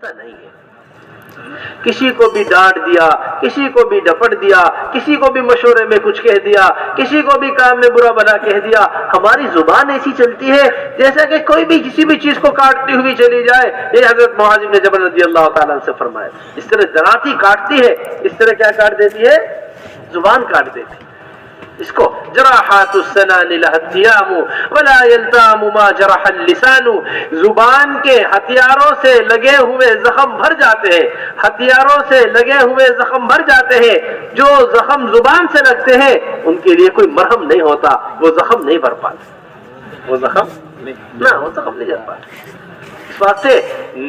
ہوتا نہیں ہے۔ کسی کو بھی ڈانٹ دیا، کسی کو بھی ڈپٹ دیا، کسی کو بھی مشورے میں کچھ کہہ دیا، کسی کو بھی کام میں برا بھلا کہہ دیا، ہماری زبان ایسی چلتی ہے جیسا کہ کوئی بھی کسی بھی چیز کو کاٹتی ہوئی چلی جائے۔ یہ حضرت معاذ بن جبل رضی اللہ تعالیٰ عنہ سے فرمایا، اس طرح دراتی کاٹتی ہے، اس طرح کیا کاٹ دیتی ہے؟ زبان کاٹ دیتی ہے۔ اس کو جراحات السنان لها التیام ولا یلتام ما جرح اللسان، زبان کے ہتھیاروں سے لگے ہوئے زخم بھر جاتے ہیں، ہتھیاروں سے لگے ہوئے زخم بھر جاتے ہیں، جو زخم زبان سے لگتے ہیں ان کے لیے کوئی مرہم نہیں ہوتا، وہ زخم نہیں بھر پاتے، وہ زخم نہیں بھر پاتے۔ اس واسطے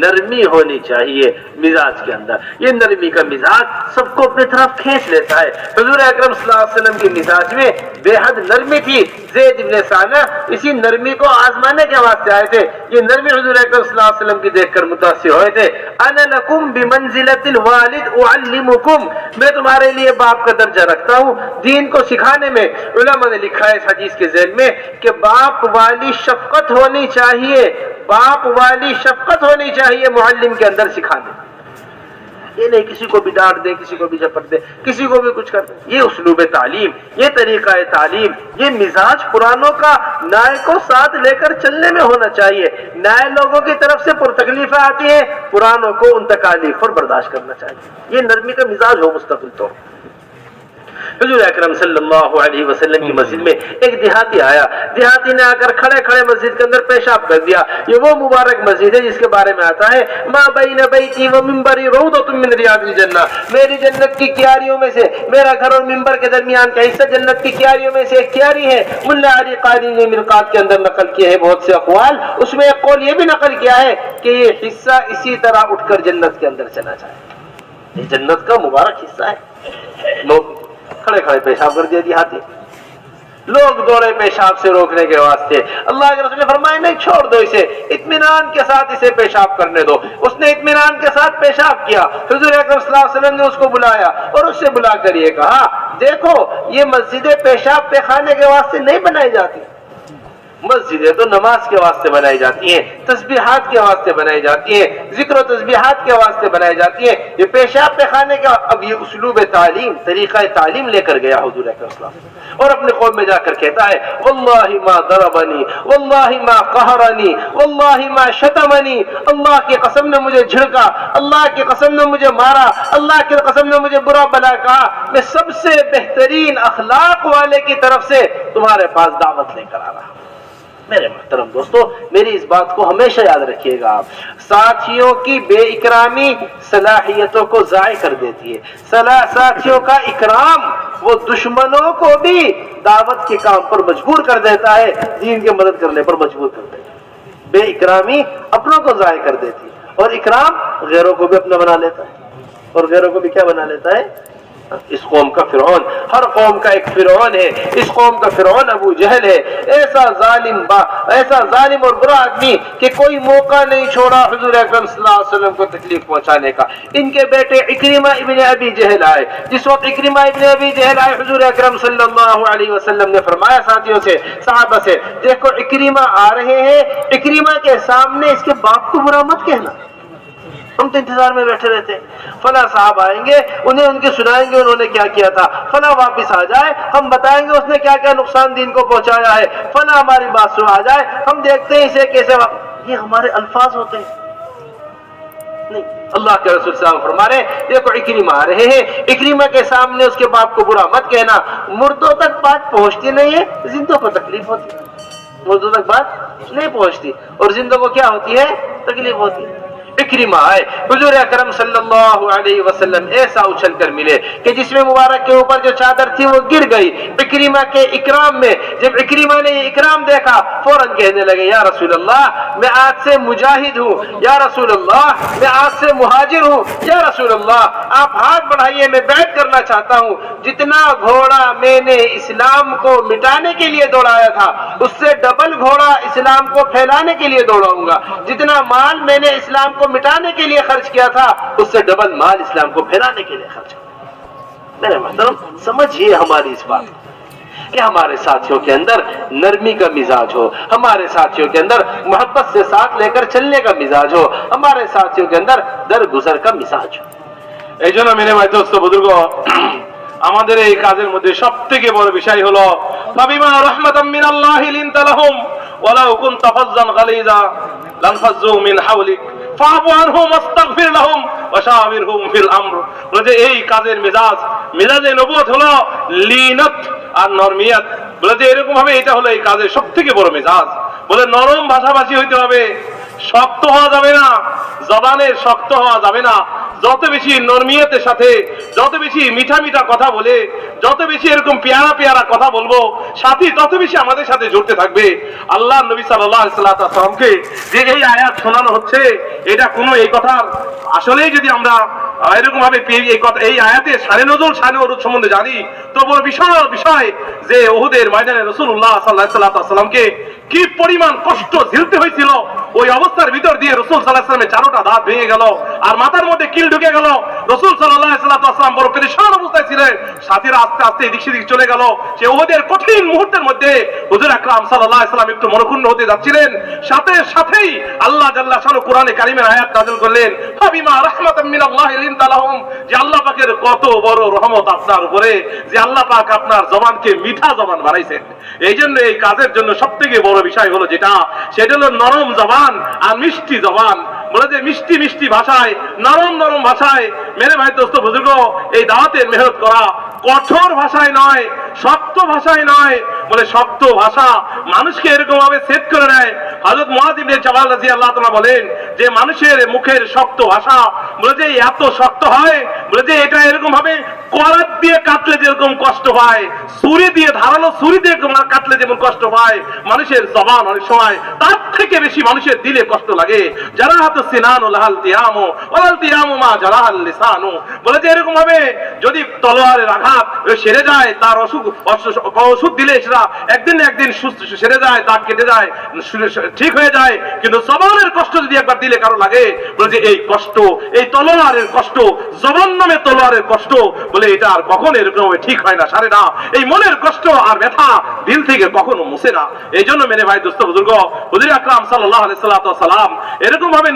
نرمی ہونی چاہیے مزاج کے اندر۔ یہ نرمی کا مزاج سب کو اپنی طرف کھینچ لیتا ہے۔ حضور اکرم صلی اللہ علیہ وسلم کے مزاج میں بے حد نرمی تھی۔ زید بن ثانہ اسی نرمی کو آزمانے کے واسطے آئے تھے۔ یہ نرمی حضور اکرم صلی اللہ علیہ وسلم کی دیکھ کر متاثر ہوئے تھے۔ انا لکم بمنزلۃ الوالد اعلمکم، میں تمہارے لیے باپ کا درجہ رکھتا ہوں دین کو سکھانے میں۔ علماء نے لکھا ہے اس حدیث کے ذیل میں کہ باپ والی شفقت ہونی چاہیے، باپ والی شفقت ہونی چاہیے معلم کے اندر سکھانے۔ یہ نہیں کسی کو بھی ڈانٹ دے، کسی کو بھی جھپٹ دے، کسی کو بھی کچھ کر دے۔ یہ اسلوب تعلیم، یہ طریقہ تعلیم، یہ مزاج پرانوں کا نئے کو ساتھ لے کر چلنے میں ہونا چاہیے۔ نئے لوگوں کی طرف سے پرتکلیفیں آتی ہیں، پرانوں کو ان تکالیف پر برداشت کرنا چاہیے۔ یہ نرمی کا مزاج ہو مستقل طور پر۔ حضور اکرم صلی اللہ علیہ وسلم کی مسجد میں ایک دیہاتی آیا، دیہاتی نے آ کر کھڑے کھڑے مسجد کے اندر پیشاب کر دیا۔ یہ وہ مبارک مسجد ہے جس کے بارے میں آتا ہے ما بین بیتی و منبری روضۃ من ریاض الجنہ، میری جنت کی کیاریوں میں سے، میرا گھر اور منبر کے درمیان کا حصہ جنت کی کیاریوں میں سے ایک کیاری ہے۔ ملا علی قاری نے مرقات کے اندر نقل کیے ہیں بہت سے اقوال، اس میں ایک قول یہ بھی نقل کیا ہے کہ یہ حصہ اسی طرح اٹھ کر جنت کے اندر چلا جائے۔ یہ جنت کا مبارک حصہ ہے۔ لوگ کھڑے کھڑے پیشاب کر دیا دیہاتی، لوگ دوڑے پیشاب سے روکنے کے واسطے۔ اللہ کے رسول نے فرمایا نہیں، چھوڑ دو اسے، اطمینان کے ساتھ اسے پیشاب کرنے دو۔ اس نے اطمینان کے ساتھ پیشاب کیا۔ حضور اکرم صلی اللہ علیہ وسلم نے اس کو بلایا اور اس سے بلا کر یہ کہا دیکھو یہ مسجدیں پیشاب پیخانے کے واسطے نہیں بنائی جاتی، مسجدیں تو نماز کے واسطے بنائی جاتی ہیں، تسبیحات کے واسطے بنائی جاتی ہیں، ذکر و تسبیحات کے واسطے بنائی جاتی ہیں۔ یہ پیشاب پیخانے کا اب یہ اسلوب تعلیم، طریقہ تعلیم لے کر گیا حضور اکرم صلی اللہ علیہ وسلم، اور اپنے قوم میں جا کر کہتا ہے واللہ ما ضربنی واللہ ما قہرنی واللہ ما شتمنی، اللہ کی قسم نے مجھے جھڑکا، اللہ کی قسم نے مجھے مارا، اللہ کی قسم نے مجھے برا بھلا کہا، میں سب سے بہترین اخلاق والے کی طرف سے تمہارے پاس دعوت لے کر آ رہا ہوں۔ میرے محترم دوستو، میری اس بات کو ہمیشہ یاد رکھیے گا آپ، ساتھیوں کی بے اکرامی صلاحیتوں کو ضائع کر دیتی ہے۔ ساتھیوں کا اکرام وہ دشمنوں کو بھی دعوت کے کام پر مجبور کر دیتا ہے، دین کی مدد کرنے پر مجبور کر دیتا ہے۔ بے اکرامی اپنوں کو ضائع کر دیتی ہے، اور اکرام غیروں کو بھی اپنا بنا لیتا ہے، اور غیروں کو بھی کیا بنا لیتا ہے؟ اس قوم کا فرعون، ہر قوم کا ایک فرعون ہے، اس قوم کا فرعون ابو جہل ہے، ایسا ظالم اور برا آدمی کہ کوئی موقع نہیں چھوڑا حضور اکرم صلی اللہ علیہ وسلم کو تکلیف پہنچانے کا۔ ان کے بیٹے اکرمہ ابن ابی جہل آئے، جس وقت اکرمہ ابن ابی جہل آئے حضور اکرم صلی اللہ علیہ وسلم نے فرمایا ساتھیوں سے، صحابہ سے، دیکھو اکرمہ آ رہے ہیں، اکرمہ کے سامنے اس کے باپ کو برا مت کہنا۔ ہم تو انتظار میں بیٹھے رہتے ہیں، فلاں صاحب آئیں گے، انہیں ان کے سنائیں گے انہوں نے کیا کیا تھا، فلاں واپس آ جائے ہم بتائیں گے اس نے کیا کیا نقصان دین کو پہنچایا ہے، فلاں ہماری بات سنا جائے ہم دیکھتے ہیں اسے کیسے یہ ہمارے الفاظ ہوتے ہیں۔ نہیں، اللہ کے رسول صلی اللہ علیہ وسلم فرما رہے ہیں دیکھو اکرمہ آ رہے ہیں، اکرمہ کے سامنے اس کے باپ کو برا مت کہنا۔ مردوں تک بات پہنچتی نہیں ہے، زندوں کو تکلیف ہوتی ہے، مردوں تک بات نہیں پہنچتی اور زندوں کو کیا ہوتی ہے؟ تکلیف ہوتی ہے۔ اکرمہ آئے، حضور اکرم صلی اللہ علیہ وسلم ایسا اچھل کر ملے کہ جس میں مبارک کے اوپر جو چادر تھی وہ گر گئی اکرمہ کے اکرام میں۔ جب اکرمہ نے یہ اکرام دیکھا فوراً کہنے لگے یا رسول اللہ میں آج سے مجاہد ہوں، یا رسول اللہ میں آج سے مہاجر ہوں، یا رسول اللہ آپ ہاتھ بڑھائیے میں بیعت کرنا چاہتا ہوں۔ جتنا گھوڑا میں نے اسلام کو مٹانے کے لیے دوڑایا تھا اس سے ڈبل گھوڑا اسلام کو پھیلانے کے لیے دوڑاؤں گا، جتنا مال میں نے اسلام کو مٹانے کے لیے خرچ کیا تھا اس سے ڈبل مال اسلام کو پھیلانے کے لیے خرچ کیا۔ میرے محترم سمجھیے ہماری اس بات کو، कि हमारे साथियों के अंदर नरमी का मिजाज हो, हमारे साथियों के अंदर मोहब्बत से साथ लेकर चलने का मिजाज हो, हमारे साथियों के अंदर दरगुजर का मिजाज हो। এই জন্য মেরে ভাই দোস্ত বুজুর্গ, আমাদের এই কাজের মধ্যে সবথেকে বড় বিষয় হলো ফাবিমা রাহমাতাম মিনাল্লাহি লিনতা লাহুম ওয়ালাউ কুনতা ফাজ্জান গালিযা লানফাজ্জু মিন হাওলিক ফাআফু আনহুম ওয়াস্তাগফির লাহুম ওয়াশাবিরহুম ফিল আমর। বলে যে এই কাজের মেজাজে নবুয়ত হলো লিনাত আর নরমিয়াত। বলে যে এরকম ভাবে এটা হলো এই কাজের সবথেকে বড় মেজাজ। বলে নরম ভাষাভাষী হইতে হবে, শক্ত হওয়া যাবে না, জবানের শক্ত হওয়া যাবে না। যত বেশি নরমিয়তের সাথে, যত বেশি মিঠা মিঠা কথা বলে, যত বেশি এরকম পেয়ারা পেয়ারা কথা বলবো, সাথী তত বেশি আমাদের সাথে জড়তে থাকবে। আল্লাহ নবী সাল্লাল্লাহু আলাইহি ওয়াসাল্লামকে যে এই আয়াত শোনানো হচ্ছে, এটা কোনো এই কথার আসলেই যদি আমরা এরকম ভাবে এই কথা এই আয়াতের শানে নজুল শানে ওরুদ সম্বন্ধে জানি, তো বড় বিশাল বিষয় যে উহুদের ময়দানে রাসূলুল্লাহ সাল্লাল্লাহু আলাইহি ওয়াসাল্লামকে কি পরিমাণ কষ্ট ঝেলতে হয়েছিল। ওই অবস্থার ভিতর দিয়ে রাসূল সাল্লাল্লাহু আলাইহি ওয়াসাল্লামের চারটা দাঁত ভেঙে গেল, আর মাথার মধ্যে কিল ঢুকে গেল। রাসূল সাল্লাল্লাহু আলাইহি ওয়াসাল্লাম বড় পেরেশান অবস্থায় ছিলেন। সাথীরা আস্তে আস্তে এদিক সেদিক চলে গেল। সে উহুদের কঠিন মুহূর্তের মধ্যে হুজুর আকরাম সাল্লাল্লাহু আলাইহি ওয়াসাল্লাম একটু মনক্ষুণ্ণ হতে যাচ্ছিলেন। সাথেই আল্লাহ জাল্লা শানু কোরআনে কারিমের আয়াত নাযিল করলেন, ফাবিমা রাহমাতাম মিনাল্লাহি লিনতা লাহুম, যে আল্লাহ পাকের কত বড় রহমত আপনার উপরে, যে আল্লাহ পাক আপনার জবানকে মিঠা জবান বানাইছেন। এই জন্য এই কাজের জন্য সবথেকে বড় বিষয় হলো সেটা হলো নরম জবান আর মিষ্টি জবান। বলে যে মিষ্টি মিষ্টি ভাষায়, নরম নরম ভাষায় মেরে ভাই দোস্ত বুজুর্গ এই দাওয়াতের মেহনত করা, কঠোর ভাষায় নয়, শক্ত ভাষায় নয়। বলে শক্ত ভাষা মানুষকে এরকম ভাবে সেট করে নেয়। হযরত মুআয ইবনে জাবাল রাদিয়াল্লাহু তাআলা বলেন যে মানুষের মুখের শক্ত ভাষা বলে যে এত শক্ত হয়, বলে যে এটা এরকম ভাবে করাত দিয়ে কাটলে যেরকম কষ্ট হয়, ছুরি দিয়ে ধারালো ছুরি দিয়ে কাটলে যেমন কষ্ট হয়, মানুষের জবান অনেক সময় তার থেকে বেশি মানুষের দিলে কষ্ট লাগে। যারা হাত সিনানু লাহাল তিয়ামু ওয়ালাল তিয়ামু মা জারাহাল লিসানু। বলে যে এরকম ভাবে যদি তলোয়ারের আঘাত সেরে যায়, তার ওষুধ দিলে সেটা একদিন না একদিন সুস্থ সেরে যায়, দাগ কেটে যায়, ঠিক হয়ে যায়। কিন্তু জবানের কষ্ট যদি একবার দিলে কারো লাগে, বলে যে এই কষ্ট, এই তলোয়ারের কষ্ট, জবান নামে তলোয়ারের কষ্ট, বলে এটা আর কখনো এরকম ঠিক হয় না, সারে না। এই মনের কষ্ট আর ব্যথা দিল থেকে কখনো মুছে না। এই জন্য মেরে ভাই দোস্ত বুজুর্গ, হুজুর আকরাম সাল্লাল্লাহু আলাইহি ওয়াসাল্লাম এরকম ভাবে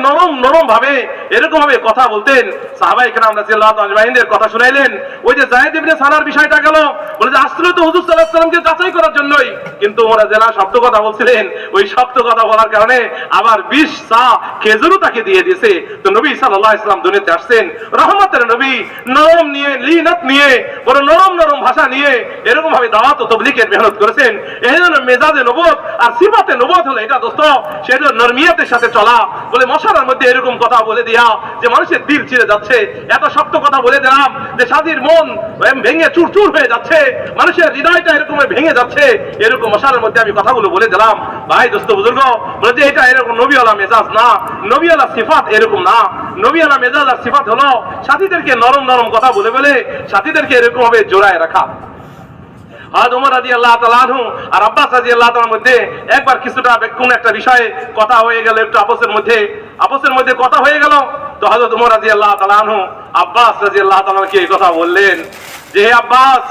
নরম ভাবে এরকম ভাবে কথা বলতেন। সাহাবায়ে কেরাম রাদিয়াল্লাহু তাআলা আজমাইনদের কথা শুনাইলেন। ওই যে যায়েদ ইবনে সানার বিষয়টা গেল, বলে যে আসলে তো হুজুর সাল্লাল্লাহু আলাইহি ওয়াসাল্লামকে যাচাই করার জন্যই, কিন্তু ওরা যারা শক্ত কথা বলছিলেন, ওই শক্ত কথা বলার কারণে আবার 20 সা খেজুরও তাকে দিয়ে দিয়েছে। তো নবী সাল্লাল্লাহু আলাইহি ওয়াসাল্লাম দুনিয়াতে আসছেন রহমতের নবী, নরম নিয়ে, লিনাত নিয়ে, বড় নরম নরম ভাষা নিয়ে এরকম ভাবে দাওয়াত ও তাবলীগের মেহনত করেছেন। এই জন্য মেজাজে নবুয়ত আর সিফাতে নবুয়ত হলো এটা দোস্ত, সেটা নরমিয়তের সাথে চলা। বলে মশারার মধ্যে এরকম কথা বলে দিয়া যে মানুষের দিল ছিঁড়ে যাচ্ছে, এত শক্ত কথা বলে দিলাম যে সাথীর মন ভেঙে চুরচুর হয়ে যাচ্ছে, মানুষের হৃদয়টা এরকম ভেঙে যাচ্ছে, এরকম মশারার মধ্যে আমি কথাগুলো বলে দিলাম। ভাই দোস্ত বুজুর্গ, বলে যে এটা এরকম নবীওয়ালা মেজাজ না, নবীওয়ালা সিফাত এরকম না। নবীওয়ালা মেজাজ আর সিফাত হলো সাথীদেরকে নরম নরম কথা বলে বলে সাথীদেরকে এরকম ভাবে জোড়ায় রাখা। হযরত ওমর রাদিয়াল্লাহু তাআলা আনহু আর আব্বাস রাদিয়াল্লাহু তাআলার মধ্যে একবার কিছুটা কোন একটা বিষয়ে কথা হয়ে গেল, একটু আপসের মধ্যে কথা হয়ে গেল। তো হযরত ওমর রাদিয়াল্লাহু তাআলা আনহু আব্বাস রাদিয়াল্লাহু তাআলাকে এই কথা বললেন যে হে আব্বাস,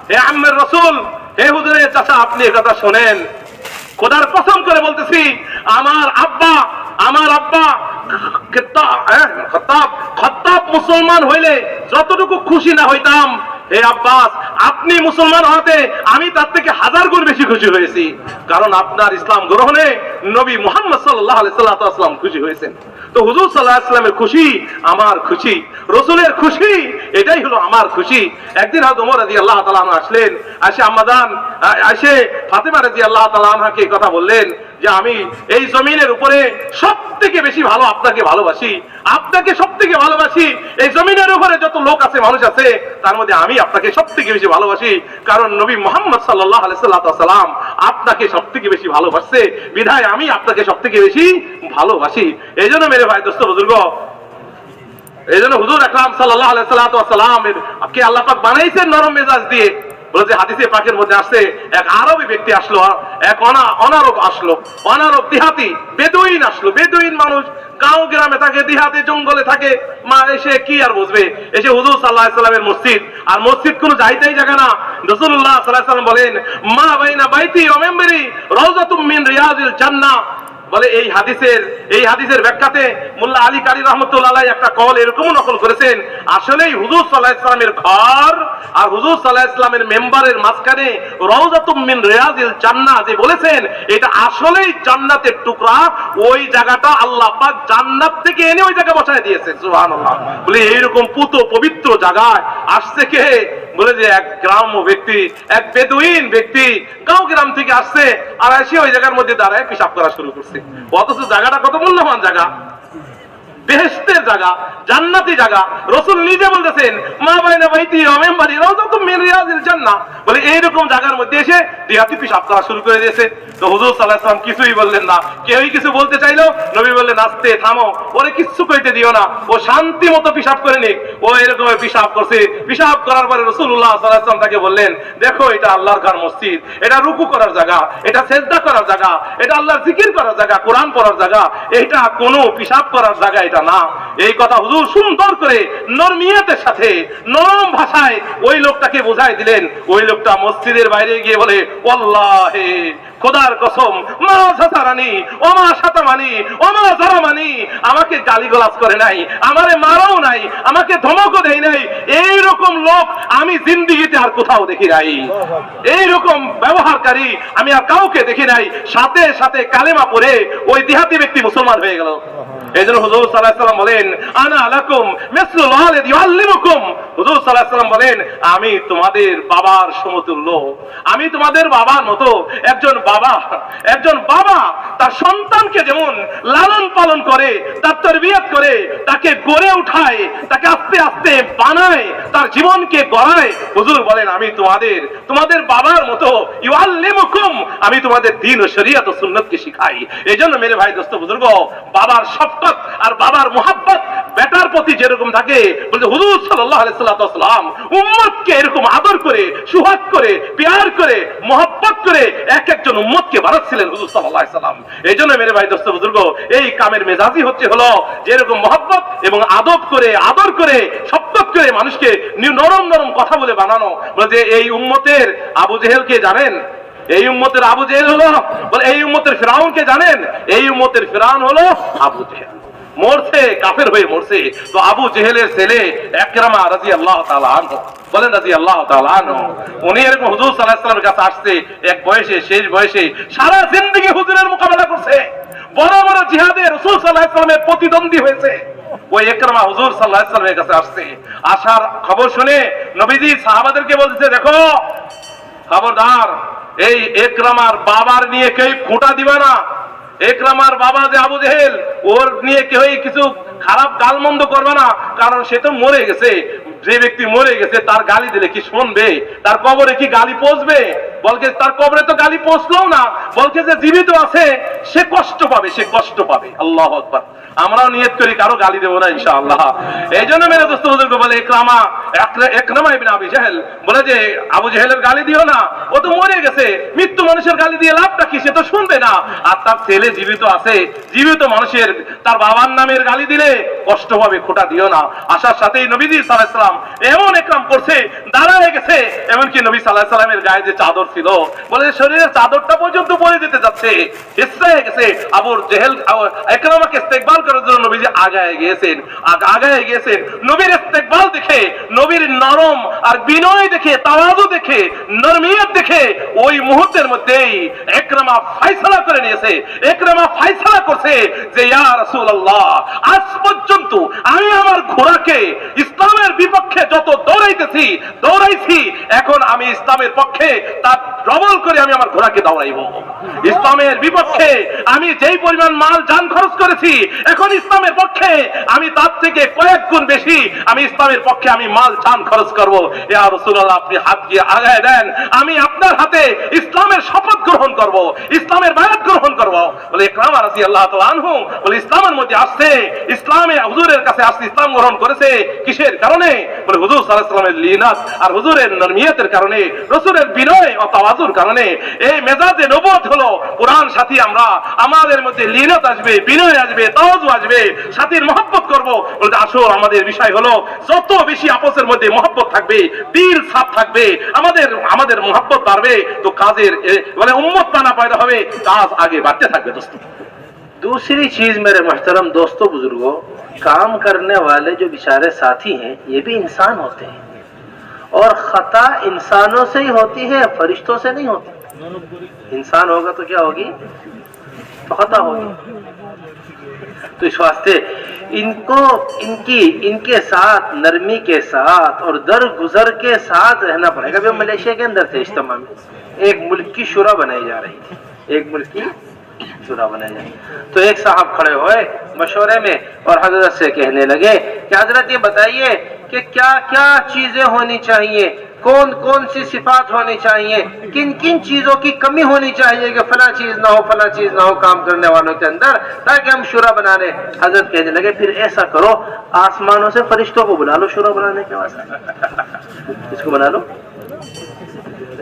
হে আম্মের রাসূল, হে হুজুরের চাচা, আপনি এই কথা শুনেন। খোদার কসম করে বলতেছি, আমার আব্বা খাত্তাব মুসলমান হইলে যতটুকু খুশি না হইতাম, হে আব্বাস আপনি মুসলমান হতে আমি তার থেকে 1000 গুণ বেশি খুশি হয়েছি। কারণ আপনার ইসলাম গ্রহণে নবী মুহাম্মদ সাল্লাল্লাহু আলাইহি ওয়াসাল্লাম খুশি হয়েছেন। তো হুজুর সাল্লাল্লাহু আলাইহি ওয়াসাল্লামের খুশি আমার খুশি, রাসূলের খুশি এটাই হলো আমার খুশি। একদিন হযরত ওমর রাদিয়াল্লাহু তাআলা আসলেন, এসে ফাতেমা রাদিয়াল্লাহু তাআলা আনহাকে কথা বললেন যে আমি এই জমিনের উপরে সবথেকে বেশি ভালো আপনাকে ভালোবাসি, আপনাকে সবথেকে ভালোবাসি। এই জমিনের উপরে যত লোক আছে, মানুষ আছে, তার মধ্যে আমি আপনাকে সবথেকে বেশি ভালোবাসি। কারণ নবী মুহাম্মদ সাল্লাল্লাহু আলাইহি ওয়াসাল্লাম আপনাকে সবথেকে বেশি ভালোবাসছে, বিধায় আমি আপনাকে সবথেকে বেশি ভালোবাসি। এই জন্য মেরে ভাই দোস্ত বুজুর্গ, এই জন্য হুজুর আকরাম সাল্লাল্লাহু আলাইহি ওয়াসাল্লামের কে আল্লাহ পাক বানাইছেন নরম মেজাজ দিয়ে। বলে যে হাদিসে পাকের মধ্যে আসছে, এক আরবি ব্যক্তি আসলো, এক অনারব দিহাতি বেদুইন আসলো। বেদুইন মানুষ গাঁও গ্রামে থাকে, দিহাতে জঙ্গলে থাকে, মা এসে কি আর বুঝবে, এসে হুজুর সাল্লাল্লাহু আলাইহি ওয়াসাল্লামের মসজিদ, আর মসজিদ কোনো যাইতেই জায়গা না, রাসূলুল্লাহ সাল্লাল্লাহু আলাইহি ওয়াসাল্লাম বলেন, মা বাইনা বাইতি ওয়া মিম্বরি রাউযাতুম মিন রিয়াজিল জান্নাহ। বলে এই হাদিসের ব্যাখ্যাতে মোল্লা আলী কারি রহমতুল্লাহ আলাইহি একটা কল এরকম নকল করেছেন, আসলেই হুজুর সাল্লাল্লাহু আলাইহি ওয়াসাল্লামের ঘর আর হুজুর সাল্লাল্লাহু আলাইহি ওয়াসাল্লামের মেম্বারের মাঝখানে রাউযাতুম মিন রিয়াজিল জান্নাহ যে বলেছেন, এটা আসলেই জান্নাতের টুকরা। ওই জায়গাটা আল্লাহ পাক জান্নাত থেকে এনে ওই জায়গা বসায় দিয়েছেন। সুবহানাল্লাহ। বলে এইরকম পুত পবিত্র জায়গায় আসছে কে? বলে যে এক গ্রাম্য ব্যক্তি, এক বেদুইন ব্যক্তি গাঁও গ্রাম থেকে আসছে, আর এসে ওই জায়গার মধ্যে দাঁড়ায় পেশাব করা শুরু করছে। অথচ জায়গাটা কত মূল্যবান জায়গা, বেহেশতের জায়গা, জান্নাতি জায়গা। রাসূল নিজে বলতেছেন, মা বাইনা বাইতি ওয়া মিম্বরি রাউযাতুম মিন রিয়াজিল জান্নাহ। বলে এইরকম জায়গার মধ্যে এসে দেহাতি পেশাব করা শুরু করে দিয়েছে। তো হুজুর সাল্লাল্লাহু আলাইহি ওয়াসাল্লাম কিছুই বললেন না। কেউই কিছু বলতে চাইলো, নবী বললেন, আস্তে থামো, ওরে কিচ্ছু কইতে দিও না, ও শান্তি মতো পেশাব করে নিক। ও এরকম পেশাব করছে। পেশাব করার পরে রাসূলুল্লাহ সাল্লাল্লাহু আলাইহি ওয়াসাল্লাম তাকে বললেন, দেখো এটা আল্লাহর ঘর মসজিদ, এটা রুকু করার জায়গা, এটা সিজদা করার জায়গা, এটা আল্লাহর জিকির করার জায়গা, কোরআন পড়ার জায়গা, এটা কোনো পেশাব করার জায়গা এটা না। এই কথা হুজুর সুন্দর করে নরমিয়াতের সাথে নরম ভাষায় ওই লোকটাকে বোঝাই দিলেন। ওই লোকটা মসজিদের বাইরে গিয়ে বলে, ওয়াল্লাহি খোদার কসম, মা সাতারানি ওমা শাতামানি ওমা জারামানি, আমাকে গালিগালাজ করে নাই, আমারে মারাও নাই, আমাকে ধমকও দেয় নাই। এই রকম লোক আমি জিন্দেগিতে আর কোথাও দেখি নাই। এই রকম ব্যবহারকারী আমি আর কাউকে দেখি নাই। সাথে সাথে কালেমা পড়ে ওই দেহাতি ব্যক্তি মুসলমান হয়ে গেল। এইজন্য হুজুর সাল্লাল্লাহু আলাইহি ওয়াসাল্লাম বলেন, আনা লাকুম মিসলুল ওয়ালিদ ইউআল্লিমুকুম। হুজুর সাল্লাল্লাহু আলাইহি ওয়াসাল্লাম বলেন, আমি তোমাদের বাবার সমতুল্য, আমি তোমাদের বাবার মতো। একজন বাবা তার সন্তানকে যেমন লালন পালন করে, তার তরবিয়ত করে, তাকে গড়ে উঠায়, তাকে আস্তে আস্তে বানায়, তার জীবনকে গড়ায়, হুজুর বলেন আমি তোমাদের বাবার মতো। ইউআল্লিমুকুম, আমি তোমাদের দ্বীন ও শরীয়ত ও সুন্নতকে শিখাই। এজন্য মেরে ভাই দোস্ত বুজুর্গ, বাবার শফকত আর বাবার মুহাব্বত বেটার প্রতি যেরকম থাকে, বলতে হুজুর সাল্লাল্লাহু আলাইহি ওয়াসাল্লাম উম্মতকে এরকম আদর করে, সুহাগ করে, প্যার করে, মুহাব্বত করে একজন উম্মতকে বানাচ্ছিলেন হুজুর সাল্লাল্লাহু আলাইহি ওয়াসাল্লাম। এইজন্য মেরে ভাই দোস্ত বুজুর্গ, এই কামের মেজাজি হলো যেরকম মুহাব্বত এবং আদর করে শফকত করে মানুষকে নরম নরম কথা বলে বানানো। বলে যে এই উম্মতের আবু জেহেলকে জানেন? এই উম্মতের আবু জেহেল হলো, বলে এই উম্মতের ফিরাউনকে জানেন? এই উম্মতের ফিরাউন হলো আবু জেহেল। মরছে, কাফের হয়ে মরছে। তো আবু জেহেলের ছেলে ইকরামা রাদিয়াল্লাহু তাআলা আনহু, বলেন রাদিয়াল্লাহু তাআলা আনহু, উনি এরকম হুজুর সাল্লাল্লাহু আলাইহি ওয়াসাল্লামের কাছে আসছে এক বয়সে, শেষ বয়সে, সারা জিন্দেগি হুজুরের মোকাবেলা করছে, বড় বড় জিহাদে রাসূল সাল্লাল্লাহু আলাইহি ওয়াসাল্লামের প্রতিদ্বন্দ্বী হয়েছে। ওই ইকরামা হুজুর সাল্লাল্লাহু আলাইহি ওয়াসাল্লামের কাছে আসছে। আসার খবর শুনে নবীজি সাহাবাদেরকে বলতেছে, দেখো খবরদার, এই ইকরামার বাবার নিয়ে কেউ খোঁটা দিবে না। ইকরামার বাবা যে আবু জেহেল, ওর নিয়ে কেউ কিছু খারাপ গালমন্দ করবে না, কারণ সে তো মরে গেছে। যে ব্যক্তি মরে গেছে তার গালি দিলে কি শুনবে? তার কবরে কি গালি পৌঁছবে? বলকে তার কবরে তো গালি পৌঁছলো না, বলকে যে জীবিত আছে সে কষ্ট পাবে। আল্লাহু আকবার। আমরাও নিয়ত করি কারো গালি দেবো না ইনশাআল্লাহ। এই জন্য মেরে দোস্ত হুজুরকে বলে, ইকরামা ইবনে আবি জাহেল বলে যে আবু জেহেলের গালি দিও না, ও তো মরে গেছে, মৃত্যু মানুষের গালি দিয়ে লাভটা কি? সে তো শুনবে না। আর তার ছেলে জীবিত আছে, জীবিত মানুষের তার বাবার নামের গালি দিলে কষ্ট পাবে, খোটা দিও না। আসার সাথেই নবীজি সাল্লাল্লাহু আলাইহি ওয়াসাল্লাম এমন একরাম করছে, দাঁড়ায় গেছে। এমনকি নবী সাল্লাল্লাহু আলাইহি ওয়াসাল্লামের গায়ে যে চাদর ছিল, বলে শরীরের চাদরটা পর্যন্ত পরে যেতে যাচ্ছে, হিস্সা হয়ে গেছে। আবু জেহেল ইকরামাকে ইস্তেকবাল করার জন্য নবীজি আগায় গিয়েছেন। নবীর ইস্তেকবাল দেখে, নবীর নরম আর বিনয় দেখে, তাওয়াজু দেখে, নরমিয়ত দেখে ওই মুহূর্তের মধ্যেই ইকরামা ফয়সালা করে নিয়েছে। ইকরামা ফয়সালা করছে যে ইয়া রাসূলুল্লাহ, আজ পর্যন্ত আমি আমার ঘোড়াকে ইসলামের বিপক্ষে যত দৌড়াইছি, এখন আমি ইসলামের পক্ষে তার ডবল করে আমি আমার ঘোড়াকে দৌড়াইব। ইসলামের বিপক্ষে আমি যেই পরিমাণ মাল জান খরচ করেছি, এখন ইসলামের পক্ষে আমি তার থেকে কয়েক গুণ বেশি আমি ইসলামের পক্ষে আমি মাল জান খরচ করব। ইয়া রাসূলুল্লাহ, আপনি হাত দিয়ে আগায় দেন, আমি আপনার হাতে ইসলামের শপথ গ্রহণ করব, ইসলামের বায়াত গ্রহণ করব। বলে ইকরামা রাদিয়াল্লাহু তাআলা আনহু বলে ইসলামের মধ্যে আসছে, ইসলামে হুজুরের কাছে আসছে, ইসলাম গ্রহণ করেছে কিসের কারণে? বলে হুজুর সাল্লাল্লাহু আলাইহি ওয়াসাল্লামের লিনাত আর হুজুরের নরমিয়তের কারণে, রাসূলের বিনয় ও তাওয়াজুর কারণে এই মেজাজে নবুয়ত হলো কোরআন সাথী আমরা, আমাদের মধ্যে লীনত আসবে, বিনয় আসবে, তাওয়াজু আসবে, সাথীর মহব্বত করব। বলতে আসো আমাদের বিষয় হলো যত বেশি আপসের মধ্যে মহব্বত থাকবে, দিল সাফ থাকবে, আমাদের মহব্বত বাড়বে, তো কাজের মানে উম্মত পানা পয়দা হবে, কাজ आगे बढ़ते থাকবে दोस्त। दूसरी चीज मेरे मोहतरम दोस्तों बुजुर्गों, काम करने वाले जो बेचारे साथी हैं ये भी इंसान होते हैं, और खता इंसानों से ही होती है, फरिश्तों से नहीं होती। इंसान होगा तो क्या होगी, तो खता होगी। तो इस वास्ते इनके साथ नरमी के साथ और दरगुजर के साथ रहना पड़ेगा। अभी मलेशिया के अंदर थे इज्तिमा में, एक मुल्क की शुरा बनाई जा रही थी, एक मुल्क की शुरा बनाई जा रही। तो एक साहब खड़े हुए मशवरे में और हजरत से कहने लगे कि हजरत ये बताइए कि क्या क्या चीजें होनी चाहिए, कौन कौन सी सिफात होनी चाहिए, किन किन चीजों की कमी होनी चाहिए कि फला चीज ना हो, फला चीज ना हो काम करने वालों के अंदर, ताकि हम शुरा बना लें। हजरत कहने लगे फिर ऐसा करो, आसमानों से फरिश्तों को बुला लो शुरा बनाने के वास्ते। इसको बना लो।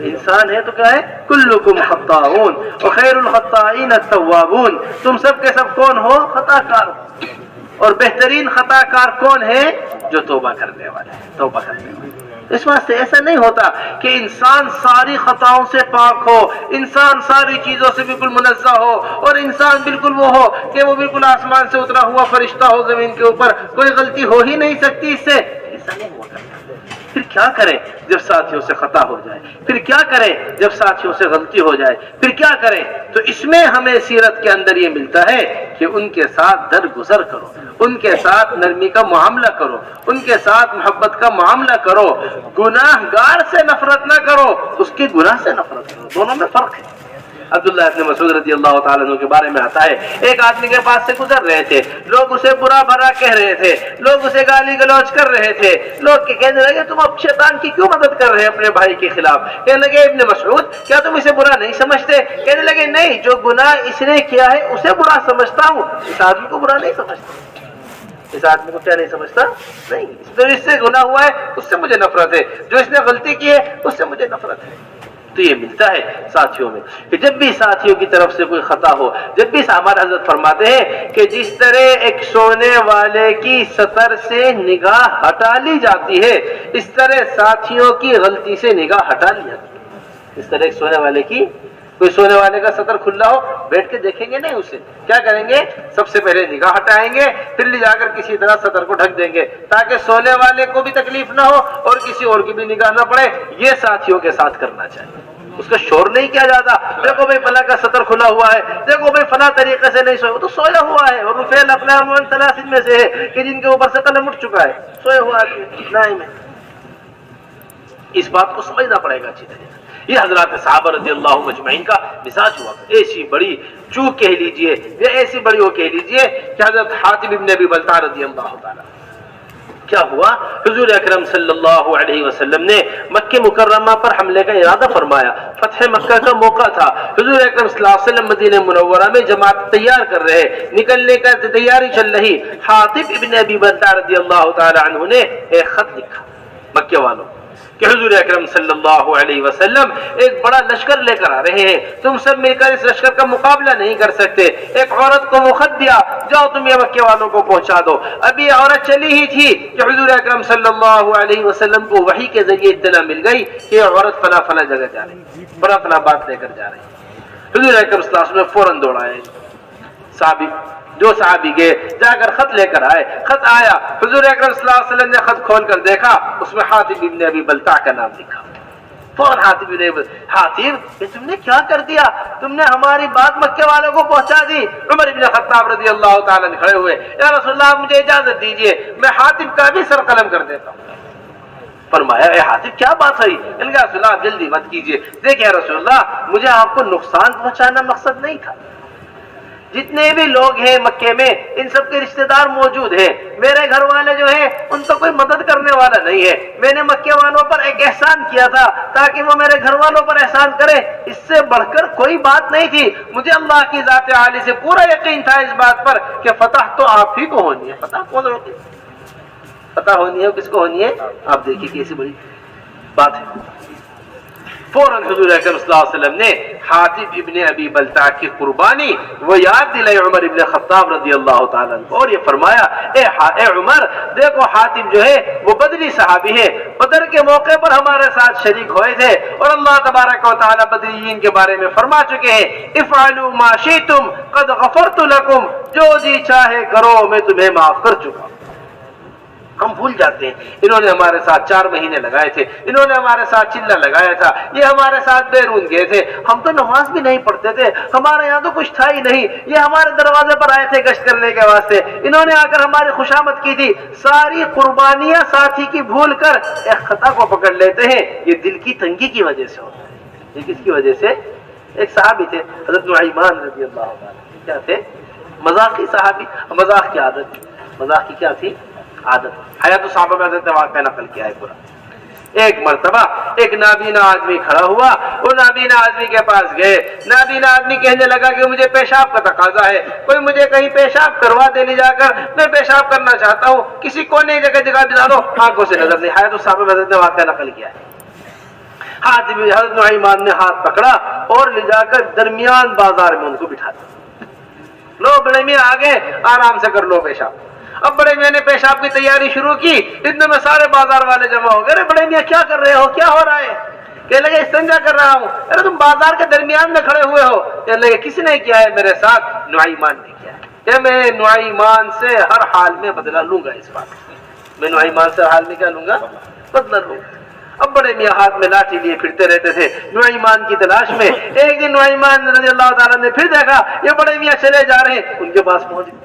इंसान है तो क्या है, कुल्लुकुम खत्ताऊन और खैरुल खत्ताईन अत्तवाबून। तुम सब के सब कौन हो, खताकार हो, और बेहतरीन खताकार कौन है, जो तौबा करने वाले, तौबा करने वाले। इस वास्ते ऐसा नहीं होता कि इंसान सारी खताओं से पाक हो, इंसान सारी चीजों से बिल्कुल मुनज़्ज़ह हो, और इंसान बिल्कुल वो हो कि वो बिल्कुल आसमान से उतरा हुआ फरिश्ता हो जमीन के ऊपर, कोई गलती हो ही नहीं सकती इससे। ऐसा नहीं होता। फिर क्या करें जब साथियों से खता हो जाए, फिर क्या करें जब साथियों से गलती हो जाए, फिर क्या करें। तो इसमें हमें सीरत के अंदर ये मिलता है कि उनके साथ दरगुजर करो, उनके साथ नरमी का मामला करो, उनके साथ मोहब्बत का मामला करो, गुनाहगार से नफरत ना करो, उसके गुनाह से नफरत करो। दोनों में फर्क है। अब्दुल्लाह इब्न मसूद रज़ी अल्लाह ताला अन्हु के बारे में आता है, एक आदमी के पास से गुजर रहे थे, लोग उसे बुरा भला कह रहे थे, लोग उसे गाली गलौज कर रहे थे, लोग कहने लगे तुम अब शैतान की क्यों मदद कर रहे हैं अपने भाई के खिलाफ। कहने लगे इब्न मसूद क्या तुम इसे बुरा नहीं समझते। कहने लगे नहीं, जो गुनाह इसने किया है उसे बुरा समझता हूँ, इस आदमी को बुरा नहीं समझता। इस आदमी को क्या नहीं समझता, नहीं, जो इससे गुनाह हुआ है उससे मुझे नफरत है, जो इसने गलती की है उससे मुझे नफरत है। तो ये मिलता है साथियों में कि जब भी साथियों की तरफ से कोई खता हो, जब भी हमारे हजरत फरमाते हैं कि जिस तरह एक सोने वाले की सतर से निगाह हटा ली जाती है, इस तरह साथियों की गलती से निगाह हटा ली जाती है। इस तरह एक सोने वाले की, कोई सोने वाले का सतर खुला हो, बैठ के देखेंगे नहीं उसे, क्या करेंगे, सबसे पहले निगाह हटाएंगे, फिर ले जाकर किसी तरह सतर को ढक देंगे ताकि सोने वाले को भी तकलीफ ना हो और किसी और की भी निगाह ना पड़े। ये साथियों के साथ करना चाहिए। उसका शोर नहीं किया जाता, देखो भाई फला का सतर खुला हुआ है, देखो भाई फला तरीके से नहीं सोया, वो तो सोया हुआ है, और रुफेल अपने तलासिन में से है कि जिनके ऊपर से कलम उठ चुका है, सोया हुआ आदमी नहीं में। इस बात को समझना पड़ेगा अच्छी तरह। ये हजरत साहब रज़ी अल्लाह मजमईन का मिजाज हुआ। ऐसी बड़ी चूक कह लीजिए या ऐसी बड़ी वो कह लीजिए कि हजरत हातिब इब्न अबी बल्ता रज़ी अल्लाह ताला, क्या हुआ, हुजूर अकरम सल्लल्लाहु अलैहि वसल्लम ने मक्के मुकर्रमा पर हमले का इरादा फरमाया। फतह मक्का का मौका था। हुजूर अकरम सल्लल्लाहु अलैहि वसल्लम मदीने मुनव्वरा में जमात तैयार कर रहे, निकलने का तैयारी चल रही। हातिब इब्न अबी बल्ता रज़ी अल्लाह ताला अन्हु ने एक खत लिखा मक्के वालों कि हुजूर अकरम सल्लल्लाहु अलैहि वसल्लम एक बड़ा लश्कर लेकर आ रहे हैं, तुम सब मिलकर इस लश्कर का मुकाबला नहीं कर सकते। एक औरत को वो खत दिया, जाओ तुम ये मक्के वालों को पहुंचा दो। अभी औरत चली ही थी कि हुजूर अकरम सल्लल्लाहु अलैहि वसल्लम को वही के जरिए इत्तला मिल गई कि औरत फला फला जगह जा रही, फला फला बात लेकर जा रही। हुजूर अकरम सल्लल्लाहु अलैहि वसल्लम फौरन दौड़ाए, साहबी जो साहबी गए जाकर खत लेकर आए। खत आया, हुजूर अकरम सल्लल्लाहु अलैहि वसल्लम ने खत खोल कर देखा, उसमें हातिब इब्न अबी बल्ता का नाम लिखा। फौरन हातिब ये तुमने क्या कर दिया, तुमने हमारी बात मक्के वालों को पहुंचा दी। उमर इब्न खत्ताब रज़ी अल्लाह ताला अन्हु खड़े हुए, या रसूलल्लाह मुझे इजाजत दीजिए, मैं हातिब का भी सर कलम कर देता हूँ। फरमाया ए हातिब क्या बात हुई। रसूलल्लाह जल्दी मत कीजिए, देखिए रसूलल्लाह मुझे आपको नुकसान पहुंचाना मकसद नहीं था। जितने भी लोग हैं मक्के में इन सब के रिश्तेदार मौजूद हैं, मेरे घर वाले जो हैं उन तो कोई मदद करने वाला नहीं है। मैंने मक्के वालों पर एक एहसान किया था ताकि वो मेरे घर वालों पर एहसान करे, इससे बढ़कर कोई बात नहीं थी। मुझे अल्लाह की ज़ात आली से पूरा यकीन था इस बात पर कि फतह तो आप ही को होनी है। फतह कौन होगी, फतह होनी है किसको होनी है, आप देखिए कैसी बड़ी बात है। فوراً حضور اکرم صلی اللہ علیہ وسلم نے حاتب ابن ابی بلتع کی قربانی وہ یاد دلائی عمر ابن خطاب رضی اللہ تعالیٰ عنہ، اور یہ فرمایا اے عمر دیکھو حاتب جو ہے وہ بدری صحابی ہے، بدر کے موقع پر ہمارے ساتھ شریک ہوئے تھے، اور اللہ تبارک و تعالیٰ بدریین کے بارے میں فرما چکے ہیں افعلوا ما شئتم قد غفرت لکم، جو جی چاہے کرو میں تمہیں معاف کر چکا ہوں۔ ہم بھول جاتے ہیں انہوں نے ہمارے ساتھ 4 مہینے لگائے تھے، انہوں نے ہمارے ساتھ چلہ لگایا تھا، یہ ہمارے ساتھ بیرون گئے تھے، ہم تو نماز بھی نہیں پڑھتے تھے، ہمارے یہاں تو کچھ تھا ہی نہیں، یہ ہمارے دروازے پر آئے تھے گشت کرنے کے واسطے، انہوں نے آ کر ہماری خوشامد کی تھی۔ ساری قربانیاں ساتھی کی بھول کر ایک خطا کو پکڑ لیتے ہیں، یہ دل کی تنگی کی وجہ سے ہوتا ہے۔ یہ کس کی وجہ سے؟ ایک صحابی تھے حضرت نعیمان رضی اللہ عنہ، کیا تھے؟ مذاقی صحابی، مذاق کی عادت، مذاق کی کیا تھی؟ عادت۔ حیات الصحابہ میں حضرت واقعہ نقل کیا ہے پورا۔ ایک مرتبہ ایک نابینا آدمی کھڑا ہوا، وہ نابینا آدمی کے پاس گئے، نابینا آدمی کہنے لگا کہ مجھے پیشاب کا تقاضا ہے، کوئی مجھے کہیں پیشاب کروا دے لے جا کر، میں پیشاب کرنا چاہتا ہوں، کسی کونے جگہ دلا دو، آنکھوں سے نظر نہیں۔ حیات الصحابہ میں حضرت نے واقعہ نقل کیا ہے۔ حضرت نعیمان نے ہاتھ پکڑا اور لے جا کر درمیان بازار میں ان کو بٹھا دیا، لو بڑے میاں آگے آرام سے کر لو پیشاب۔ اب بڑے میاں نے پیشاب کی تیاری شروع کی، اتنے میں سارے بازار والے جمع ہو گئے، ارے بڑے میاں کیا کر رہے ہو، کیا ہو رہا ہے؟ کہنے لگے استنجا کر رہا ہوں۔ ارے تم بازار کے درمیان میں کھڑے ہوئے ہو؟ کہنے لگے کس نے کیا ہے میرے ساتھ؟ نعیمان نے کیا ہے، کہ میں نعیمان سے ہر حال میں بدلہ لوں گا، اس بات میں نعیمان سے ہر حال میں کیا لوں گا؟ بدلہ لوں گا۔ اب بڑے میاں ہاتھ میں لاٹھی لیے پھرتے رہتے تھے نعیمان کی تلاش میں۔ ایک دن نعیمان رضی اللہ تعالیٰ نے پھر دیکھا یہ بڑے میاں چلے جا رہے ہیں، ان کے پاس پہنچ گئے،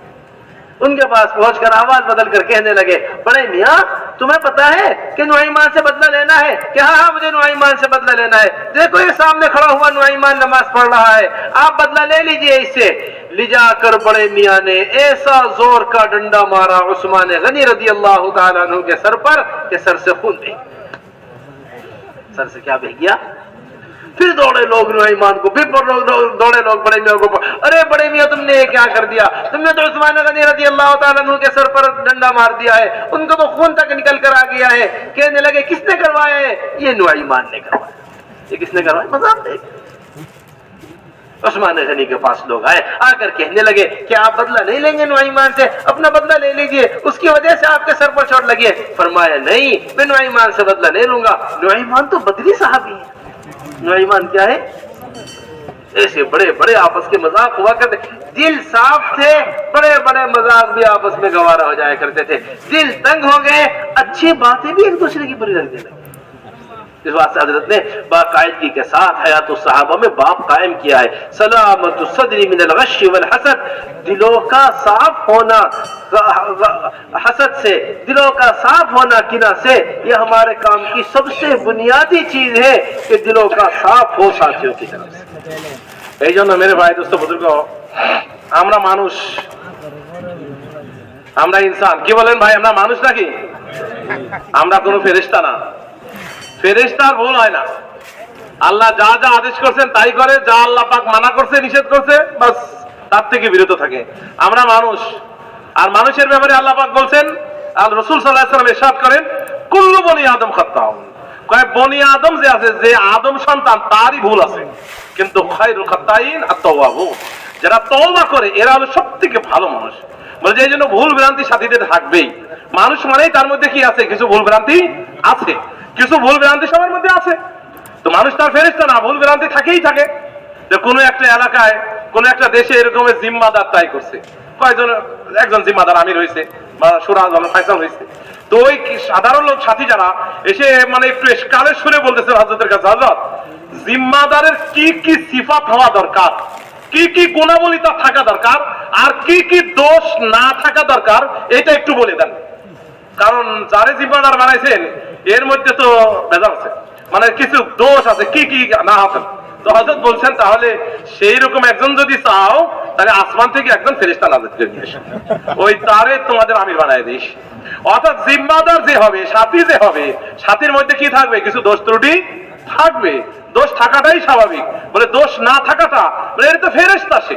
ان کے پاس پہنچ کر آواز بدل کر کہنے لگے بڑے میاں تمہیں پتا ہے کہ نعیمان سے بدلہ لینا ہے؟ کہ ہاں مجھے نعیمان سے بدلہ لینا ہے، دیکھو یہ سامنے کھڑا ہوا نعیمان نماز پڑھ رہا ہے، آپ بدلہ لے لیجئے اس سے۔ لے جا کر بڑے میاں نے ایسا زور کا ڈنڈا مارا عثمان غنی رضی اللہ تعالیٰ عنہ کے سر پر کہ سر سے خون بہہ گیا، سر سے کیا بہہ گیا؟ پھر دوڑے لوگ نعیمان کو، پھر دوڑے لوگ بڑے میاں کو، ارے بڑے میاں تم نے یہ کیا کر دیا؟ تم نے تو عثمان غنی رضی اللہ تعالیٰ عنہ کے سر پر ڈنڈا مار دیا ہے، ان کو تو خون تک نکل کر آ گیا ہے۔ کہنے لگے کس نے کروایا ہے؟ یہ نعیمان نے کروایا۔ یہ کس نے کروایا؟ مذاق دیکھ۔ عثمان غنی کے پاس لوگ آئے، آ کر کہنے لگے کہ آپ بدلہ نہیں لیں گے نعیمان سے؟ اپنا بدلہ لے لیجئے، اس کی وجہ سے آپ کے سر پر چوٹ لگی ہے۔ فرمایا نہیں میں نعیمان سے بدلہ نہیں لوں گا، نعیمان تو بدری صحابی ہے۔ نعیمان کیا ہے؟ ایسے بڑے بڑے آپس کے مذاق ہوا کرتے، دل صاف تھے بڑے بڑے مذاق بھی آپس میں گوارا ہو جایا کرتے تھے، دل تنگ ہو گئے اچھی باتیں بھی ایک دوسرے کی بری لگنے لگی۔ اس واسطے حضرت نے باقاعدگی کے ساتھ حیات الصحابہ میں باب قائم کیا ہے، سلامت الصدر من الغش والحسد، دلوں کا صاف ہونا حسد سے، دلوں کا صاف ہونا کینہ سے، یہ ہمارے کام کی سب سے بنیادی چیز ہے کہ دلوں کا صاف ہو ساتھیوں کی طرف سے۔ এই জন্য মেরে ভাই দোস্ত বুজুর্গ আমরা মানুষ, আমরা ইনসান। কি বলেন ভাই, আমরা মানুষ নাকি? আমরা কোনো ফেরেশতা না, ফেরেশতার ভুল হয় না। আল্লাহ যা যা আদেশ করছেন তাই করে, যা আল্লাহ পাক মানা করছে নিষেধ করছে বাস তার থেকে বিরত থাকে। আমরা মানুষ, আর মানুষের ব্যাপারে আল্লাহ পাক বলছেন, আর রাসূল সাল্লাল্লাহু আলাইহি ওয়াসাল্লাম ইরশাদ করেন কুল্লু বনি আদম খাত্তাউন, কয় বনি আদম যে আছে, যে আদম সন্তান তারই ভুল আছে, কিন্তু খায়রুল খাত্তাইন আত-তাওয়াবুন, যারা তওবা করে এরা হলো সবথেকে ভালো মানুষ। বলে এই জন্য ভুল ভ্রান্তি সাথীদের থাকবেই। মানুষ মানেই তার মধ্যে কি আছে? কিছু ভুল ভ্রান্তি আছে, কিছু ভুল ভ্রান্তি সবার মধ্যে আছে। তো মানুষ তার ফেরেশতা না, ভুল ভ্রান্তি থাকেই থাকে। যে কোনো একটা এলাকায় কোন একটা দেশে এরকমের জিম্মাদার তাই করছে, কয়েকজন একজন জিম্মাদার আমির হয়েছে বা সুরা ফাইসাল হয়েছে, তো ওই সাধারণ লোক সাথী যারা এসে মানে একটু এসকালের সুরে বলতেছে হযরতের কাছে, হযরত জিম্মাদারের কি কি সিফাত হওয়া দরকার, কি কি গুণাবলী তার থাকা দরকার, আর কি কি দোষ না থাকা দরকার, এটা একটু বলে দেন। কারণ যারে জিম্মাদার বানাইছেন এর মধ্যে তো ভেজাল আছে, মানে কিছু দোষ আছে, কি কি না আছে। তো হযরত বলছেন তাহলে সেই রকম একজন যদি চাও তাহলে আসমান থেকে একজন ফেরেশতা নাযিল করে নিয়ে এসো, ওই তারে তোমাদের আমির বানায় দিস। অর্থাৎ জিম্মাদার যে হবে, সাথী যে হবে, সাথীর মধ্যে কি থাকবে? কিছু দোষ ত্রুটি থাকবে, দোষ থাকাটাই স্বাভাবিক। বলে দোষ না থাকাটা বলে এটা তো ফেরেশতা, সে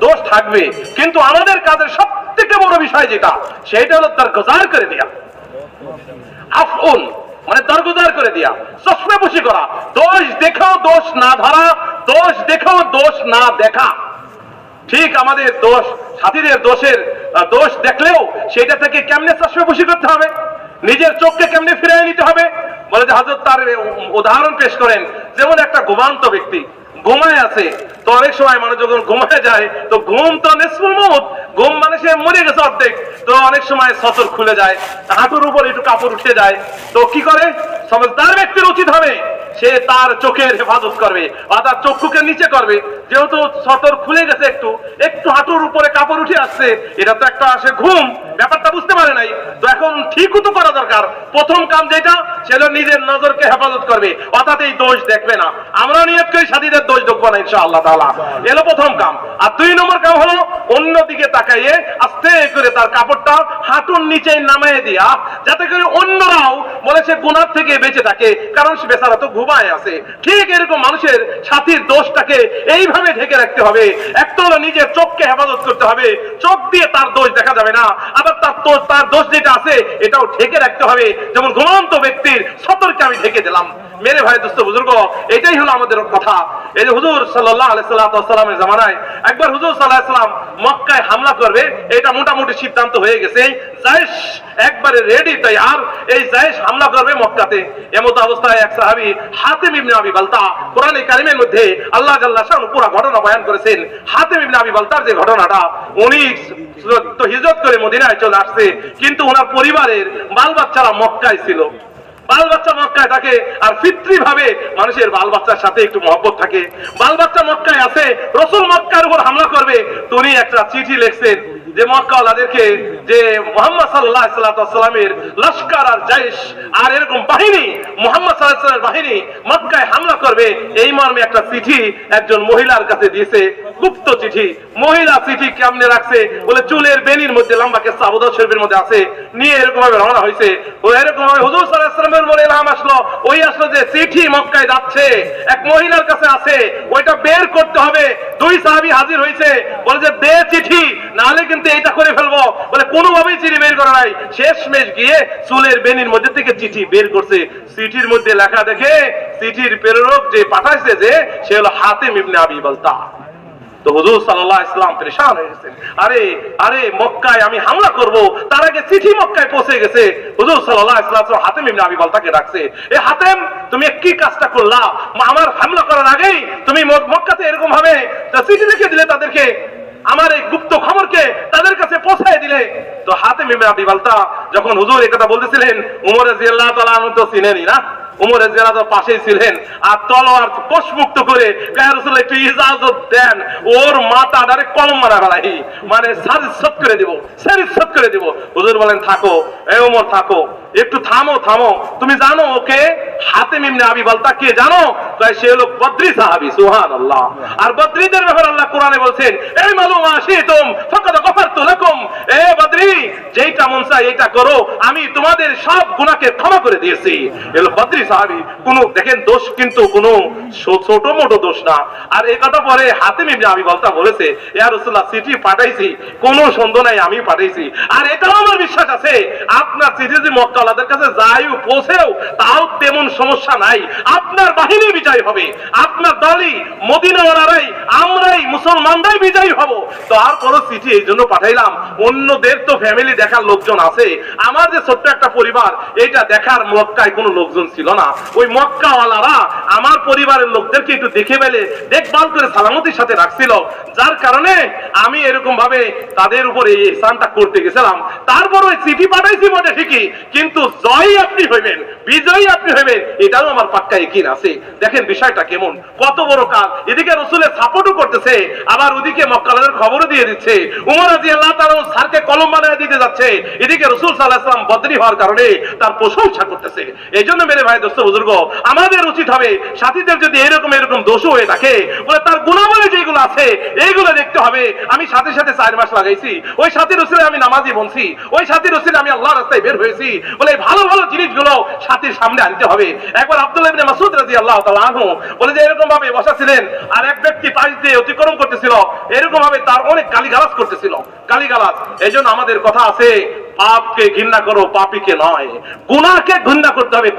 দোষ থাকবে, কিন্তু আমাদের কাজের সবথেকে বড় বিষয় যেটা, সেটা হলো তার গুজার করে দেয়া। আফউন মানে দরগুজার করে দিয়া, চশমাপোশি করা, দোষ দেখেও দোষ না ধরা, দোষ দেখেও দোষ না দেখা। ঠিক আমাদের দোষ, সাথীদের দোষ দেখলেও সেটা থেকে কেমনে চশমাপোশি করতে হবে, নিজের চোখকে কেমনে ফিরিয়ে নিতে হবে। বলে যে হযরত তার উদাহরণ পেশ করেন, যেমন একটা ঘুমান্ত ব্যক্তি ঘুমায় আছে, তো অনেক সময় মানুষ যখন ঘুমায় যায় তো ঘুম তো নিসফুল মউত, ঘুম মানে সে মরে গেছে অর্ধেক, তো অনেক সময় সতর খুলে যায়, হাঁটুর উপর একটু কাপড় উঠে যায়, তো কি করে সমঝদার ব্যক্তির উচিত হবে সে তার চোখের হেফাজত করবে, অর্থাৎ চক্ষুকে নিচে করবে। যেহেতু সতর খুলে গেছে, একটু একটু হাঁটুর উপরে কাপড় উঠে আসছে, এটা তো একটা আসে ঘুম, ব্যাপারটা বুঝতে পারে নাই, তো এখন ঠিকও তো করা দরকার। প্রথম কাম যেটা সেটা নিজের নজরকে হেফাজত করবে, অর্থাৎ এই দোষ দেখবে না। আমরা নিয়ত করি সাথীদের দোষ দেখবো না ইনশাআল্লাহ তাআলা, এলো প্রথম কাম। আর 2 নম্বর কাম হলো অন্যদিকে তাকাইয়ে আস্তে করে তার কাপড়টা হাঁটুর নিচে নামিয়ে দিয়া, যাতে করে অন্যরাও বলে সে গুনাহ থেকে বেঁচে থাকে, কারণ সে বেচারা তো ঘুমায় আছে। ঠিক এরকম মানুষের সাথীর দোষটাকে এইভাবে ঢেকে রাখতে হবে। একটা হলো নিজের চোখকে হেফাজত করতে হবে, চোখ দিয়ে তার দোষ দেখা যাবে না, আবার তার দোষ যেটা আছে এটাও ঢেকে রাখতে হবে। যেমন ঘুমন্ত ব্যক্তির সতর্কে আমি ঢেকে দিলাম। মেরে ভাই দোস্ত বুজুর্গ, এটাই হলো আমাদের কথা। এই যে হুজুর সাল্লাল্লাহু আলাইহি সাল্লামের জামানায় একবার হুজুর সাল্লাল্লাহু আলাইহি সাল্লাম মক্কায় হামলা করবে, এটা মোটামুটি সিদ্ধান্ত হয়ে গেছে, জায়েশ একবারে রেডি তৈয়ার, এই জায়েশ হামলা করবে মক্কাতে। এমত অবস্থায় এক সাহাবী হাতিম ইবনে আবি বালতা, কোরআনে কারিমের মধ্যে আল্লাহ জাল্লা শানহু পুরো ঘটনা বয়ান করেছেন। হাতিম ইবনে আবি বালতার যে ঘটনাটা, উনি তো হিজরত করে মদিনায় চলে আসছে, কিন্তু ওনার পরিবারের বাল বাচ্চারা মক্কায় ছিল, বাল বাচ্চা মক্কায় থাকে, আর ফিতরি ভাবে মানুষের বাল বাচ্চার সাথে একটু মহব্বত থাকে। বাল বাচ্চা মক্কায় আছে, রাসূল মক্কার উপর হামলা করবে, তো উনি একটা চিঠি লিখছেন যে মক্কাওয়ালাদেরকে যে মুহাম্মদ সাল্লাল্লাহু আলাইহি ওয়াসাল্লামের লস্কর আর জায়েশ আর এরকম বাহিনী, মুহাম্মদ সাল্লাল্লাহু আলাইহি ওয়াসাল্লামের বাহিনী মক্কায় হামলা করবে, এই মর্মে একটা চিঠি একজন মহিলার কাছে দিয়েছে, গুপ্ত চিঠি। মহিলা চিঠি কেমনে রাখছে বলে চুলের বেনির মধ্যে, লম্বা কেসা আবু দাউদ শরীফের মধ্যে আছে, নিয়ে এরকম ভাবে রওনা হয়েছে। ও এরকম ভাবে হুজুর সাল্লাল্লাহু আলাইহি ওয়াসাল্লামের মনে ইলহাম আসলো, ওই আসলো যে চিঠি মক্কায় যাচ্ছে, এক মহিলার কাছে আছে, ওইটা বের করতে হবে। 2 সাহাবী হাজির হয়েছে, বলে যে দে চিঠি, নাহলে কিন্তু এটা করে ফেলবো। বলে কোনোভাবেই চিঠি বের করা নাই, শেষমেশ গিয়ে চুলের বেনির মধ্যে থেকে চিঠি বের করছে। চিঠির মধ্যে লেখা দেখে চিঠির প্রেরক যে পাঠাইছে যে সে হলো হাতিম ইবনে আবি বালতা। তো হুজুর সাল্লাল্লাহু আলাইহি ওয়াসাল্লাম পরেশান হয়ে গেছেন, আরে মক্কায় আমি হামলা করব, তার আগে চিঠি মক্কায় পৌঁছে গেছে। হুজুর সাল্লাল্লাহু আলাইহি ওয়াসাল্লাম হাতিম ইবনে আবি বালতাকে ডাকছে, এ হাতিম, তুমি কি কাজটা করলা? আমার হামলা করার আগেই তুমি মক্কাতে এরকম ভাবে চিঠি লিখে দিলে তাদেরকে, আমার এই গুপ্ত খবরকে তাদের কাছে পৌঁছায় দিলে। তো হাতিম ইবনে আবি বালতা যখন হুজুর এই কথা বলতেছিলেন, ওমর রাদিয়াল্লাহু তাআলা আনহু তো চিনেনই না, ওমর রাদিয়াল্লাহু তাআলা পাশেই ছিলেন, আর তলোয়ার কোষমুক্ত করে ইয়া রাসূলুল্লাহ একটু ইজাজত দেন, ওর মাথা ডাইরেক্ট কলম মারা ফেলাই, মানে সারিসত করে দিব। হুজুর বলেন থাকো, এ ওমর থাকো, একটু থামো, তুমি জানো ওকে হাতিম ইবনে আবি বালতা কে জানো? তাই সে হলো বদরি সাহাবী, সুবহানাল্লাহ। আর বদরিদের ব্যাপারে আল্লাহ কোরআনে বলছেন, এই মালুম আশিতুম ফাকাদ গফারতু লাকুম, এ বদরি যেটা মন চায় এটা করো, আমি তোমাদের সব গুনাহকে ক্ষমা করে দিয়েছি। এলো বদরি সাহাবী। কোন দেখেন দোষ কিন্তু কোনো ছোট মোটো দোষ না। আর এই কথা পরে হাতিম ইবনে আবি বালতা বলেছে, ইয়া রাসূলুল্লাহ চিঠি পাঠাইছি, কোনো সন্দেহ নাই আমি পাঠাইছি, আর এটাও আমার বিশ্বাস আছে আপনার চিঠি যে মক্কাওয়ালাদের কাছে যাই পৌঁছেও তাও তেমন সমস্যা নাই, আপনার বাহিনী বিজয় হবে, আপনার দলই মদিনাওয়ালারাই, আমরাই মুসলমানরাই বিজয়ী হব। তো আর কোনো চিঠি এই জন্য পাঠাইলাম, অন্যদের তো ফ্যামিলি দেখার লোকজন আছে, আমার যে ছোট্ট একটা পরিবার, এটা দেখার মক্কায় কোনো লোকজন ছিল না। ওই মক্কাওয়ালারা আমার পরিবারের লোকদেরকে একটু দেখে পেলে দেখভাল করে সালামতির সাথে রাখছিল, যার কারণে আমি এরকম ভাবে তাদের উপরে এই ইহসানটা করতে গেছিলাম। তারপর ওই চিঠি পাঠাইছি বটে ঠিকই, কিন্তু জয়ী আপনি হইবেন, বিজয়ী আপনি হইবেন, এটাও আমার পাক্কা ইয়াকিন আছে। দেখেন বিষয়টা কেমন, কত বড় কাজ। এদিকে রাসূলের সাপোর্টও করতেছে, আবার ওদিকে মক্কাওয়ালাদের খবরও দিয়ে দিচ্ছে। ওমর রাদিয়াল্লাহু তাআলা স্যারকে কলম বানায় দিতে যাচ্ছে, এদিকে রাসূল সাল্লাল্লাহু আলাইহি ওয়াসাল্লাম বদরি হওয়ার কারণে তার প্রশংসা করতেছে। এইজন্য মেরে ভাই দোস্ত বুজুর্গ, আমাদের উচিত হবে সাথীদের যদি এরকম দোষও হয়ে থাকে, বলে তার গুণাবলী যেগুলো আছে এইগুলো দেখতে হবে। আমি সাথে 4 মাস লাগাইছি, ওই সাথীর উসিলায় আমি নামাজি বনছি, ওই সাথীর উসিলায় আমি আল্লাহর রাস্তায় বের হয়েছি, বলে ভালো জিনিসগুলো সাথীর সামনে আনতে হবে। একবার আব্দুল্লাহ ইবনে মাসউদ রাদিয়াল্লাহু তাআলা আনহু বলে যে এরকম ভাবে বসা ছিলেন, আর এক ব্যক্তি পাশ দিয়ে অতিক্রম করতেছিল, এরকম ভাবে তার অনেক গালিগালাজ করতেছিল, গালিগালাজ। এইজন্য আমাদের কথা আছে, পাপকে ঘৃণা করো, পাপীকে নয়। গুনাহকে ঘৃণা করতে হবে,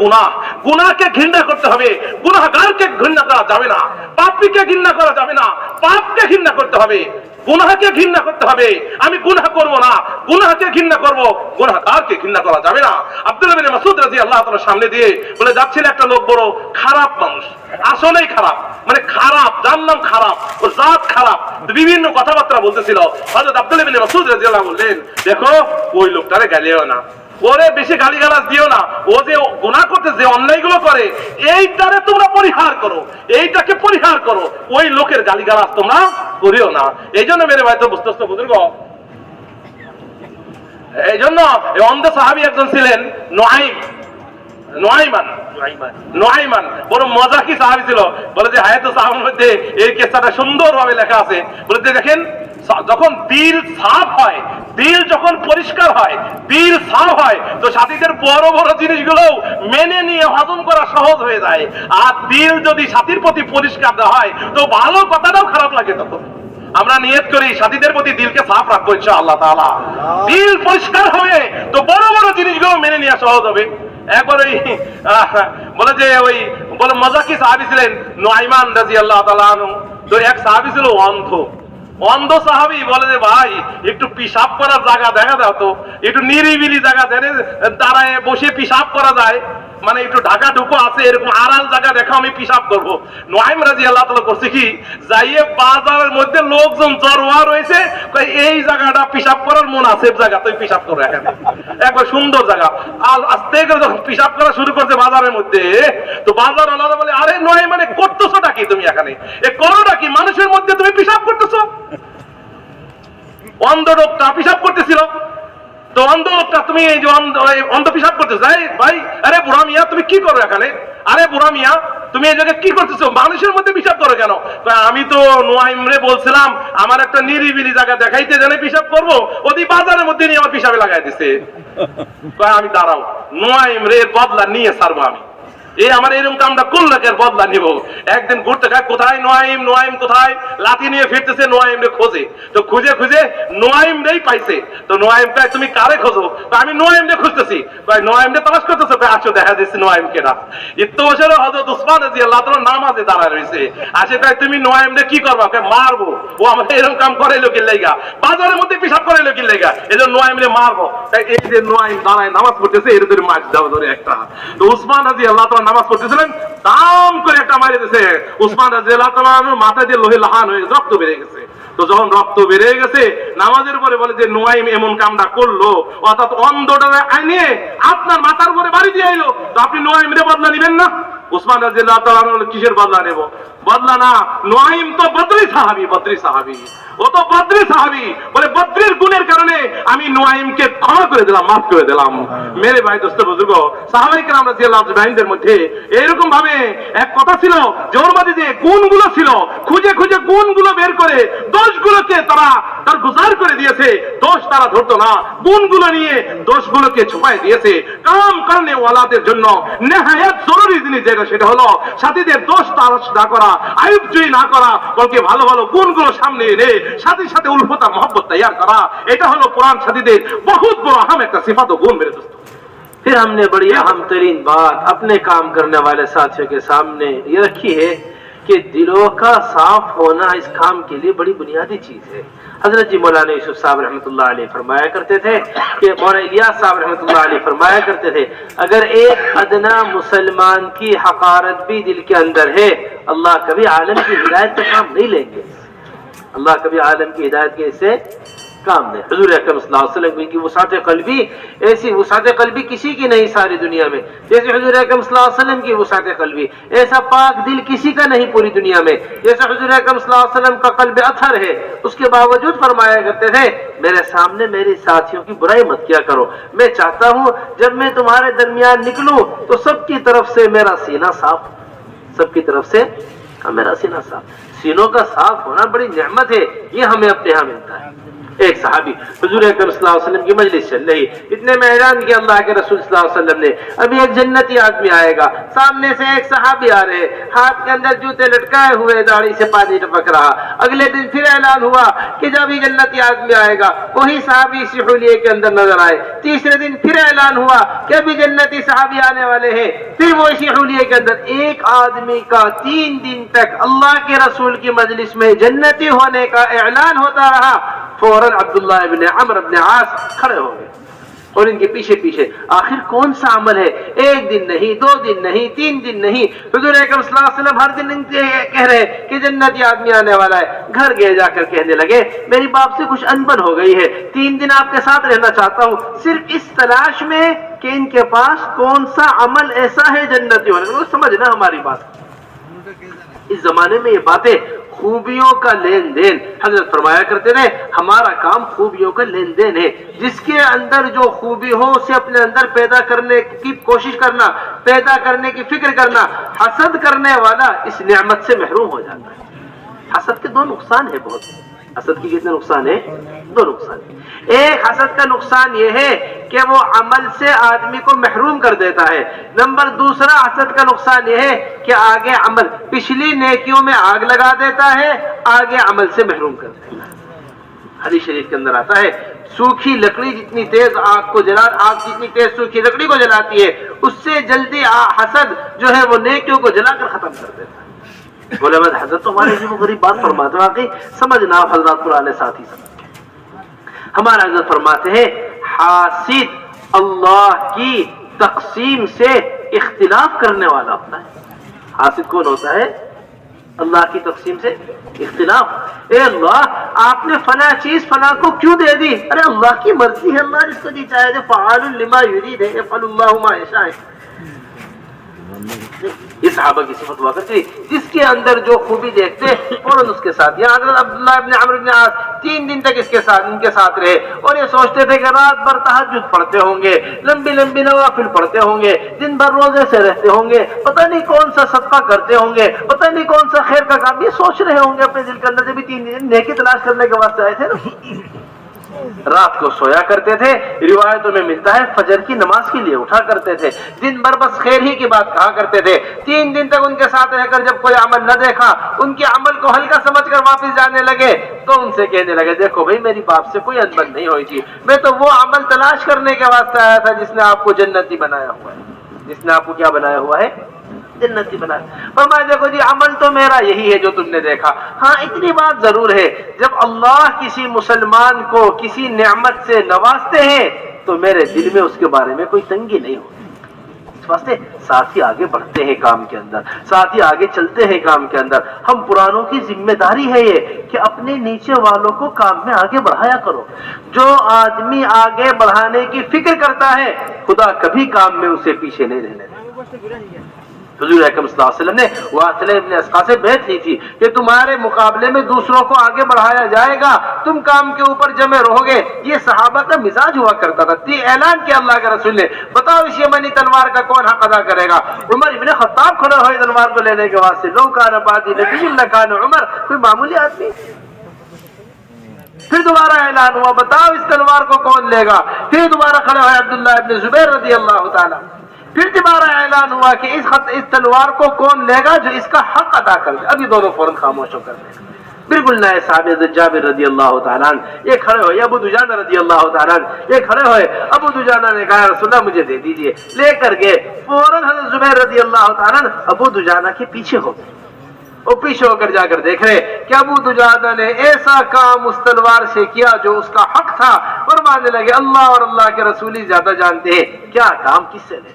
গুনাহকে ঘৃণা করতে হবে। গুনাহগারকে ঘৃণা করা যাবে না, পাপীকে ঘৃণা করা যাবে না, পাপকে ঘৃণা করতে হবে, গুনাহকে ঘৃণা করতে হবে। আমি গুনাহ করব না, গুনাহকে ঘৃণা করব, গুনাহগারকে ঘৃণা করা যাবে না। আব্দুল্লাহ বিন মাসউদ রাদিয়াল্লাহু তাআলার সামনে দিয়ে বলে যাচ্ছিল একটা লোক, বড় খারাপ মানুষ, আসলেই খারাপ, মানে খারাপ, যার নাম খারাপ, ওর জাত খারাপ, বিভিন্ন কথাবার্তা বলতেছিল। হযরত আব্দুল্লাহ বিন মাসউদ রাদিয়াল্লাহু বললেন, দেখো ওই লোকটারে গালিও না, ওরে বেশি গালিগালাজ দিও না, ও যে গুনাহ করতে, যে অন্যায়গুলো করে, এইটারে তোমরা পরিহার করো, এইটাকে পরিহার করো, ওই লোকের গালিগালাজ তোমরা করিও না। এই জন্য মেরে ভাই তো বুঝতেছ বুজুর্গ, এই জন্য অন্ধ সাহাবী একজন ছিলেন নোয়াইমান, বড় মজাকি সাহাবী ছিল। বলে যে হায়াত সাহাবের মধ্যে এই কিস্সাটা সুন্দরভাবে লেখা আছে। বলে যে দেখেন, যখন দিল সাফ হয়, দিল যখন পরিষ্কার হয়, দিল সাফ হয়, তো সাথীদের বড় বড় জিনিসগুলো মেনে নিয়ে হজম করা সহজ হয়ে যায়। আর দিল যদি সাথীর প্রতি পরিষ্কার হয়, তো ভালো কথাটাও খারাপ লাগে। তখন আমরা নিয়ত করি সাথীদের প্রতি দিলকে সাফ রাখবো ইনশাআল্লাহ তাআলা। দিল পরিষ্কার হবে তো বড় বড় জিনিসগুলো মেনে নেওয়া সহজ হবে। একবার ওই বলে যে ওই বলে মজাকি সাহাবী ছিলেন নোয়াইমান রাদিয়াল্লাহু তাআলা আনহু। তো এক সাহাবী ছিল অন্ধ সাহাবী, বলে যে ভাই একটু পিশাব করার জায়গা দেখা দাও তো, একটু নিরিবিলি জায়গা দাঁড়ায় বসে পিশাব করা যায়, মানে একটু ঢাকা ঢুকো আছে, এরকম আড়াল জায়গা দেখো, আমি পিশাব করবো। নোয়াইম রাদিয়াল্লাহু তাআলা করছে কি, যাইয়ে বাজারের মধ্যে লোকজন জড়োয়া রয়েছে, এই জায়গাটা পিশাব করার মুনাসিব জায়গা, তুই পিশাব করো এখানে, একবার সুন্দর জায়গা। আর আস্তে করে যখন পিশাব করা শুরু করছে বাজারের মধ্যে, তো বাজার ওনারা বলে, আরে নোয়াইম, মানে করতেছোটা কি তুমি এখানে, এ করোটা কি, মানুষের মধ্যে তুমি পিশাব করতেছো? অন্ধ লোকটা পিশাব করতেছিল, তো অন্ধ লোকটা, তুমি এই যে অন্ধ পিশাব করতেছো, ভাই, আরে বুড়া মিয়া তুমি কি করো এখানে, আরে বুড়া মিয়া তুমি এই জায়গায় কি করতেছো, মানুষের মধ্যে পিশাব করো কেন? আমি তো নোয়াইম রে বলছিলাম আমার একটা নিরিবিলি জায়গা দেখাইতে, জানে পিশাব করবো, ওদি বাজারের মধ্যে নিয়ে আমার পিশাবে লাগাই দিছে। আমি দাঁড়াও, নোয়াইম রে বদলা নিয়ে ছাড়বো আমি, এই আমার এরকম কামটা করলে এর বদলা নিব। একদিন ঘুরতে খায়, কোথায় নোয়াইম কোথায়, লাঠি নিয়ে ফিরতেছে, নোয়াইম রে খোঁজে, তো খুঁজে নোয়াইম রেই পাইছে। তো নোয়াইম কয়, তুমি কারে খোঁজো? আমি নোয়াইম রে খুঁজতেছি। নোয়াইম রে তালাশ করতেছো? আচ্ছা দেখা দিচ্ছি নোয়াইম কেনা। ইত্তো বছরে হযরত উসমান রাদিয়াল্লাহু তাআলা নামাজে দাঁড়ায় রয়েছে, আসে কয়, তুমি নোয়াইম রে কি করবা? মারবো, ও আমাদের এরকম কাম করাইলো কি লাইগা, বাজারের মধ্যে পিশাব করাইলো কি লাইগা, এজন্য নোয়াইম রে মারবো। তাই এই যে নোয়াইম দাঁড়ায় নামাজ পড়তেছে, এর ধরে মার দাও ধরে একটা। তো উসমান রাদিয়াল্লাহু তাআলা নামাজ পড়তেছিলেন, দাম করে একটা মারি দিয়েছে। উসমান রাদিয়াল্লাহু তাআলা মাথা দিয়ে লোহে লাহান হয়ে রক্ত বেরিয়ে গেছে। তো যখন রক্ত বেরিয়ে গেছে, নামাজের পরে বলে যে নোয়াইম এমন কামটা করলো, অর্থাৎ অন্ধটা আইনে আপনার মাথার উপরে বাড়ি দিয়ে আইলো, তো আপনি নোয়াইম রে বদলা নিবেন না? উসমান রাদিয়াল্লাহু তাআলা বলে, কিসের বদলা নেব? বদলা না, নোয়াইম তো বদরি সাহাবী, ও তো বদরি সাহাবী, বলে বদরির গুণের কারণে আমি নোয়াইমকে ক্ষমা করে দিলাম, মাফ করে দিলাম। মেরে ভাই দোস্ত বুজুর্গ, সাহাবায়ে কেরাম রাদিয়াল্লাহু তাআলাদের মধ্যে এরকম ভাবে এক কথা ছিল যে ওর মধ্যে যে গুণগুলো ছিল, খুঁজে গুণগুলো বের করে দোষগুলোকে তারা তার গুজার করে দিয়েছে। দোষ তারা ধরতো না, গুণগুলো নিয়ে দোষগুলোকে ছুপায় দিয়েছে। কাম করনে ওয়ালাদের জন্য নেহায়াত জরুরি জিনিস যেটা, সেটা হলো সাথীদের দোষ তালাশ না করা, আইবজুই না করা, বলকে ভালো ভালো গুণগুলো সামনে এনে সাথে উলফতা মোহব্বত তৈয়ার করা। এটা হলো কোরআন সাথীদের বহুত বড় আহম একটা সিফাত ও গুণ। মেরে দোস্ত, फिर हमने बड़ी अहम तरीन बात अपने काम करने वाले साथियों के सामने ये रखी है कि दिलों का साफ होना इस काम के लिए बड़ी बुनियादी चीज है। हजरत जी मौलाना यूसुफ साहब रहमतुल्लाह अलैह फरमाया करते थे कि मौलाना इलियास साहब रहमतुल्लाह अलैह फरमाया करते थे, अगर एक अदना मुसलमान की हकारत भी दिल के अंदर है, अल्लाह कभी आलम की हिदायत का काम नहीं लेंगे, अल्लाह कभी आलम की हिदायत के इससे काम नहीं। हुजूर अकरम सल्लल्लाहु अलैहि वसल्लम की वसात कल्बी, ऐसी वसात कल्बी किसी की नहीं सारी दुनिया में, जैसे हुजूर अकरम सल्लल्लाहु अलैहि वसल्लम की वसात कल्बी, ऐसा पाक दिल किसी का नहीं पूरी दुनिया में। जैसे हुजूर अकरम सल्लल्लाहु अलैहि वसल्लम का कल्ब अथर है, उसके बावजूद फरमाया करते थे, मेरे सामने मेरे साथियों की बुराई मत किया करो, मैं चाहता हूँ जब मैं तुम्हारे दरमियान निकलूं तो सबकी तरफ से मेरा सीना साफ, सबकी तरफ से मेरा सीना साफ। सीनों का साफ होना बड़ी नेमत है, ये हमें अपने यहाँ मिलता है। ایک صحابی حضور اکرم صلی اللہ علیہ وسلم کی مجلس چل رہی، اتنے میں اعلان کیا اللہ کے رسول صلی اللہ علیہ وسلم نے، ابھی ایک جنتی آدمی آئے گا، سامنے سے ایک صحابی آ رہے، ہاتھ کے اندر جوتے لٹکائے ہوئے، داڑھی سے پانی ٹپک رہا۔ اگلے دن پھر اعلان ہوا کہ جب یہ جنتی آدمی آئے گا، وہی صحابی اسی حلیے کے اندر نظر آئے۔ تیسرے دن پھر اعلان ہوا کہ ابھی جنتی صحابی آنے والے ہیں، پھر وہ اسی حلیے کے اندر۔ ایک آدمی کا 3 دن تک اللہ کے رسول کی مجلس میں جنتی ہونے کا اعلان ہوتا رہا۔ فوراً عبداللہ ابن عمرو ابن عاص کھڑے ہو گئے اور ان کے پیچھے پیچھے آخر کون سا عمل ہے؟ 1 دن نہیں، 2 دن نہیں، 3 دن نہیں، حضور اکرم صلی اللہ علیہ وسلم ہر دن ان سے کہہ رہے کہ جنتی آدمی آنے والا ہے۔ گھر گئے جا کر کہنے لگے میری باپ سے کچھ انبن ہو گئی ہے، 3 دن آپ کے ساتھ رہنا چاہتا ہوں، صرف اس تلاش میں کہ ان کے پاس کون سا عمل ایسا ہے جنتی ہونے کا۔ سمجھنا ہماری بات، اس زمانے میں یہ باتیں خوبیوں کا لین دین، حضرت فرمایا کرتے تھے ہمارا کام خوبیوں کا لین دین ہے، جس کے اندر جو خوبی ہو اسے اپنے اندر پیدا کرنے کی کوشش کرنا، پیدا کرنے کی فکر کرنا۔ حسد کرنے والا اس نعمت سے محروم ہو جاتا ہے۔ حسد کے 2 نقصان ہیں بہت۔ حسد کی کتنے نقصان ہیں؟ 2 نقصان۔ ایک حسد کا نقصان یہ ہے کہ وہ عمل سے آدمی کو محروم کر دیتا ہے۔ نمبر دوسرا حسد کا نقصان یہ ہے کہ آگے عمل، پچھلی نیکیوں میں آگ لگا دیتا ہے، آگے عمل سے محروم کر دیتا ہے۔ حدیث شریف کے اندر آتا ہے سوکھی لکڑی جتنی تیز آگ جتنی تیز سوکھی لکڑی کو جلاتی ہے، اس سے جلدی حسد جو ہے وہ نیکیوں کو جلا کر ختم کر دیتا ہے۔ علماء حضرت تو ہمارے عجیب و غریب بات فرماتے ہیں، واقعی سمجھنا حضرات پرانے ساتھی سمجھ۔ ہمارا حضرت فرماتے ہیں حاسد اللہ کی تقسیم سے اختلاف کرنے والا ہوتا ہے۔ حاسد کون ہوتا ہے؟ اللہ کی تقسیم سے اختلاف۔ اے اللہ آپ نے فلاں چیز فلاں کو کیوں دے دی؟ ارے اللہ کی مرضی ہے، اللہ جس کو دی چاہے دے، فعال لما یرید ہے، یفعل اللہ ما یشاء۔ یہ صحابہ کی صفت ہوا کرتی، جس کے اندر جو خوبی دیکھتے فوراً اس کے ساتھ۔ یہاں حضرت عبداللہ ابن عمرو ابن عاص 3 دن تک ان کے ساتھ رہے اور یہ سوچتے تھے کہ رات بھر تہجد پڑھتے ہوں گے، لمبی لمبی نوافل پڑھتے ہوں گے، دن بھر روزے سے رہتے ہوں گے، پتہ نہیں کون سا صدقہ کرتے ہوں گے، پتہ نہیں کون سا خیر کا کام، یہ سوچ رہے ہوں گے اپنے دل کے اندر۔ جب 3 دن نیکی تلاش کرنے کے واسطے آئے تھے نا، رات کو سویا کرتے تھے، روایتوں میں ملتا ہے فجر کی نماز کے لیے اٹھا کرتے تھے، دن بھر بس خیر ہی کی بات کہا کرتے تھے۔ 3 دن تک ان کے ساتھ رہ کر جب کوئی عمل نہ دیکھا، ان کے عمل کو ہلکا سمجھ کر واپس جانے لگے تو ان سے کہنے لگے دیکھو بھائی میری باپ سے کوئی انبن نہیں ہوئی تھی، میں تو وہ عمل تلاش کرنے کے واسطے آیا تھا جس نے آپ کو جنتی بنایا ہوا ہے، جس نے آپ کو کیا بنایا ہوا ہے؟ جنتی بنا۔ فرمایا دیکھو جی عمل تو میرا یہی ہے جو تم نے دیکھا، ہاں اتنی بات ضرور ہے جب اللہ کسی مسلمان کو کسی نعمت سے نوازتے ہیں تو میرے دل میں اس کے بارے میں کوئی تنگی نہیں ہوتی۔ اس واسطے ساتھ ہی آگے بڑھتے ہیں کام کے اندر، ساتھ ہی آگے چلتے ہیں کام کے اندر۔ ہم پرانوں کی ذمہ داری ہے یہ کہ اپنے نیچے والوں کو کام میں آگے بڑھایا کرو۔ جو آدمی آگے بڑھانے کی فکر کرتا ہے خدا کبھی کام میں اسے پیچھے نہیں رہنے دیتا۔ حضور اکرم صلی اللہ علیہ وسلم نے واصلہ ابن اسقا سے بیعت لی تھی کہ تمہارے مقابلے میں دوسروں کو آگے بڑھایا جائے گا، تم کام کے اوپر جمے رہو گے۔ یہ صحابہ کا مزاج ہوا کرتا تھا۔ اعلان کیا اللہ کے رسول نے، بتاؤ اس یمنی تلوار کا کون حق ادا کرے گا؟ عمر ابن خطاب کھڑے ہوئے تلوار کو لینے کے واسطے، لو کان بعدی نبی لکان عمر، کوئی معمولی آدمی۔ پھر دوبارہ اعلان ہوا بتاؤ اس تلوار کو کون لے گا؟ پھر دوبارہ کھڑے ہوئے عبداللہ ابن زبیر رضی اللہ تعالی۔ پھر دوبارہ اعلان ہوا کہ اس تلوار کو کون لے گا جو اس کا حق ادا کر دے۔ ابھی دونوں فوراً خاموش ہو کر دے۔ بالکل نئے صحابہ جابر رضی اللہ تعالیٰ عنہ یہ کھڑے ہوئے، ابو دجانہ رضی اللہ تعالیٰ عنہ یہ کھڑے ہوئے۔ ابو دجانہ نے کہا رسول اللہ مجھے دے دیجئے، لے کر گئے۔ فوراً حضرت زبیر رضی اللہ تعالیٰ عنہ ابو دجانہ کے پیچھے ہو گئے۔ وہ پیچھے ہو کر جا کر دیکھ رہے کہ ابو دجانہ نے ایسا کام اس تلوار سے کیا جو اس کا حق تھا۔ فرمانے لگے اللہ اور اللہ کے رسول ہی زیادہ جانتے ہیں کیا کام کس سے لے۔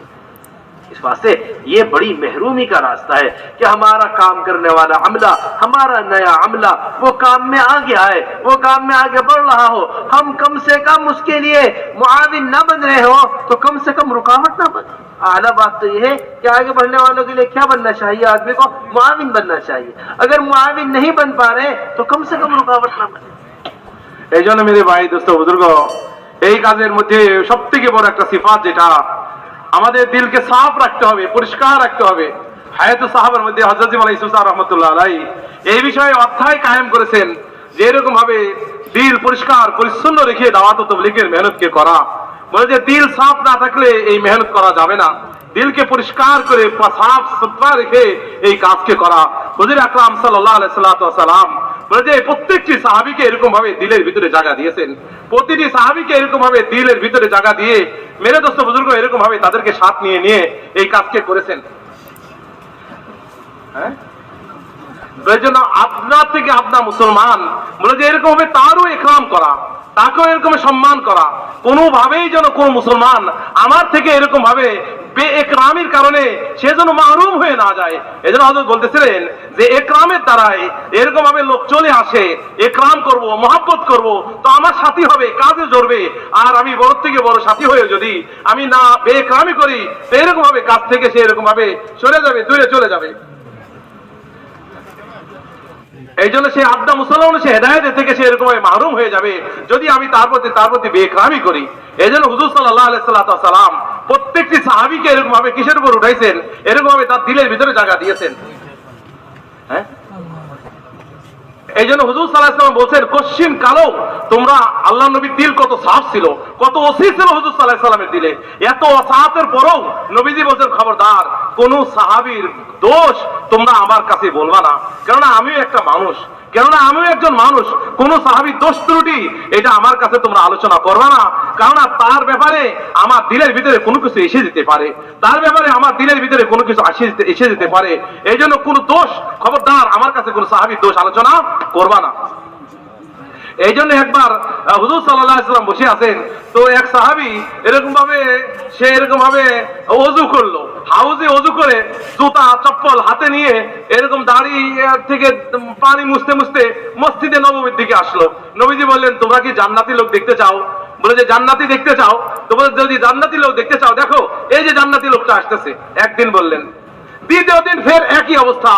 اس واسطے یہ بڑی محرومی کا راستہ ہے کہ ہمارا کام کرنے والا عملہ، ہمارا نیا عملہ وہ کام میں آگے آئے، وہ کام میں آگے بڑھ رہا ہو، ہم کم سے کم اس کے لیے معاون نہ بن رہے ہو تو کم سے کم رکاوٹ نہ بنے۔ اعلیٰ بات تو یہ ہے کہ آگے بڑھنے والوں کے لیے کیا بننا چاہیے؟ آدمی کو معاون بننا چاہیے۔ اگر معاون نہیں بن پا رہے تو কম সে কম রুকাওয়াট না বনে। এই জন্য মেরে ভাই দোস্ত বুজুর্গ, এই কাজের মধ্যে সবথেকে বড় একটা সিফাত যেটা আমাদের দিলকে সাফ রাখতে হবে, পরিষ্কার রাখতে হবে। হায়াতুস সাহাবার মধ্যে হযরত ইমাম ইউসুফ রহমাতুল্লাহ আলাইহি এই বিষয়ে অধ্যায় কায়েম করেছেন। যে এরকম ভাবে দিল পরিষ্কার পরিচ্ছন্ন রেখে দাওয়াত ও তাবলীগের মেহনতকে করা। বলে যে দিল সাফ না থাকলে এই মেহনত করা যাবে না, দিলকে পরিষ্কার করে সাফ সুতরা রেখে এই কাজকে করা। হুজুর আকরাম সাল্লাল্লাহু আলাইহি সাল্লাম বলে যে প্রত্যেকটি সাহাবীকে এরকম ভাবে দিলের ভিতরে জায়গা দিয়েছেন, প্রতিটি সাহাবীকে এরকম ভাবে দিলের ভিতরে জায়গা দিয়ে মেরে দোস্ত বুজুর্গ এরকম ভাবে তাদেরকে সাথ নিয়ে নিয়ে এই কাজকে করেছেন। হ্যাঁ, এই জন্য আপনার থেকে আপনার মুসলমান বলে যে এরকম ভাবে তারও ইকরাম করা, তাকেও এরকম সম্মান করা। কোনোভাবেই যেন কোন মুসলমান আমার থেকে এরকম ভাবে বেইকরামের কারণে সে যেন মাহরুম হয়ে না যায়। এজন্য হযরত বলতেছিলেন যে ইকরামের দ্বারাই এরকম ভাবে লোক চলে আসে, ইকরাম করব, মহব্বত করব, তো আমার সাথী হবে, কাজে জড়বে। আর আমি বড় থেকে বড় সাথী হয়ে যদি আমি না বেইকরামি করি, তো এরকম ভাবে কাজ থেকে সে এরকম ভাবে সরে যাবে, দূরে চলে যাবে। এই জন্য সে আবদা মুসলমান, সে হেদায়েত থেকে সে এরকম মাহরুম হয়ে যাবে যদি আমি তার প্রতি বেইকরামি করি। এই জন্য হুজুর সাল্লাল্লাহু আলাইহি সাল্লাম প্রত্যেকটি সাহাবীকে এরকম ভাবে কিসের উপর উঠাইছেন, এরকম ভাবে তার দিলের ভিতরে জায়গা দিয়েছেন। হ্যাঁ, এই জন্য হুজুর সাল্লাল্লাহু আলাইহি সাল্লাম বলছেন কশ্চিন কালো তোমরা, আল্লাহ নবীর দিল কত সাফ ছিল, কত ওসি ছিল হুজুর সাল্লাল্লাহু আলাইহি সাল্লামের দিলে। এত সাফের পরেও নবীজি বলছেন খবরদার কোন সাহাবীর দোষ তোমরা আমার কাছে বলবা না, কেননা আমিও একটা মানুষ, কেননা আমিও একজন মানুষ। কোন সাহাবীর দোষ ত্রুটি এটা আমার কাছে তোমরা আলোচনা করবা না, কেননা তার ব্যাপারে আমার দিলের ভিতরে কোনো কিছু এসে যেতে পারে, তার ব্যাপারে আমার দিলের ভিতরে কোনো কিছু এসে যেতে পারে। এই জন্য কোন দোষ খবরদার আমার কাছে কোন সাহাবীর দোষ আলোচনা করবা না। এই জন্য একবার হুজুর সাল্লাল্লাহু আলাইহি ওয়াসাল্লাম বসে আছেন, তো এক সাহাবী এরকম ভাবে সে এরকম ভাবে ওযু করলো, হাউজে ওযু করে জুতা চপ্পল হাতে নিয়ে এরকম দাড়ি থেকে পানি মুছতে মুছতে মসজিদে নববীর দিকে আসলো। নবীজি বললেন তোমরা কি জান্নাতি লোক দেখতে চাও? বলে যে জান্নাতি দেখতে চাও, তো বলে যদি জান্নাতি লোক দেখতে চাও দেখো এই যে জান্নাতি লোকটা আসতেছে। একদিন বললেন, দ্বিতীয় দিন ফের একই অবস্থা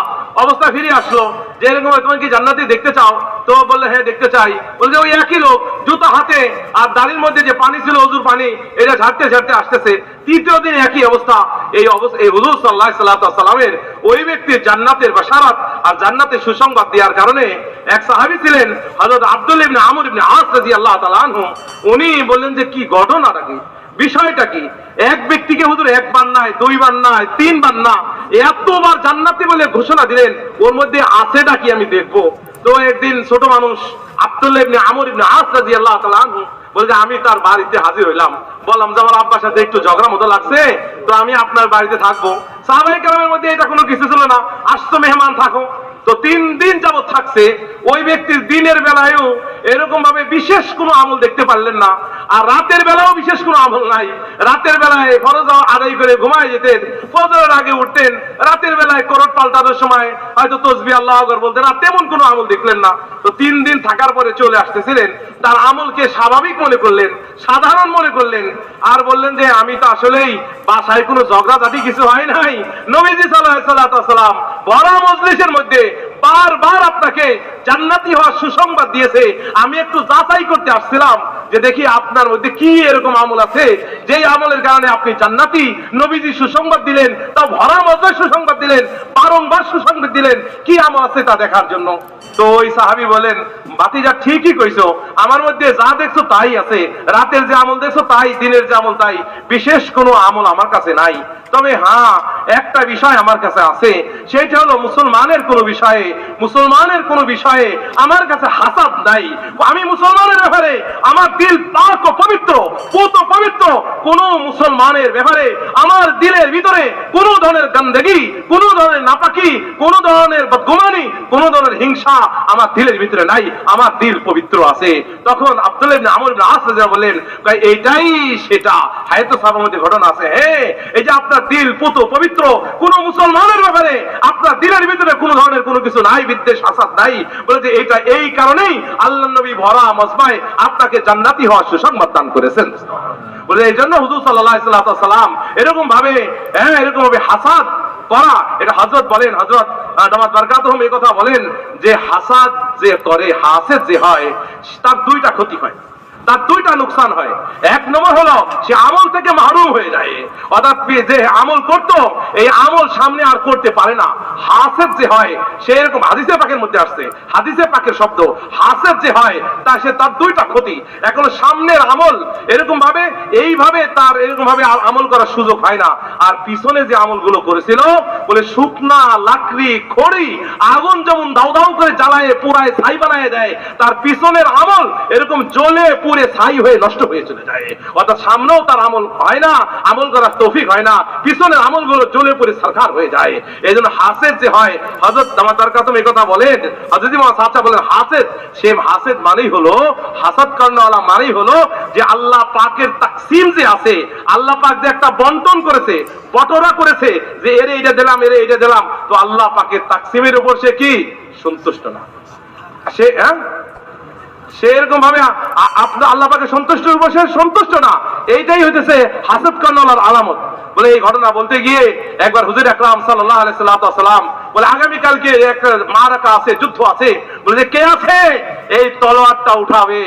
ফিরে আসলো যে এরকম তুমি কি জান্নাতি দেখতে চাও? তো বললে হ্যাঁ দেখতে চাই। বলছে ওই একই লোক জুতা হাতে আর দাড়ির মধ্যে যে পানি ছিল ওযুর পানি এটা ঝাড়তে ঝাড়তে আসতেছে। তৃতীয় দিন একই অবস্থা। এই হুজুর সাল্লাল্লাহু আলাইহি সাল্লামের ওই ব্যক্তির জান্নাতের বাশারাত আর জান্নাতের সুসংবাদ দেওয়ার কারণে এক সাহাবী ছিলেন হযরত আব্দুল্লাহ ইবনে আমর ইবনে আস রাদিয়াল্লাহু তাআলা আনহু, উনি বললেন যে কি ঘটনাটা কি, বিষয়টা কি? এক ব্যক্তিকে হুজুর একবার নয়, দুইবার নয়, তিনবার না, এতবার জান্নাতি বলে ঘোষণা দিলেন, ওর মধ্যে আছেটা কি আমি দেখবো। তো একদিন ছোট মানুষ আব্দুল্লাহ ইবনে আমর ইবনে আস রাদিয়াল্লাহু তাআলা আনহু বলছে আমি তার বাড়িতে হাজির হইলাম, বললাম যে আমার আব্বার সাথে একটু ঝগড়া মতো লাগছে, তো আমি আপনার বাড়িতে থাকবো। সাহাবায়ে কেরামের মধ্যে এটা কোনো কিছু ছিল না, আসতো মেহমান থাকো। তো 3 দিন যাবত থাকছে। ওই ব্যক্তির দিনের বেলায়ও এরকম ভাবে বিশেষ কোনো আমল দেখতে পারলেন না, আর রাতের বেলাও বিশেষ কোনো আমল নাই। রাতের বেলায় ফরজ আদায় করে ঘুমায় যেতেন, ফজরের আগে উঠতেন, রাতের বেলায় করত পাল্টানোর সময় হয়তো তাসবিহ আল্লাহু আকবার বলতেন, আর তেমন কোনো আমল দেখলেন না। তো 3 দিন থাকার পরে চলে আসতেছিলেন, তার আমলকে স্বাভাবিক মনে করলেন, সাধারণ মনে করলেন, আর বললেন যে আমি তো আসলেই বাসায় কোনো ঝগড়াঝাটি কিছু হয় নাই। নবীজি সাল্লাল্লাহু আলাইহি ওয়াসাল্লাম বড় মজলিসের মধ্যে বারবার আপনাকে জান্নাতি হওয়ার সুসংবাদ দিয়েছে, আমি একটু যাচাই করতে আসছিলাম যে দেখি আপনার মধ্যে কি এরকম আমল আছে যেই আমলের কারণে আপনি জান্নাতি। নবীজি সুসংবাদ দিলেন, তা ভরা মজলিসে সুসংবাদ দিলেন, বারংবার সুসংবাদ দিলেন, কি আমল আছে তা দেখার জন্য। তো ওই সাহাবী বলেন ভাতিজা ঠিকই কইছো, আমার মধ্যে যা দেখছো তাই আছে, রাতের যে আমল দেখছো তাই, দিনের যে আমল তাই, বিশেষ কোনো আমল আমার কাছে নাই। তবে হ্যাঁ একটা বিষয় আমার কাছে আছে, সেটা হলো মুসলমানের কোনো বিষয়ে আমার কাছে হাসাদ নাই। আমি মুসলমানের ব্যাপারে আমার দিল পাক ও পবিত্র, পুত ও পবিত্র। কোন মুসলমানের ব্যাপারে আমার দিলের ভিতরে কোন ধরনের গন্দেগি, কোন ধরনের নাপাকি, কোন ধরনের বদগুমানি, কোন ধরনের হিংসা আমার দিলের ভিতরে নাই, আমার দিল পবিত্র আছে। তখন আব্দুল্লাহ ইবনে আমর ইবনে আস রাদিয়াল্লাহু বলেন এইটাই সেটা। হায়াত সাহাবার মধ্যে ঘটনা আছে, হ্যাঁ এই যে আপনার দিল পুত পবিত্র, কোন মুসলমানের ব্যাপারে আপনার দিলের ভিতরে কোন ধরনের কোনো কিছু নাই, বিদ্বেষ হাসাদ নাই। বলে যে এটা এই কারণেই আল্লাহর নবী ভরা মজমায় আপনাকে জান্নাতি হওয়ার সুসংবাদ দান করেছেন। বলে এই জন্য হুজুর সাল্লাল্লাহু আলাইহি ওয়াসাল্লাম এরকম ভাবে হাসাদ করা, এটা হযরত বলেন, হযরত দামাত বারকাতুহুম এই কথা বলেন যে হাসাদ যে করে, হাসেদ যে হয়, তার 2টা ক্ষতি হয়। তার দুইটা নুকসান হয়। এক নম্বর হলো সে আমল থেকে মাহরুম হয়ে যায়, অর্থাৎ যে আমল করতো এই আমল সামনে আর করতে পারে না। হাসেদ যে হয় সে এরকম হাদিসে পাকের মধ্যে আসছে, হাদিসে পাকের শব্দ হাসেদ যে হয় তার দুইটা ক্ষতি। এখন সামনের আমল এরকম ভাবে এইভাবে তার এরকম ভাবে আমল করার সুযোগ হয় না, আর পিছনে যে আমলগুলো করেছিল বলে শুকনা লাকড়ি খড়ি আগুন যেমন দাউ দাউ করে জ্বালায় পুরায় ছাই বানায় দেয়, তার পিছনের আমল এরকম জ্বলে পুড়ে ছাই হয়ে নষ্ট হয়ে চলে যায়। অর্থাৎ সামনেও তার আমল হয় না, আমল করার তৌফিক হয় না, পিছনের আমলগুলো জ্বলে পুড়ে সরকার হয়ে যায়। এই জন্য হাসেদ যে হয়, হযরত আমার দরকার তুমি এই কথা বলেন, হযরত ইমাম সাহেব বলেন হাসেদ, সে হাসেদ মানেই হলো হাসাদ কর্ণওয়ালা মানেই হলো যে আল্লাহ পাকের তাকসিম যে আছে, আল্লাহ পাক যে একটা বন্টন করেছে, বটরা করেছে যে এরে এটা দিলাম এরে এটা দিলাম, তো আল্লাহ পাকের তাকসিমের উপর সে কি সন্তুষ্ট না, সে এরকম ভাবে আপনার আল্লাহ পাকে সন্তুষ্টের উপর সে সন্তুষ্ট না। এইটাই হইতেছে হাসেদ কর্ণওয়ালার আলামত। বলে এই ঘটনা বলতে গিয়ে একবার হুজুর আকরাম সাল্লাল্লাহু আলাইহি সাল্লাম বলে আগামী কালকে একটা মারাকা আছে, যুদ্ধ আছে, বলে যে কে আছে এই তলোয়ারটা উঠাবে।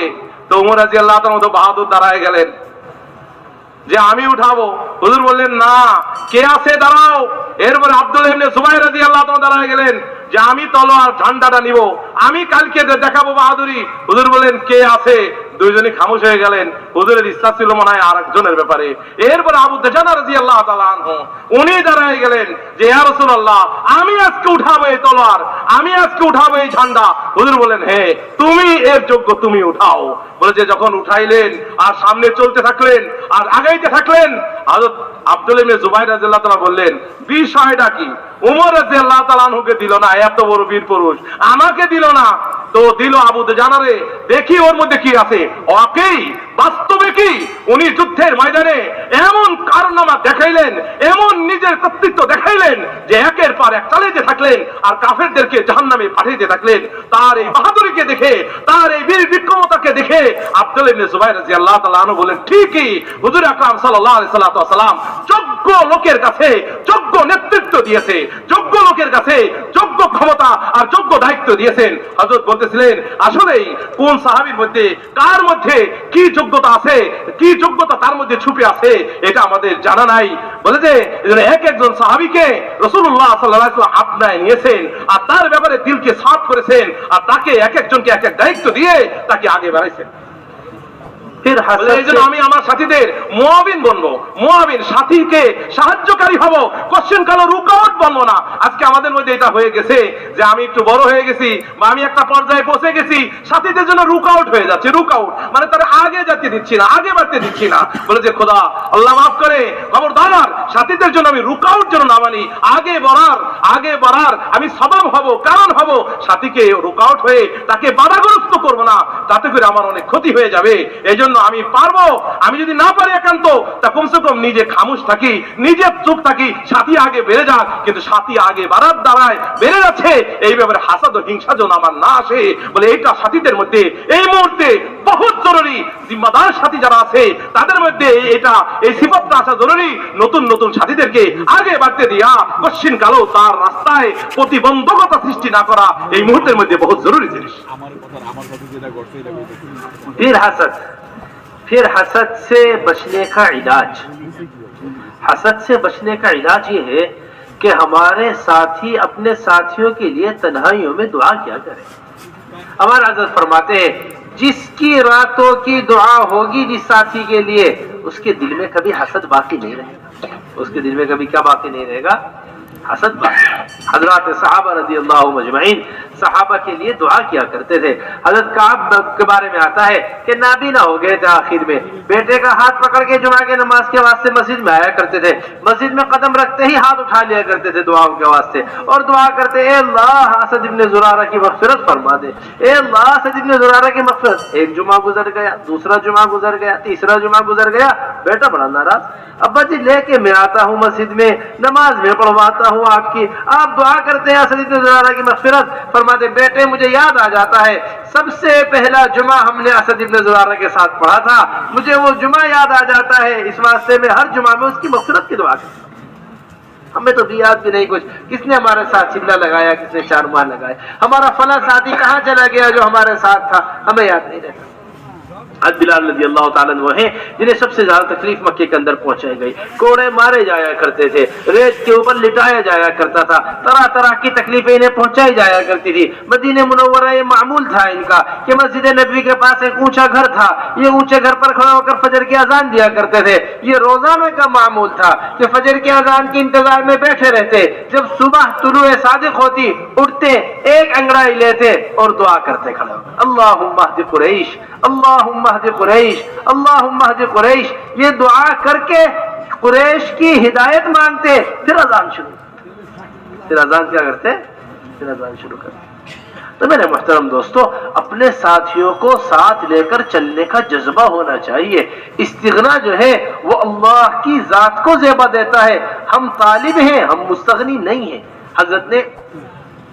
তো ওমর রাদিয়াল্লাহু তাআলা তো বাহাদুর দাঁড়ায় গেলেন যে আমি উঠাবো। হুজুর বললেন না, কে আছে দাঁড়াও। এরপরে আব্দুল্লাহ ইবনে জুবাইর রাদিয়াল্লাহু তাআলা দাঁড়ায় গেলেন যে আমি তলোয়ার ঝান্ডাটা নিব, আমি কালকে দেখাবো বাহাদুরি। হুজুর বললেন কে আছে, দুইজনই খামোশ হয়ে গেলেন। হুজুরের ইচ্ছা ছিল মনে হয় আরেকজনের ব্যাপারে। এরপরে আবু দুজানা রাদিয়াল্লাহু তাআলা আনহু উনি দাঁড়ায় গেলেন যে ইয়া রাসূলুল্লাহ আমি আজকে উঠাবো এই তলোয়ার, আমি আজকে উঠাবো এই ঝান্ডা। হুজুর বলেন হ্যাঁ তুমি এর যোগ্য, তুমি উঠাও। বলে যে যখন উঠাইলেন আর সামনে চলতে থাকলেন আর আগাইতে থাকলেন, হযরত আব্দুল্লাহ ইবনে জুবাইর রাদিয়াল্লাহু তাআলা বললেন বিষয়টা কি? ওমর রাদিয়াল্লাহু তাআলা আনহুকে দিল না, এত বড় বীর পুরুষ, আমাকে দিল না, তো দিল আবু দুজানারে, দেখি ওর মধ্যে কি আছে। ওকেই বাস্তবে কি উনি যুদ্ধের ময়দানে এমন কারনামা দেখাইলেন, এমন নিজের কর্তৃত্ব দেখাইলেন যে একের পর এক চালাইতে থাকলেন আর কাফেরদেরকে জাহান্নামে পাঠাইতে থাকলেন। তার এই বাহাদুরিকে দেখে, তার এই বীর বিক্রমতাকে দেখে আব্দুল্লাহ ইবনে জুবাইর রাদিয়াল্লাহু তাআলা আনহু বলেন ঠিকই হুজুর আকরাম সাল্লাল্লাহু আলাইহি সাল্লাম যোগ্য লোকের কাছে যোগ্য নেতৃত্ব দিয়েছে, যোগ্য লোকের কাছে যোগ্য ক্ষমতা আর যোগ্য দায়িত্ব দিয়েছেন। হযরত বলতেছিলেন আসলেই কোন সাহাবীর মধ্যে কার মধ্যে কি যোগ্যতা আছে, কি যোগ্যতা তার মধ্যে ছুপে আছে এটা আমাদের জানা নাই। বলে যে এক একজন সাহাবীকে রাসূলুল্লাহ সাল্লাল্লাহু আলাইহি ওয়াসাল্লাম আপনায় নিয়েছেন আর তার ব্যাপারে দিলকে সাফ করেছেন আর তাকে এক একজনকে এক এক দায়িত্ব দিয়ে তাকে আগে বাড়াইছেন। আমি আমার সাথীদের মুআবিন বনবো, মুআবিন সাথীকে সাহায্যকারী হব, কোশ্চেন কালো রুকাওয়াট বনবো না। আজকে আমাদের মধ্যে এটা হয়ে গেছে যে আমি একটু বড় হয়ে গেছি বা আমি একটা পর্যায়ে পৌঁছে গেছি, সাথীদের জন্য রুকাউট হয়ে যাচ্ছে। রুকাউট মানে তারা আগে যেতে দিচ্ছি না, আগে বাড়তে দিচ্ছি না। বলে যে খোদা আল্লাহ মাফ করে, খবরদার সাথীদের জন্য আমি রুকাউট যেন না মানি, আগে বাড়ার আমি সবব হব, কারণ হব। সাথীকে রুকাউট হয়ে তাকে বাধাগ্রস্ত করবো না, তাতে করে আমার অনেক ক্ষতি হয়ে যাবে। এই জন্য আমি পারবো, আমি যদি না পারি একান্ত তা কমসে কম নিজে খামোশ থাকি, নিজে চুপ থাকি, সাথী আগে বেড়ে যাক। কিন্তু সাথী আগে বাড়ার দ্বারায় বেড়ে যাচ্ছে, এই ব্যাপারে হাসাদ ও হিংসা যেন আমার না আসে। বলে এইটা সাথীদের মধ্যে এই মুহূর্তে বহুত জরুরি। জিম্মাদার সাথী যারা আছে তাদের মধ্যে এটা এই সিফাতটা আসা জরুরি। নতুন নতুন সাথীদেরকে আগে বাড়তে দিয়া কশ্চিন কালো তার রাস্তায় প্রতিবন্ধকতা সৃষ্টি না করা এই মুহূর্তের মধ্যে বহুত জরুরি জিনিস। फिर हसद से बचने का इलाज, हसद से बचने का इलाज ये है कि हमारे साथी अपने साथियों के लिए तन्हाइयों में दुआ किया करें। हमारे हज़रत फरमाते हैं जिसकी रातों की दुआ होगी जिस साथी के लिए, उसके दिल में कभी हसद बाकी नहीं रहेगा, उसके दिल में कभी क्या बाकी नहीं रहेगा, हसद बाकी। हजरत सहाबा रज़ियल्लाहु अजमईन सहाबा के लिए दुआ किया करते थे। हजरत काब के बारे में आता है कि नाबीना हो गए थे, आखिर में बेटे का हाथ पकड़ के जुमा के नमाज के वास्ते मस्जिद में आया करते थे। मस्जिद में कदम रखते ही हाथ उठा लिया करते थे दुआओं के वास्ते और दुआ करते ए अल्लाह असद इब्ने जुरारा की मग़फ़िरत फरमा दे, ए अल्लाह असद इब्ने जुरारा की मग़फ़िरत। एक जुमा गुजर गया, दूसरा जुमा गुजर गया, तीसरा जुमा गुजर गया, बेटा बड़ा नाराज, अब्बा जी लेके मैं आता हूँ मस्जिद में, नमाज में पढ़वाता हूँ आपकी, आप दुआ करते हैं असद इब्ने जुरारा की मग़फ़िरत फरमाते। बेटे मुझे याद आ जाता है सबसे पहला जुमा हमने असद इब्ने जुरारा के साथ पढ़ा था, मुझे वो जुमा याद आ जाता है, इस वास्ते में हर जुमा में उसकी मग़फ़िरत की दुआ करता। हमें तो भी याद भी नहीं कुछ, किसने हमारे साथ चिल्ला लगाया, किसने चारमार लगाया, हमारा फला साथी कहाँ चला गया जो हमारे साथ था, हमें याद नहीं रहता। आज बिलाल रज़ी अल्लाह ताला वो हैं जिन्हें सबसे ज्यादा तकलीफ मक्के के अंदर पहुंचाई गई, कोड़े मारे जाया करते थे, रेत के ऊपर लिटाया जाया करता था, तरह तरह की तकलीफें इन्हें पहुंचाई जाया करती थी। मदीने मुनव्वरा ये मामूल था इनका कि मस्जिद नबवी के पास एक ऊंचा घर था, ये ऊंचे घर पर खड़ा होकर फजर की अजान दिया करते थे। ये रोजाना का मामूल था कि फजर की अजान के इंतजार में बैठे रहते, जब सुबह तुलुए सादिक होती उठते, एक अंगड़ाई लेते और दुआ करते खड़े होकर, अल्लाहुम्मा हदी कुरैश, अल्लाहुम्मा हदी कुरैश, अल्लाहुम्मा हदी कुरैश। ये दुआ करके कुरैश की हिदायत मांगते, फिर अजान शुरू, फिर अजान क्या करते, फिर अजान शुरू करते। तो मेरे मुहतरम दोस्तों, अपने साथियों को साथ लेकर चलने का जज्बा होना चाहिए। इस्तिगना जो है वो अल्लाह की जात को ज़ेबा देता है। हम तालिब हैं, हम मुस्तगनी नहीं हैं। हजरत ने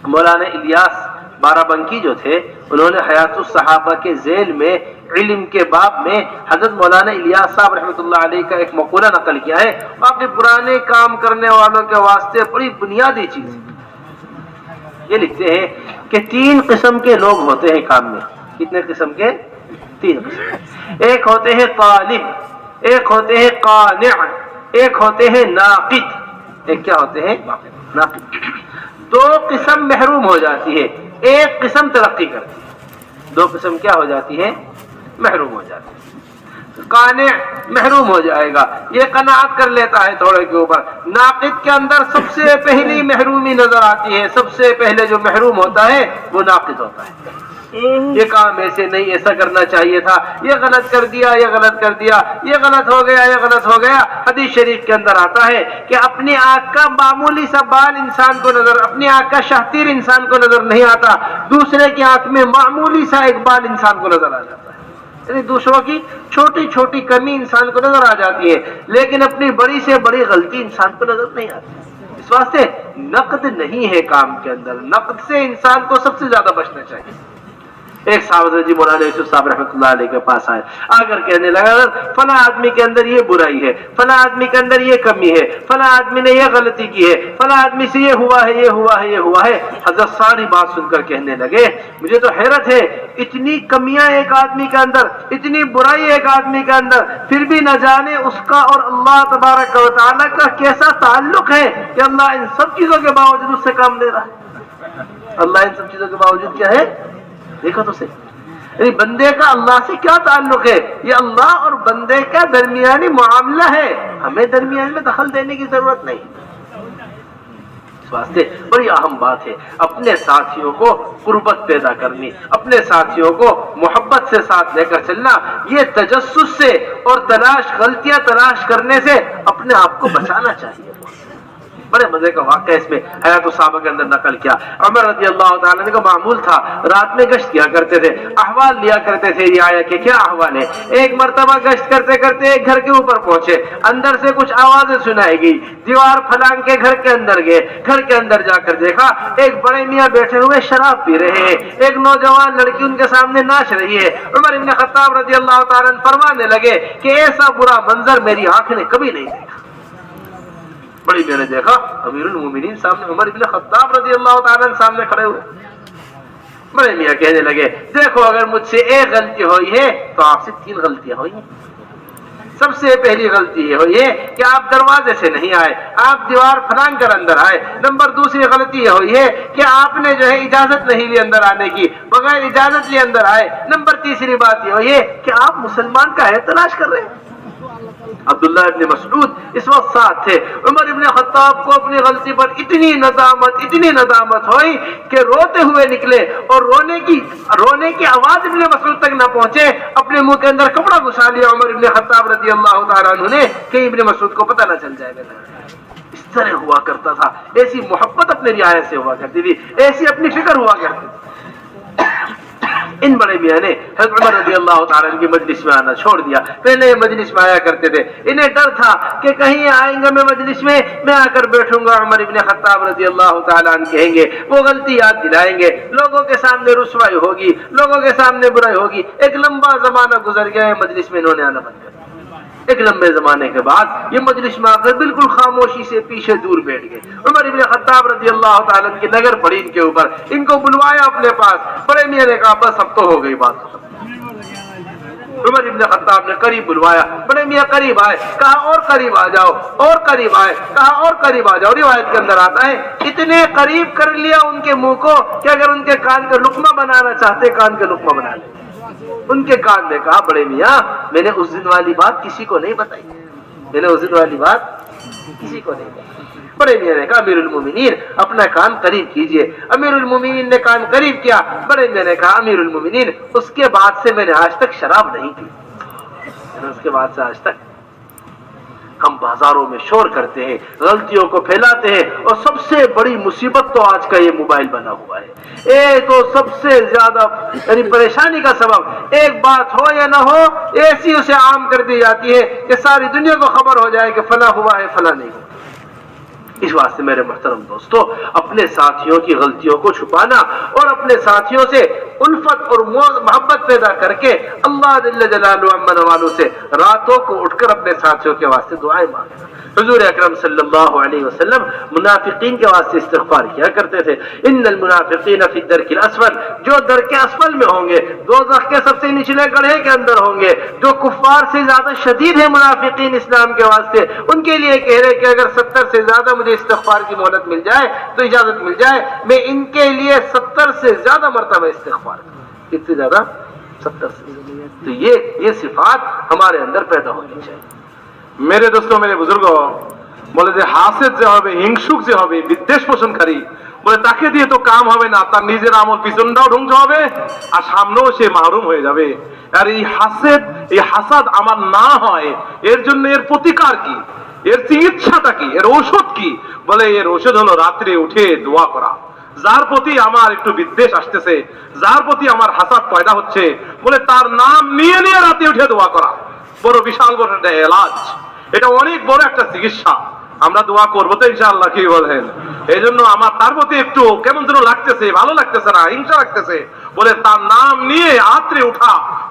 मौलाना इलियास बाराबंकी जो थे, उन्होंने हयातुस सहाबा के जेल में इल्म के बाब में हजरत मौलाना इलियास साहब रहमतुल्लाह अलैह का एक मक़ूला नकल किया है। बाकी पुराने काम करने वालों के वास्ते बड़ी बुनियादी चीज ये लिखते हैं कि 3 किस्म के लोग होते हैं काम में। कितने किस्म के? 3 किस्म। एक होते हैं तालिब, एक होते हैं कानिअ, एक होते हैं नाकिद। एक क्या होते हैं? नाकिद। 2 किस्म महरूम हो जाती है, एक किस्म तरक्की करती है। 2 किस्म क्या हो जाती है? महरूम हो जाती है। काने महरूम हो जाएगा, ये कनाअत कर लेता है थोड़े के ऊपर। नाकिद के अंदर सबसे पहली महरूमी नजर आती है। सबसे पहले जो महरूम होता है वो नाकिद होता है। ये काम ऐसे नहीं, ऐसा करना चाहिए था, ये गलत कर दिया, ये गलत कर दिया, ये गलत हो गया, ये गलत हो गया। हदीस शरीफ के अंदर आता है कि अपनी आंख का मामूली सा बाल इंसान को नजर, अपनी आंख का शातिर इंसान को नजर नहीं आता, दूसरे की आंख में मामूली सा एक बाल इंसान को नजर आ जाता है। यानी दूसरों की छोटी छोटी कमी इंसान को नजर आ जाती है, लेकिन अपनी बड़ी से बड़ी गलती इंसान को नजर नहीं आती। इस वास्ते नकद नहीं है काम के अंदर, नकद से इंसान को सबसे ज्यादा बचना चाहिए। एक साहब जी मौलाना यूसुफ साहब रहमतुल्लाह अलैह के पास आए, आकर कहने लगा फला आदमी के अंदर ये बुराई है, फला आदमी के अंदर ये कमी है, फला आदमी ने ये गलती की है, फला आदमी से ये हुआ है, ये हुआ है, ये हुआ है। हजरत सारी बात सुनकर कहने लगे, मुझे तो हैरत है, इतनी कमियां एक आदमी के अंदर, इतनी बुराई एक आदमी के अंदर, फिर भी न जाने उसका और अल्लाह तबारक व तआला का कैसा ताल्लुक है कि अल्लाह इन सब चीजों के बावजूद उससे काम ले रहा है। अल्लाह इन सब चीजों के बावजूद क्या है? देखो तो सही, बंदे का अल्लाह से क्या ताल्लुक है? ये अल्लाह और बंदे का दरमियानी मामला है, हमें दरमियान में दखल देने की जरूरत नहीं। इस वास्ते बड़ी अहम बात है अपने साथियों को कुर्बत पैदा करनी, अपने साथियों को मोहब्बत से साथ लेकर चलना। ये तजस्सुस से और गलतियां तलाश करने से अपने आप को बचाना चाहिए। बड़े मजे का वाक़या इसमें हयातुस सहाबा के अंदर नकल किया। उमर रज़ी अल्लाह ताला का मामूल था, रात में गश्त किया करते थे, अहवाल लिया करते थे रियाया के क्या अहवाल है। एक मर्तबा गश्त करते करते एक घर के ऊपर पहुंचे, अंदर से कुछ आवाजें सुनाई गई, दीवार फलांग के घर के अंदर गए, घर के अंदर जाकर देखा एक बड़े मियाँ बैठे हुए शराब पी रहे हैं, एक नौजवान लड़की उनके सामने नाच रही है। उमर इब्न खत्ताब रज़ी अल्लाह ताला फरमाने लगे कि ऐसा बुरा मंजर मेरी आंख ने कभी नहीं देखा। बड़ी मैंने देखा अमीरुल मोमिनीन सामने, उमर इब्न खत्ताब रज़ी अल्लाह ताला सामने खड़े हुए। बड़े मियाँ कहने लगे, देखो अगर मुझसे एक गलती हुई है तो आपसे 3 गलतियां हुई हैं। सबसे पहली गलती ये हुई है कि आप दरवाजे से नहीं आए, आप दीवार फलांग कर अंदर आए। नंबर दूसरी गलती ये हुई है कि आपने जो है इजाजत नहीं ली अंदर आने की, बगैर इजाजत लिए अंदर आए। नंबर तीसरी बात ये हुई है कि आप मुसलमान का है तलाश कर रहे हैं। अब्दुल्लाह इब्न मसऊद इस वक्त साथ थे। उमर इब्न खत्ताब को अपनी गलती पर इतनी नदामत हुई कि रोते हुए निकले और रोने की आवाज इब्न मसऊद तक न पहुंचे, अपने मुंह के अंदर कपड़ा घुसा लिया उमर इब्न खत्ताब रज़ी अल्लाह ताला अन्हु ने कि इब्न मसऊद को पता न चल जाएगा। इस तरह हुआ करता था, ऐसी मोहब्बत अपने रियायत से हुआ करती थी, ऐसी अपनी फिक्र हुआ करती थी। इन बड़े मियाँ ने हज़रत उमर रज़ी अल्लाह ताला की मजलिस में आना छोड़ दिया। पहले ये मजलिस में आया करते थे, इन्हें डर था कि कहीं आएंगे मैं मजलिस में, मैं आकर बैठूंगा, उमर इब्न खत्ताब रज़ी अल्लाह ताला अन्हु कहेंगे, वो गलती याद दिलाएंगे, लोगों के सामने रुसवाई होगी, लोगों के सामने बुराई होगी। एक लंबा जमाना गुजर गया, मजलिस में इन्होंने आना बंद कर दिया। एक लंबे जमाने के बाद ये मजलिस में आकर बिल्कुल खामोशी से पीछे दूर बैठ गए। उमर इब्न खत्ताब रज़ी अल्लाह ताला की नजर पड़ी इनके ऊपर, इनको बुलवाया अपने पास। बड़े मियाँ ने कहा बस अब तो हो गई बात, उमर इब्न खत्ताब ने करीब बुलवाया, बड़े मियाँ करीब आए, कहा और करीब आ जाओ, और करीब आए, कहा और करीब आ जाओ। रिवायत के अंदर आता है इतने करीब कर लिया उनके मुंह को कि अगर उनके कान का लुकमा बनाना चाहते कान का लुकमा बना ले। उनके कान ने कहा बड़े मियाँ मैंने उस दिन वाली बात किसी को नहीं बताई, मैंने उस दिन वाली बात किसी को नहीं बताई। बड़े मियाँ ने कहा अमीरुल मोमिनीन अपना कान करीब कीजिए। अमीरुल मोमिनीन ने कान करीब किया। बड़े मियाँ ने कहा अमीरुल मोमिनीन उसके बाद से मैंने आज तक शराब नहीं पी, उसके बाद से आज तक हम बाजारों में शोर करते हैं, गलतियों को फैलाते हैं, और सबसे बड़ी मुसीबत तो आज का ये मोबाइल बना हुआ है। ये तो सबसे ज्यादा यानी परेशानी का सबब, एक बात हो या ना हो ऐसी उसे आम कर दी जाती है कि सारी दुनिया को खबर हो जाए कि फला हुआ है फला नहीं हुआ। इस वास्ते मेरे मोहतरम दोस्तों अपने साथियों की गलतियों को छुपाना और अपने साथियों से उल्फत और मोहब्बत पैदा करके अल्लाह जल्ल जलालहु अम्मा नवालू से रातों को उठकर अपने साथियों के वास्ते दुआएं मांगना। हुजूर अकरम सल्लल्लाहु अलैहि वसल्लम मुनाफिकीन के वास्ते इस्तिग़फार किया करते थे, इन्नल मुनाफिकीन फी दरकिल अस्फल, जो दरके अस्फल में होंगे, दोज़ख के सबसे निचले गड्ढे के अंदर होंगे। जो कुफ्फार से ज्यादा शदीद है मुनाफिकीन इस्लाम के वास्ते, उनके लिए कह रहे कि अगर 70 से ज्यादा मुझे इस्तिग़फार की मोहलत मिल जाए तो इजाजत मिल जाए, मैं इनके लिए 70 से ज्यादा मरतबा इस्तिग़फार करूं। कितने ज्यादा? 70 से। तो ये सिफात हमारे अंदर पैदा होनी चाहिए। मेरे दोस्तों मेरे बुजुर्गों বলে যে হাসেদ যে হবে, হিংসুক যে হবে, বিদ্বেষ পোষণকারী, বলে তাকে দিয়ে তো কাম হবে না, তার নিজের আমল পিছনটাও ধ্বংস হবে আর সামনেও সে মাহরুম হয়ে যাবে। আর এই হাসেদ এই হাসাদ আমার না হয় এর জন্য এর প্রতিকার কি, এর চিকিৎসাটা কি, এর ঔষধ কি? বলে এর ঔষধ হলো রাত্রে উঠে দোয়া করা। যার প্রতি আমার একটু বিদ্বেষ আসতেছে, যার প্রতি আমার হাসাদ পয়দা হচ্ছে, বলে তার নাম নিয়ে নিয়ে রাতে উঠে দোয়া করা বড় বিশাল বড় একটা এলাজ, এটা অনেক বড় একটা চিকিৎসা। আমরা দোয়া করবো তো ইনশাআল্লাহ, কি বলেন? এই জন্য আমার তার প্রতি একটু কেমন যেন লাগতেছে, ভালো লাগতেছে না, হিংসা লাগতেছে, বলে তার নাম নিয়ে রাত্রে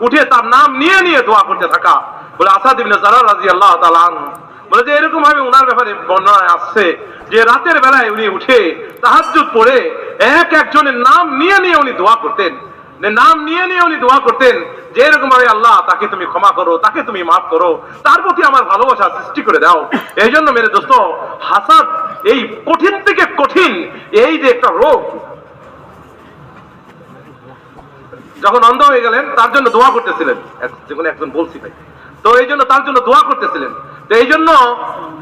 উঠে তার নাম নিয়ে নিয়ে দোয়া করতে থাকা। বলে আসাদ ইবনে জারার রাদিয়াল্লাহু তাআলা আনহু বলে যে এরকম ভাবে ওনার ব্যাপারে বর্ণনায় আসছে যে রাতের বেলায় উনি উঠে তাহাজ্জুদ পড়ে একজনের নাম নিয়ে নিয়ে উনি দোয়া করতেন, নাম নিয়ে নিয়ে উনি দোয়া করতেন যে এরকম ভাবে আল্লাহ তাকে তুমি ক্ষমা করো, তাকে তুমি মাফ করো, তার প্রতি আমার ভালোবাসা সৃষ্টি করে দাও। এই জন্য মেরে দোস্ত হাসাদ এই কঠিন থেকে কঠিন এই যে একটা রোগ, যখন অন্ধ হয়ে গেলেন তার জন্য দোয়া করতেছিলেন, একজন বলছি ভাই, তো এই জন্য তার জন্য দোয়া করতেছিলেন। তো এই জন্য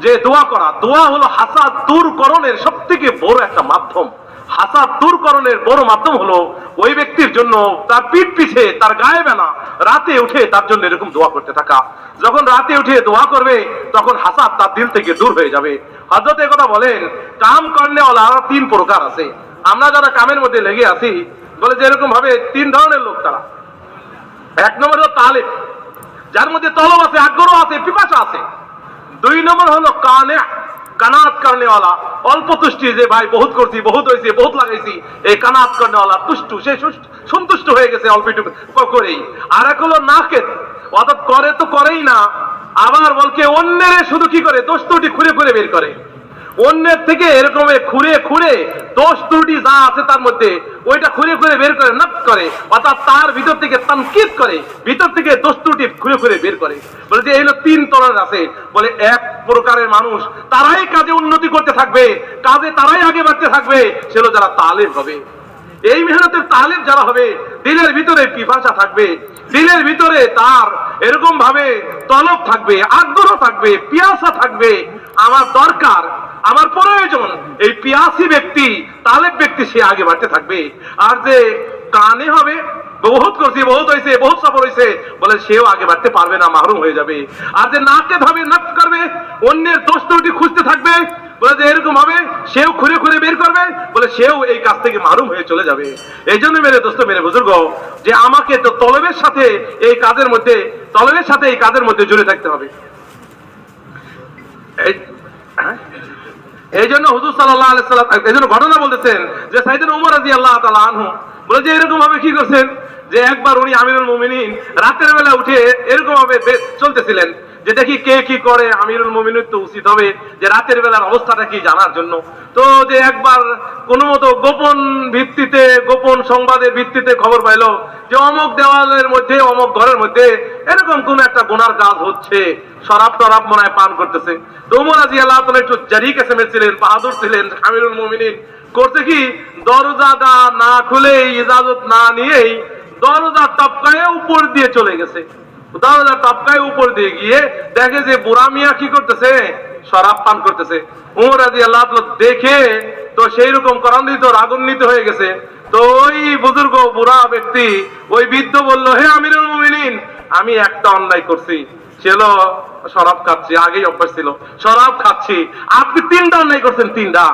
যে দোয়া করা, দোয়া হলো হাসাদ দূরকরণের সব থেকে বড় একটা মাধ্যম। হাসাদ দূরকরণের বড় মাধ্যম হলো ওই ব্যক্তির জন্য তার পিঠ পিছে তার গায়ে বেনা রাতে উঠে তার জন্য এরকম দোয়া করতে থাকা। যখন রাতে উঠে দোয়া করবে তখন হাসাদ তার দিল থেকে দূর হয়ে যাবে। হযরত এই কথা বলেন কাম করনেওয়ালা আরো 3 প্রকার আছে। আমরা যারা কামের মধ্যে লেগে আছি বলে যে এরকম ভাবে 3 ধরনের লোক তারা। 1 নম্বর হলো তালিব, যার মধ্যে তলব আছে, আগ্রহ আছে, পিপাসা আছে। 2 নম্বর হলো কানাত করনেওয়ালা, অল্প তুষ্টি, যে ভাই বহুত করছি, বহুত হয়েছে, বহুত লাগাইছি, এই কানাত করনেওয়ালা তুষ্টু, সে সন্তুষ্ট হয়ে গেছে অল্প একটু করেই। আর এক হলো নাকেদ, অর্থাৎ করে তো করেই না, আবার বলকে অন্যের শুধু কি করে দোষ ত্রুটি খুঁড়ে খুঁড়ে বের করে, অন্যের থেকে এরকম খুঁড়ে খুঁড়ে দোষ ত্রুটি যা আছে তার মধ্যে ওইটা খুঁড়ে খুঁড়ে বের করে নক করে, অর্থাৎ তার ভিতর থেকে তানকিদ করে, ভিতর থেকে দোষ ত্রুটি খুঁড়ে খুঁড়ে বের করে। বলে যে এই হলো 3 তরফ আছে। বলে এক প্রকারের মানুষ তারাই কাজে উন্নতি করতে থাকবে, কাজে তারাই আগে বাড়তে থাকবে, সেগুলো যারা তালিব হবে। এই মেহনতের তালিব যারা হবে, দিলের ভিতরে পিপাসা থাকবে, দিলের ভিতরে তার এরকম ভাবে তলব থাকবে, আগ্রহ থাকবে, পিয়াসা থাকবে, আমার দরকার, আমার প্রয়োজন, এই পিয়াসী ব্যক্তি, তালেব ব্যক্তি, সে আগে বাড়তে থাকবে। আর যে কানে হবে বহুত করছি, বহুত হয়েছে, বহুত সফর হয়েছে, বলে সেও আগে বাড়তে পারবে না, মাহরুম হয়ে যাবে। আর যে নাকে ভাবে নক করবে, অন্যের দোষ ত্রুটি খুঁজতে থাকবে, বলে যে এরকম হবে, সেও খুঁড়ে খুঁড়ে বের করবে, বলে সেও এই কাজ থেকে মাহরুম হয়ে চলে যাবে। এই জন্য মেরে দোস্ত মেরে বুজুর্গ যে আমাকে তো তলবের সাথে এই কাজের মধ্যে জুড়ে থাকতে হবে। এই জন্য হুজুর সাল্লাল্লাহু আলাইহি ওয়াসাল্লাম এই জন্য ঘটনা বলতেছেন যে সাইয়েদনা উমর রাদিয়াল্লাহু তাআলা আনহু বলে যে এরকম ভাবে কি করছেন যে একবার উনি আমিরুল মুমিনিন রাতের বেলা উঠে এরকম ভাবে চলতেছিলেন, যে দেখি কে কি করে। আমিরুল মুমিনিন তো উচিত হবে যে রাতের বেলার অবস্থাটা কি জানার জন্য। তো যে একবার কোনো মতো গোপন ভিত্তিতে, গোপন সংবাদের ভিত্তিতে খবর পাইলো যে অমুক দেওয়ালের মধ্যে, অমুক ঘরের মধ্যে এরকম কোন একটা গুনার কাজ হচ্ছে, শরাব টরাব মনে হয় পান করতেছে। তো ওমর রাদিয়াল্লাহু তাআলা একটু জারি কিসমের ছিলেন, বাহাদুর ছিলেন। আমিরুল মুমিনিন করছে কি, দরজাটা না খুলে, ইজাজত না নিয়েই দরজা টপকায়ে উপর দিয়ে চলে গেছে। দরজা টপকায়ে উপর দিয়ে গিয়ে দেখে যে বুড়া মিয়া কি করতেছে, শরাব পান করতেছে। ওমর রাদিয়াল্লাহু তাআলা দেখে তো সেই রকম করান্বিত, রাগান্বিত হয়ে গেছে। তো ওই বুজুর্গ বুড়া ব্যক্তি, ওই বৃদ্ধ বলল, হে আমিরুল মুমিনিন, আমি একটা অন্যায় করছি, ছিল শরাব খাচ্ছি, আগেই অভ্যাস ছিল, শরাব খাচ্ছি। আপনি তিনটা অন্যায় করছেন, তিনটা।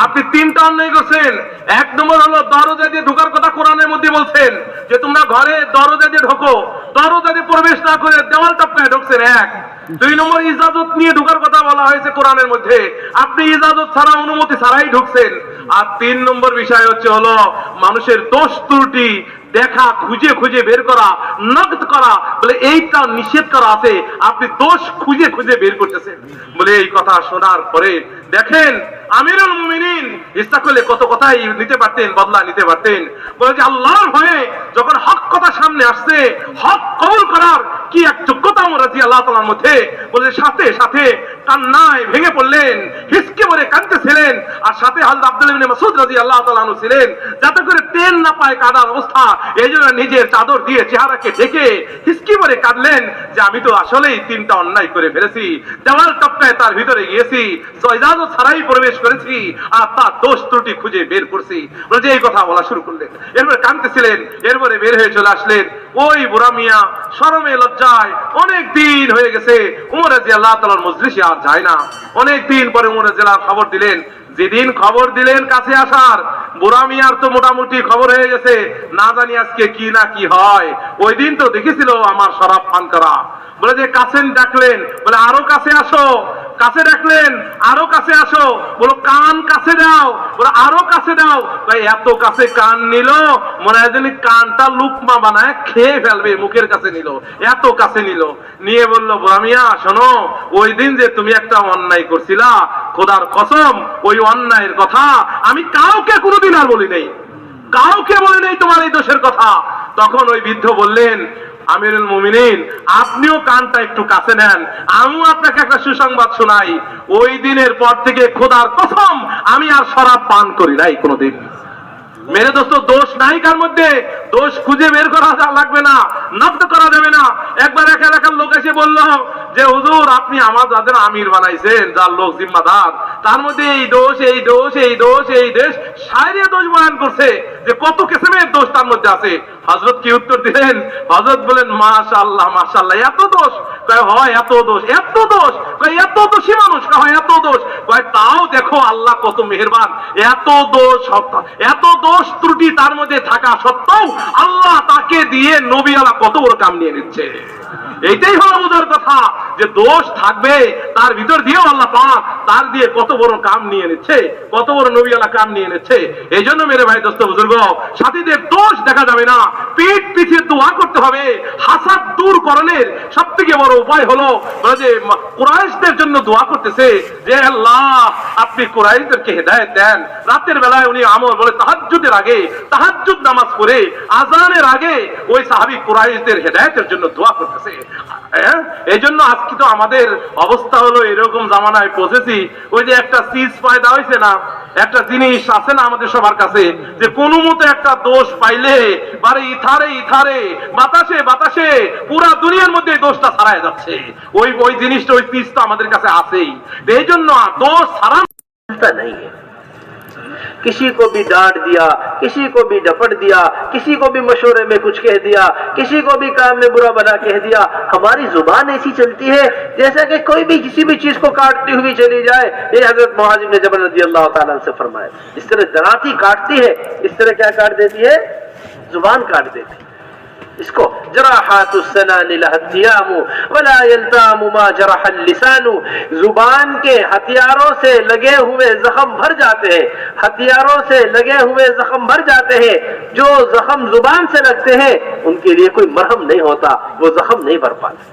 আপনি তিনটা অন্যায় করছেন। এক নম্বর হলো দরজা দিয়ে ঢোকার কথা কোরআনের মধ্যে বলছেন যে তোমরা ঘরে দরজা দিয়ে ঢোকো, দরজা দিয়ে প্রবেশ না করে দেওয়াল টপকায় ঢুকছেন, এক। দুই নম্বর ইজাজত নিয়ে ঢোকার কথা বলা হয়েছে কোরআনের মধ্যে, আপনি ইজাজত ছাড়া, অনুমতি ছাড়াই ঢুকছেন। আর তিন নম্বর বিষয় হচ্ছে হলো মানুষের দোষ ত্রুটি দেখা, খুঁজে খুঁজে বের করা, নকদ করা, বলে এইটা নিষেধ করা আছে, আপনি দোষ খুঁজে খুঁজে বের করতেছেন। বলে এই কথা শোনার পরে দেখেন আমিরুল মুমিনিন ইচ্ছা করলে কত কথাই নিতে পারতেন, বদলা নিতে পারতেন। বলে যে আল্লাহর ভয়ে যখন হক কথা সামনে আসছে, হক কবুল করার কি এক যোগ্যতা ওমর রাদিয়াল্লাহু তাআলার মধ্যে, বলে সাথে সাথে কান্নায় ভেঙে পড়লেন, হিসকে মরে কাঁদতেছিলেন। আর সাথে হযরত আব্দুল্লাহ ইবনে মাসউদ রাদিয়াল্লাহু তাআলা আনহু ছিলেন, যাতে করে টেন না পায় কাঁদার অবস্থা, এই জন্য নিজের চাদর দিয়ে চেহারাকে ঢেকে হিসকি মরে কাঁদলেন যে আমি তো আসলেই তিনটা অন্যায় করে ফেলেছি, দেওয়াল টপকায় তার ভিতরে গিয়েছি, ইজাজত ছাড়াই প্রবেশ করেছি, আর তার দোষ ত্রুটি খুঁজে বের করছি। বলে যে এই কথা বলা শুরু করলেন, এরপরে কাঁদতেছিলেন, এরপরে বের হয়ে চলে আসলেন। ওই বুড়া মিয়া শরমে লজ্জায় অনেক দিন হয়ে গেছে ওমর রাদিয়াল্লাহু তাআলার মজলিসে আর যায় না। অনেক দিন পরে ওমর রাদিয়াল্লাহু খবর দিলেন। যেদিন খবর দিলেন কাছে আসার, বুড়া মিয়ার তো মোটামুটি খবর হয়ে গেছে, না জানি আজকে কি না কি হয়। ওই দিন তো দেখেছিল আমার শরাব পান করা। বলে যে কাছে ডাকলেন, বলে আরো কাছে আসো। কাছে ডাকলেন, আরো কাছে আসো। বলো কান কাছে দাও, বলে আরো কাছে দাও। ভাই এত কাছে কান নিল, মনে হয় যেন কানটা লুকমা বানায় খেয়ে ফেলবে, মুখের কাছে নিল, এত কাছে নিল। নিয়ে বলল, বুড়া মিয়া শোনো, ওই দিন যে তুমি একটা অন্যায় করছিলা, খোদার কসম ওই অন্যায়ের কথা আমি কাউকে কোনোদিন আর বলি নাই, কাউকে বলি নাই তোমার এই দোষের কথা। তখন ওই বৃদ্ধ বললেন, আমিরুল মুমিনিন আপনিও কানটা একটু কাছে নেন, আমিও আপনাকে একটা সুসংবাদ শোনাই। ওই দিনের পর থেকে খোদার কসম আমি আর শরাব পান করি নাই কোনোদিন। মেরে দোস্ত, দোষ নাই কার মধ্যে, দোষ খুঁজে বের করা লাগবে না, নকদ করা যাবে না। একবার এক এলাকার লোক এসে বলল যে হুজুর আপনি আমার যাদের আমির বানাইছেন, যার লোক জিম্মাদার, তার মধ্যে এই দোষ, এই দোষ, এই দোষ, এই দেশ, সাইরে দোষ বয়ান করছে যে কত কিসমের দোষ তার মধ্যে আছে। হযরত কি উত্তর দিলেন? হযরত বলেন, মাশাআল্লাহ মাশাআল্লাহ, এত দোষ? কয় হয় এত দোষ, এত দোষ। কয় এত দোষী মানুষ? কয় এত দোষ। কয় তাও দেখো আল্লাহ কত মেহেরবান, এত দোষ, এত দোষ ত্রুটি তার মধ্যে থাকা সত্ত্বেও আল্লাহ তাকে দিয়ে নবী আল্লাহ কত বড় কাম নিয়ে নিচ্ছে। এইটাই হলো বোঝার কথা, যে দোষ থাকবে তার ভিতর দিয়েও আল্লাহ পাক তার দিয়ে কত বড় কাম নিয়ে নিচ্ছে, কত বড় নবী আল্লাহ কাম নিয়ে নিচ্ছে। এই জন্য মেরে ভাই দোস্ত বুজুর্গ, সাথীদের দোষ দেখা যাবে না, পিঠ পিছিয়ে দোয়া করতে হবে। হাসাদ দূর করণের সব থেকে বড় উপায় হলো যে কুরাইশদের জন্য দোয়া করতেছে যে আল্লাহ আপনি কুরাইশদেরকে হেদায়েত দেন। রাতের বেলায় উনি আমল বলে তাহাজ্জুদের আগে, তাহাজ্জুদ নামাজ পড়ে আজানের আগে ওই সাহাবী কুরাইশদের হেদায়েতের জন্য দোয়া করতেছে। এই জন্য আজকে তো আমাদের অবস্থা হলো এরকম জামানায় পৌঁছেছি, ওই যে একটা চিজ পয়দা হয়েছে না, একটা জিনিস আছে না আমাদের সবার কাছে, যে কোনো মতো একটা দোষ পাইলে বারে ইথারে ইথারে, বাতাসে বাতাসে পুরা দুনিয়ার মধ্যে দোষটা ছাড়াই যাচ্ছে। ওই জিনিসটা, ওই চিজটা আমাদের কাছে আছেই। এই জন্য দোষ ছাড়া नहीं है। किसी को भी डांट दिया, किसी को भी डपट दिया, किसी को भी मशवरे में कुछ कह दिया, किसी को भी काम में बुरा भला कह दिया। हमारी जुबान ऐसी चलती है जैसा कि कोई भी किसी भी चीज को काटती हुई चली जाए। ये हजरत मुआज इब्न जबल रज़ियल्लाहु ताला अन्हु से फरमाया, इस तरह दराती काटती है, इस तरह क्या काट देती है? जुबान काट देती है। इसको जुबान के हथियारों से लगे हुए जख्म भर जाते हैं, हथियारों से लगे हुए जख्म भर जाते हैं। जो जख्म जुबान से लगते हैं उनके लिए कोई मरहम नहीं होता, वो जख्म नहीं भर पाते,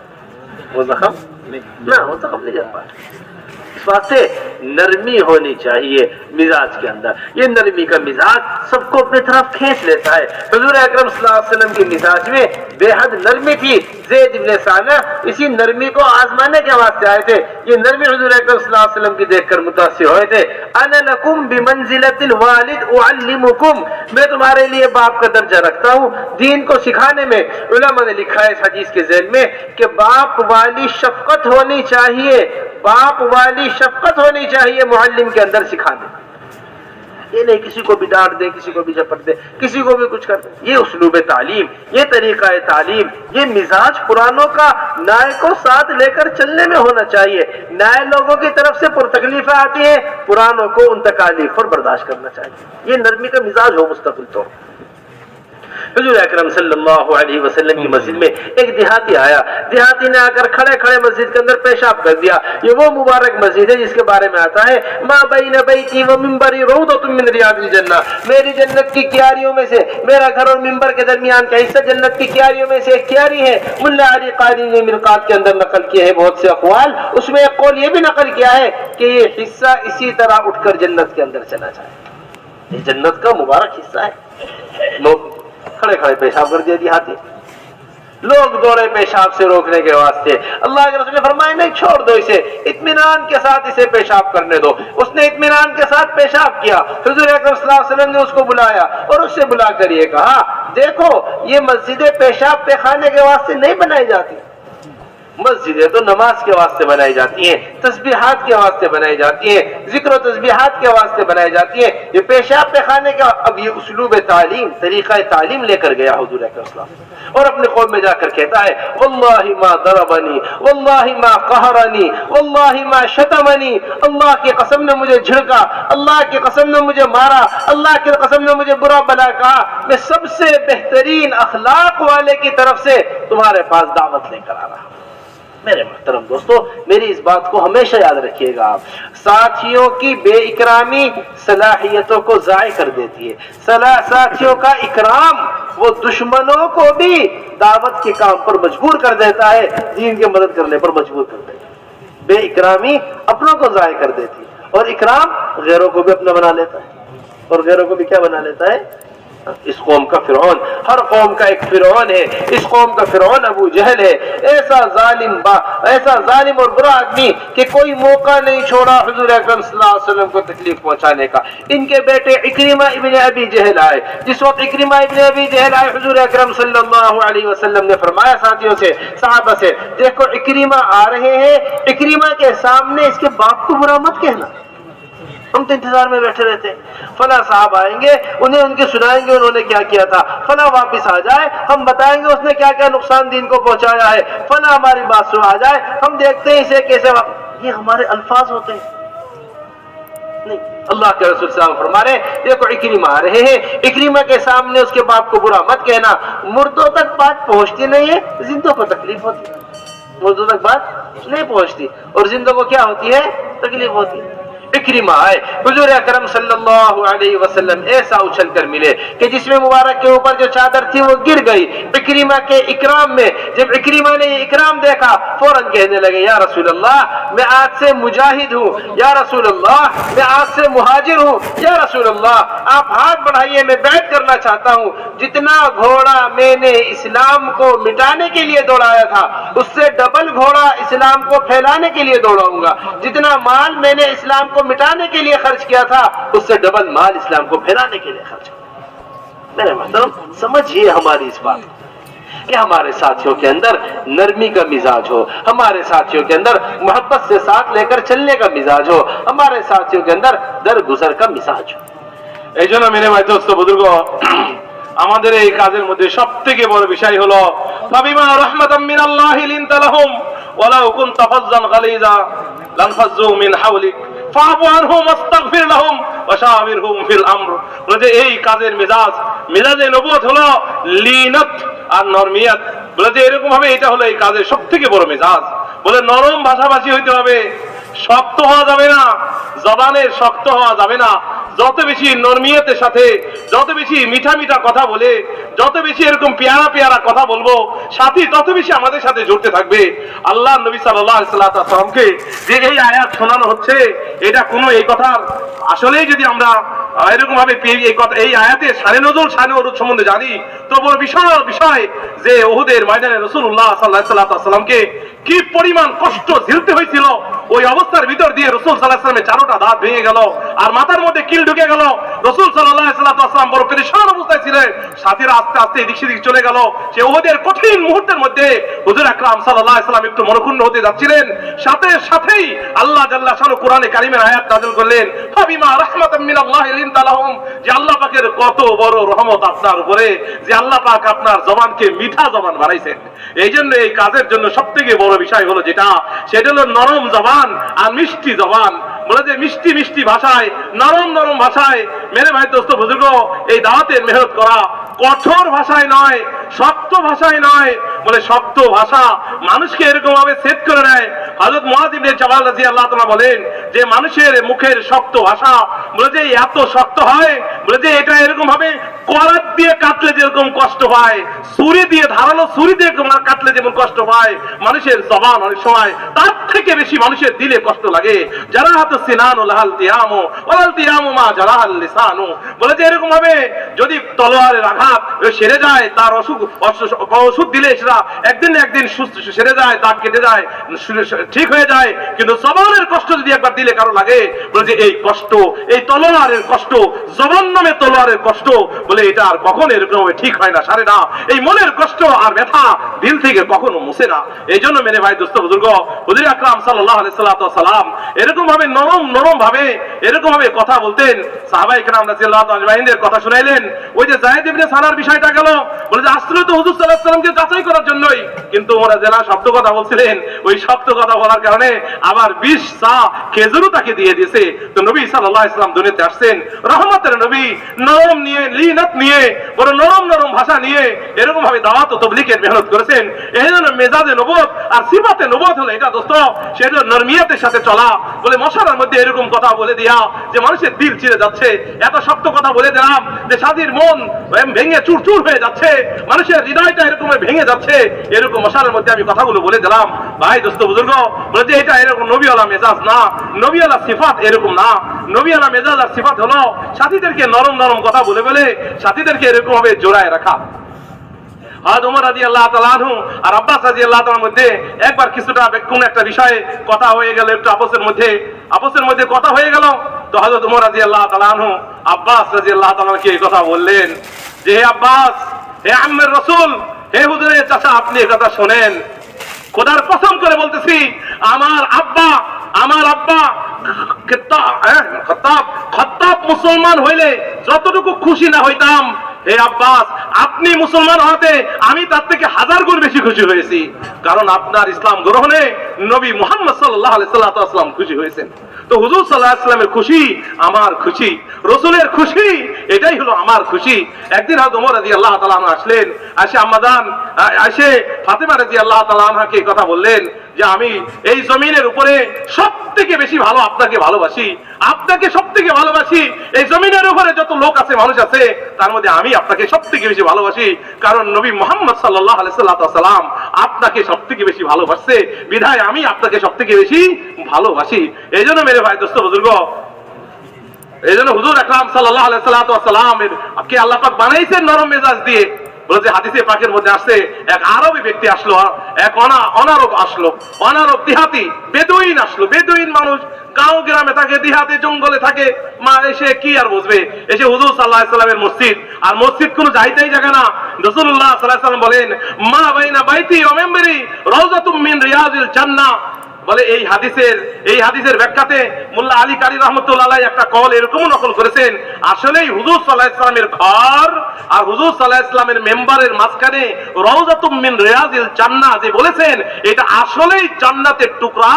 वो जख्म नहीं ना, वो तो हम नहीं जान पाते। इस वास्ते नरमी होनी चाहिए मिजाज के अंदर। ये नरमी का मिजाज सबको अपनी तरफ खींच लेता है। हुजूर अकरम सल्लल्लाहु अलैहि वसल्लम की मिजाज में बेहद नरमी थी। ज़ैद इब्न साना इसी नरमी को आजमाने के वास्ते आए थे। ये नरमी हुजूर अकरम सल्लल्लाहु अलैहि वसल्लम की देखकर मुतासिर हुए थे। अना लकुम बिमंजिलतिल वालिद उअल्लिमुकुम, मैं तुम्हारे लिए बाप का दर्जा रखता हूँ दीन को सिखाने में। उलमा ने लिखा है इस हदीस के ज़ैल में कि बाप वाली शफकत होनी चाहिए, बाप वाली शफकत होनी चाहिए मुअल्लिम के अंदर सिखाने। ये नहीं किसी को भी डांट दे, किसी को भी झपट दे, किसी को भी कुछ कर दे। ये उसलूब तालीम, ये तरीका तालीम, ये मिजाज पुरानों का नाय को साथ लेकर चलने में होना चाहिए। नाय लोगों की तरफ से पुरतकलीफें आती हैं, पुरानों को उन तकालीफ पर बर्दाश्त करना चाहिए। ये नरमी का मिजाज हो मुस्तकिल तौर। हुजूर अकरम सल्लल्लाहु अलैहि वसल्लम की मस्जिद में एक देहाती आया। देहाती ने आकर खड़े खड़े मस्जिद के अंदर पेशाब कर दिया। ये वो मुबारक मस्जिद है जिसके बारे में आता है मा बैन बैती व मिंबरी रौदतुम मिन रियादिल जन्नह, मेरी जन्नत की क्यारियों में से, मेरा घर और मिंबर के दरमियान का हिस्सा जन्नत की क्यारियों में से एक क्यारी है। मुल्ला अली कारी ने मिरकात के अंदर नकल किए हैं बहुत से अक़वाल, उसमें एक कौल ये भी नकल किया है कि ये हिस्सा इसी तरह उठकर जन्नत के अंदर चला जाए। ये जन्नत का मुबारक हिस्सा है। लोग खड़े खड़े पेशाब कर दिया देहाती। लोग दौड़े पेशाब से रोकने के वास्ते। अल्लाह के रसूल ने फरमाया नहीं, छोड़ दो इसे, इत्मीनान के साथ इसे पेशाब करने दो। उसने इत्मीनान के साथ पेशाब किया। हुजूर अकरम सल्लल्लाहु अलैहि वसल्लम ने उसको बुलाया और उससे बुलाकर ये कहा, देखो ये मस्जिदें पेशाब पेखाने के वास्ते नहीं बनाई जाती, मस्जिदें तो नमाज के वास्ते बनाई जाती हैं, तस्बीहात के वास्ते बनाई जाती हैं, जिक्र तस्बीहात के वास्ते बनाई जाती हैं। ये पेशाब पेखाने का अब ये उसलूब तालीम, तरीका तालीम लेकर गया हुजूर अकरम सल्लल्लाहु अलैहि वसल्लम और अपने कौम में जाकर कहता है वल्लाहि मा दरबनी वल्लाहि मा कहरनी वल्लाहि मा शतमनी, अल्लाह की कसम ने मुझे झिड़का, अल्लाह की कसम ने मुझे मारा, अल्लाह की कसम ने मुझे बुरा भला कहा। मैं सबसे बेहतरीन अखलाक वाले की तरफ से तुम्हारे पास दावत लेकर आ रहा हूं। मेरे मोहतरम दोस्तों, मेरी इस बात को हमेशा याद रखिएगा आप, साथियों की बेइकरामी सलाहियतों को ज़ाय कर देती है। साथियों का इकराम वो दुश्मनों को भी दावत के काम पर मजबूर कर देता है, दीन की मदद करने पर मजबूर कर देता है। बेइकरामी अपनों को ज़ाय कर देती है और इकराम गैरों को भी अपना बना लेता है। और गैरों को भी क्या बना लेता है? इस कौम का फिरौन, हर कौम का एक फिरौन है। इस कौम का फिरौन अबू जहल है। ऐसा जालिम और बुरा आदमी कि कोई मौका नहीं छोड़ा हुजूर अकरम सल्लल्लाहु अलैहि वसल्लम को तकलीफ पहुंचाने का। इनके बेटे इक्रिमा इब्न अबी जहल आए। जिस वक्त इक्रिमा इब्न अबी जहल आए, हुजूर अकरम सल्लल्लाहु अलैहि वसल्लम ने फरमाया साथियों से, सहाबा से, देखो इक्रिमा आ रहे हैं, इक्रिमा के सामने इसके बाप को बुरा मत कहना। हम तो इंतजार में बैठे रहते हैं, फला साहब आएंगे, उन्हें उनके सुनाएंगे उन्होंने क्या किया था, फला वापस आ जाए, हम बताएंगे उसने क्या क्या नुकसान दीन को पहुंचाया है, फला हमारी बात सुना जाए, हम देखते हैं इसे कैसे। ये हमारे अल्फाज होते हैं। नहीं, अल्लाह के रसूल सल्लल्लाहु अलैहि वसल्लम फरमा रहे, देखो इक्रिमा आ रहे हैं, इक्रिमा के सामने उसके बाप को बुरा मत कहना। मुर्दों तक बात पहुंचती नहीं है, जिंदों को तकलीफ होती है। मुर्दों तक बात नहीं पहुंचती और जिंदों को क्या होती है? तकलीफ होती है। इक्रिमा आए, हुजूर अकरम सल्लल्लाहु अलैहि वसल्लम ऐसा उछल कर मिले कि जिसमें मुबारक के ऊपर जो चादर थी वो गिर गई इक्रिमा के इकराम में। जब इक्रिमा ने इकराम देखा, फौरन कहने लगे, या रसूल अल्लाह, मैं आज से मुजाहिद हूँ, या रसूल अल्लाह, मैं आज से मुहाजिर हूँ, या रसूल अल्लाह, आप हाथ बढ़ाइए, मैं बैत करना चाहता हूँ। जितना घोड़ा मैंने इस्लाम को मिटाने के लिए दौड़ाया था, उससे डबल घोड़ा इस्लाम को फैलाने के लिए दौड़ाऊंगा। जितना माल मैंने इस्लाम को मिटाने के लिए खर्च किया था, उससे डबल माल इस्लाम को फैलाने के लिए खर्च किया। मेरे मोहतरम, समझिए हमारी इस बात कि हमारे साथियों के अंदर नरमी का मिजाज हो, हमारे साथियों के अंदर मोहब्बत से साथ लेकर चलने का मिजाज हो, हमारे साथियों के अंदर दरगुजर का मिजाज हो। এই জন্য মেরে ভাই দোস্ত বুজুর্গ, আমাদের এই কাজের মধ্যে সবথেকে বড় বিষয় হলো ফাবিমা রাহমাতাম মিনাল্লাহি লিনতা লাহুম ওয়ালাউ কুনতা ফাজ্জান গালিজা লানফাজ্জু মিন হাওলিক ফাআফু আনহুম ওয়াস্তাগফির লাহুম ওয়াশাবিরহুম ফিল আমর। বলে এই কাজের মিজাজে নবুয়ত হলো লিনাত আর নরমিয়াত। বলে যে এরকম ভাবে এটা হলো এই কাজের সবথেকে বড় মিজাজ। বলে নরম ভাষাভাষী হইতে হবে, শক্ত হওয়া যাবে না, জবানের শক্ত হওয়া যাবে না। যত বেশি নরমিয়তের সাথে, যত বেশি মিঠা মিঠা কথা বলে, যত বেশি এরকম পেয়ারা পেয়ারা কথা বলবো সাথী তত বেশি আমাদের সাথে জড়তে থাকবে। আল্লাহ নবী সাল্লাল্লাহু আলাইহি ওয়াসাল্লামকে যে এই আয়াত শোনানো হচ্ছে, এটা কোনো এই কথার আসলেই যদি আমরা এরকম ভাবে এই কথা এই আয়াতে শানে নজুল শানে ওরুদ সম্বন্ধে জানি, তো বড় বিষয় যে উহুদের ময়দানে রাসূলুল্লাহ সাল্লাল্লাহু আলাইহি ওয়াসাল্লামকে কি পরিমাণ কষ্ট ঝেলতে হয়েছিল। ওই অবস্থার ভিতর দিয়ে রাসূল সাল্লাল্লাহু আলাইহি ওয়াসাল্লামের চারোটা দাঁত ভেঙে গেল, আর মাথার মধ্যে কিল ঢুকে গেল। রাসূল সাল্লাল্লাহু আলাইহি ওয়াসাল্লাম বড় পেরেশান অবস্থায় ছিলেন। সাথীরা আস্তে আস্তে এদিক সেদিক চলে গেল। সে উহুদের কঠিন মুহূর্তের মধ্যে হুজুর আকরাম সাল্লাল্লাহু আলাইহি ওয়াসাল্লাম একটু মনক্ষুণ্ণ হতে যাচ্ছিলেন। সাথেই আল্লাহ জাল্লা শানু কোরআনে কারিমের আয়াত নাযিল করলেন, ফাবিমা রাহমাতাম মিনাল্লাহি লিনতা লাহুম, যে আল্লাহ পাকের কত বড় রহমত আপনার উপরে, যে আল্লাহ পাক আপনার জবানকে মিঠা জবান বানাইছেন। এই জন্য এই কাজের জন্য সবথেকে বড় বিষয় হলো সেটা হলো নরম জবান আর মিষ্টি জবান। বলে যে মিষ্টি মিষ্টি ভাষায়, নরম নরম ভাষায় মেরে ভাই দোস্ত বুজুর্গ এই দাওয়াতের মেহনত করা, কঠোর ভাষায় নয়, শক্ত ভাষায় নয়। বলে শক্ত ভাষা মানুষকে এরকম ভাবে সেট করে নেয়। হযরত মুআয ইবনে জাবাল রাদিয়াল্লাহু তাআলা বলেন যে মানুষের মুখের শক্ত ভাষা বলে যে এত শক্ত হয়, বলে যে এটা এরকম ভাবে করাত দিয়ে কাটলে যেরকম কষ্ট হয়, ছুরি দিয়ে ধারালো ছুরি দিয়ে কাটলে যেমন কষ্ট হয়, মানুষের জবান অনেক সময় তার থেকে বেশি মানুষের দিলে কষ্ট লাগে। যারা হাত সিনানু লাহাল তিয়ামু ওয়ালাল তিয়ামু মা জারাহাল লিসানু, বলে যে এরকম ভাবে যদি তলোয়ারের আঘাত সেরে যায়, তার ওষুধ দিলে সেটা একদিন না একদিন সুস্থ সেরে যায়, দাগ কেটে যায়, ঠিক হয়ে যায়। কিন্তু জবানের কষ্ট যদি একবার দিলে কারো লাগে, বলে যে এই কষ্ট, এই তলোয়ারের কষ্ট, জবান নামে তলোয়ারের কষ্ট, বলে এটা আর কখনো এরকম ভাবে ঠিক হয় না, সারে না। এই মনের কষ্ট আর ব্যথা দিল থেকে কখনো মুছে না। এই জন্য মেরে ভাই দোস্ত বুজুর্গ, হুজুর আকরাম সাল্লাল্লাহু আলাইহি ওয়াসাল্লাম এরকম ভাবে নরম ভাবে এরকম ভাবে কথা বলতেন। সাহাবায়ে কেরাম রাদিয়াল্লাহু তাআলা আজমাইনদের কথা শুনাইলেন। ওই যে যায়েদ ইবনে সানার বিষয়টা গেল, বলে যে আসলে তো হুজুর সাল্লাল্লাহু আলাইহি ওয়াসাল্লামকে যাচাই করার জন্যই, কিন্তু ওরা যারা শব্দ কথা বলছিলেন, ওই শব্দ কথা বলার কারণে আবার 20 সা খেজুরও তাকে দিয়ে দিয়েছে। তো নবী সাল্লাল্লাহু আলাইহি ওয়াসাল্লাম দুনিয়াতে আসছেন রহমতের নবী, নরম নিয়ে, লিনাত নিয়ে, বড় নরম নরম ভাষা নিয়ে এরকম ভাবে দাওয়াত ও তাবলীগের মেহনত করেছেন। এই জন্য মেজাজে নবুয়ত আর সিফাতে নবুয়ত হলো এটা দোস্ত, সেটা নরমিয়াতের সাথে চলা। বলে মশারার মধ্যে এরকম কথা বলে দিয়া যে মানুষের দিল ছিঁড়ে যাচ্ছে, এত শক্ত কথা বলে দিলাম যে সাথীর মন ভেঙে চুরচুর হয়ে যাচ্ছে, মানুষের হৃদয়টা এরকম ভেঙে যাচ্ছে, এরকম মশারার মধ্যে আমি কথাগুলো বলে দিলাম। ভাই দোস্ত বুজুর্গ, বলে যে এটা এরকম নবীওয়ালা মেজাজ না, নবীওয়ালা সিফাত এরকম না। নবীওয়ালা মেজাজ আর সিফাত হলো সাথীদেরকে নরম নরম কথা বলে বলে সাথীদেরকে এরকম ভাবে জোড়ায় রাখা। হযরত ওমর রাদিয়াল্লাহু তাআলা আনহু আর আব্বাস রাদিয়াল্লাহু তাআলার মধ্যে একবার কিছুটা কোন একটা বিষয়ে কথা হয়ে গেল, একটু আপসের মধ্যে কথা হয়ে গেল। তো হযরত ওমর রাদিয়াল্লাহু তাআলা আনহু আব্বাস রাদিয়াল্লাহু তাআলাকে এই কথা বললেন যে হে আব্বাস, হে আম্মের রাসূল, হে হুজুরের চাচা, আপনি এই কথা শুনেন। খোদার কসম করে বলতেছি, আমার আব্বা খাত্তাব মুসলমান হইলে যতটুকু খুশি না হইতাম, হে আব্বাস আপনি মুসলমান হতে আমি তার থেকে 1000 গুণ বেশি খুশি হয়েছি। কারণ আপনার ইসলাম গ্রহণে নবী মুহাম্মদ সাল্লাল্লাহু আলাইহি ওয়াসাল্লাম খুশি হয়েছেন। তো হুজুর সাল্লাল্লাহু আলাইহি ওয়াসাল্লামের খুশি আমার খুশি, রাসূলের খুশি এটাই হলো আমার খুশি। একদিন হযরত ওমর রাদিয়াল্লাহু তাআলা আসলেন, এসে ফাতেমা রাদিয়াল্লাহু তাআলা আনহাকে এই কথা বললেন যে আমি এই জমিনের উপরে সবথেকে বেশি ভালো আপনাকে ভালোবাসি, আপনাকে সবথেকে ভালোবাসি। এই জমিনের উপরে যত লোক আছে, মানুষ আছে, তার মধ্যে আমি আপনাকে সবথেকে বেশি ভালোবাসি। কারণ নবী মুহাম্মদ সাল্লাল্লাহু আলাইহি ওয়াসাল্লাম আপনাকে সবথেকে বেশি ভালোবাসছে, বিধায় আমি আপনাকে সবথেকে বেশি ভালোবাসি। এই জন্য মেরে ভাই দোস্ত বুজুর্গ, এই জন্য হুজুর আকরাম সাল্লাল্লাহু আলাইহি ওয়াসাল্লামের কে আল্লাহ পাক বানাইছেন নরম মেজাজ দিয়ে। বলে যে হাদিসে পাকের মধ্যে আসছে, এক আরবি ব্যক্তি আসলো, এক অনারব দিহাতি বেদুইন আসলো। বেদুইন মানুষ গাঁও গ্রামে থাকে, দিহাতে জঙ্গলে থাকে, মা এসে কি আর বুঝবে, এসে হুজুর সাল্লাল্লাহু আলাইহি ওয়াসাল্লামের মসজিদ, আর মসজিদ কোনো যাইতেই জায়গা না। রাসূলুল্লাহ সাল্লাল্লাহু আলাইহি ওয়াসাল্লাম বলেন, মা বাইনা বাইতি ওয়া মিম্বরি রাউযাতুম মিন রিয়াজিল জান্নাহ। বলে এই হাদিসের ব্যাখ্যাতে মোল্লা আলী কারি রহমতুল্লাহ আলাইহি একটা কল এরকম নকল করেছেন। আসলেই হুজুর সাল্লাল্লাহু আলাইহি ওয়াসাল্লামের ঘর আর হুজুর সাল্লাল্লাহু আলাইহি ওয়াসাল্লামের মেম্বারের মাঝখানে রাউযাতুম মিন রিয়াজিল জান্নাহ যে বলেছেন, এটা আসলেই জান্নাতের টুকরা।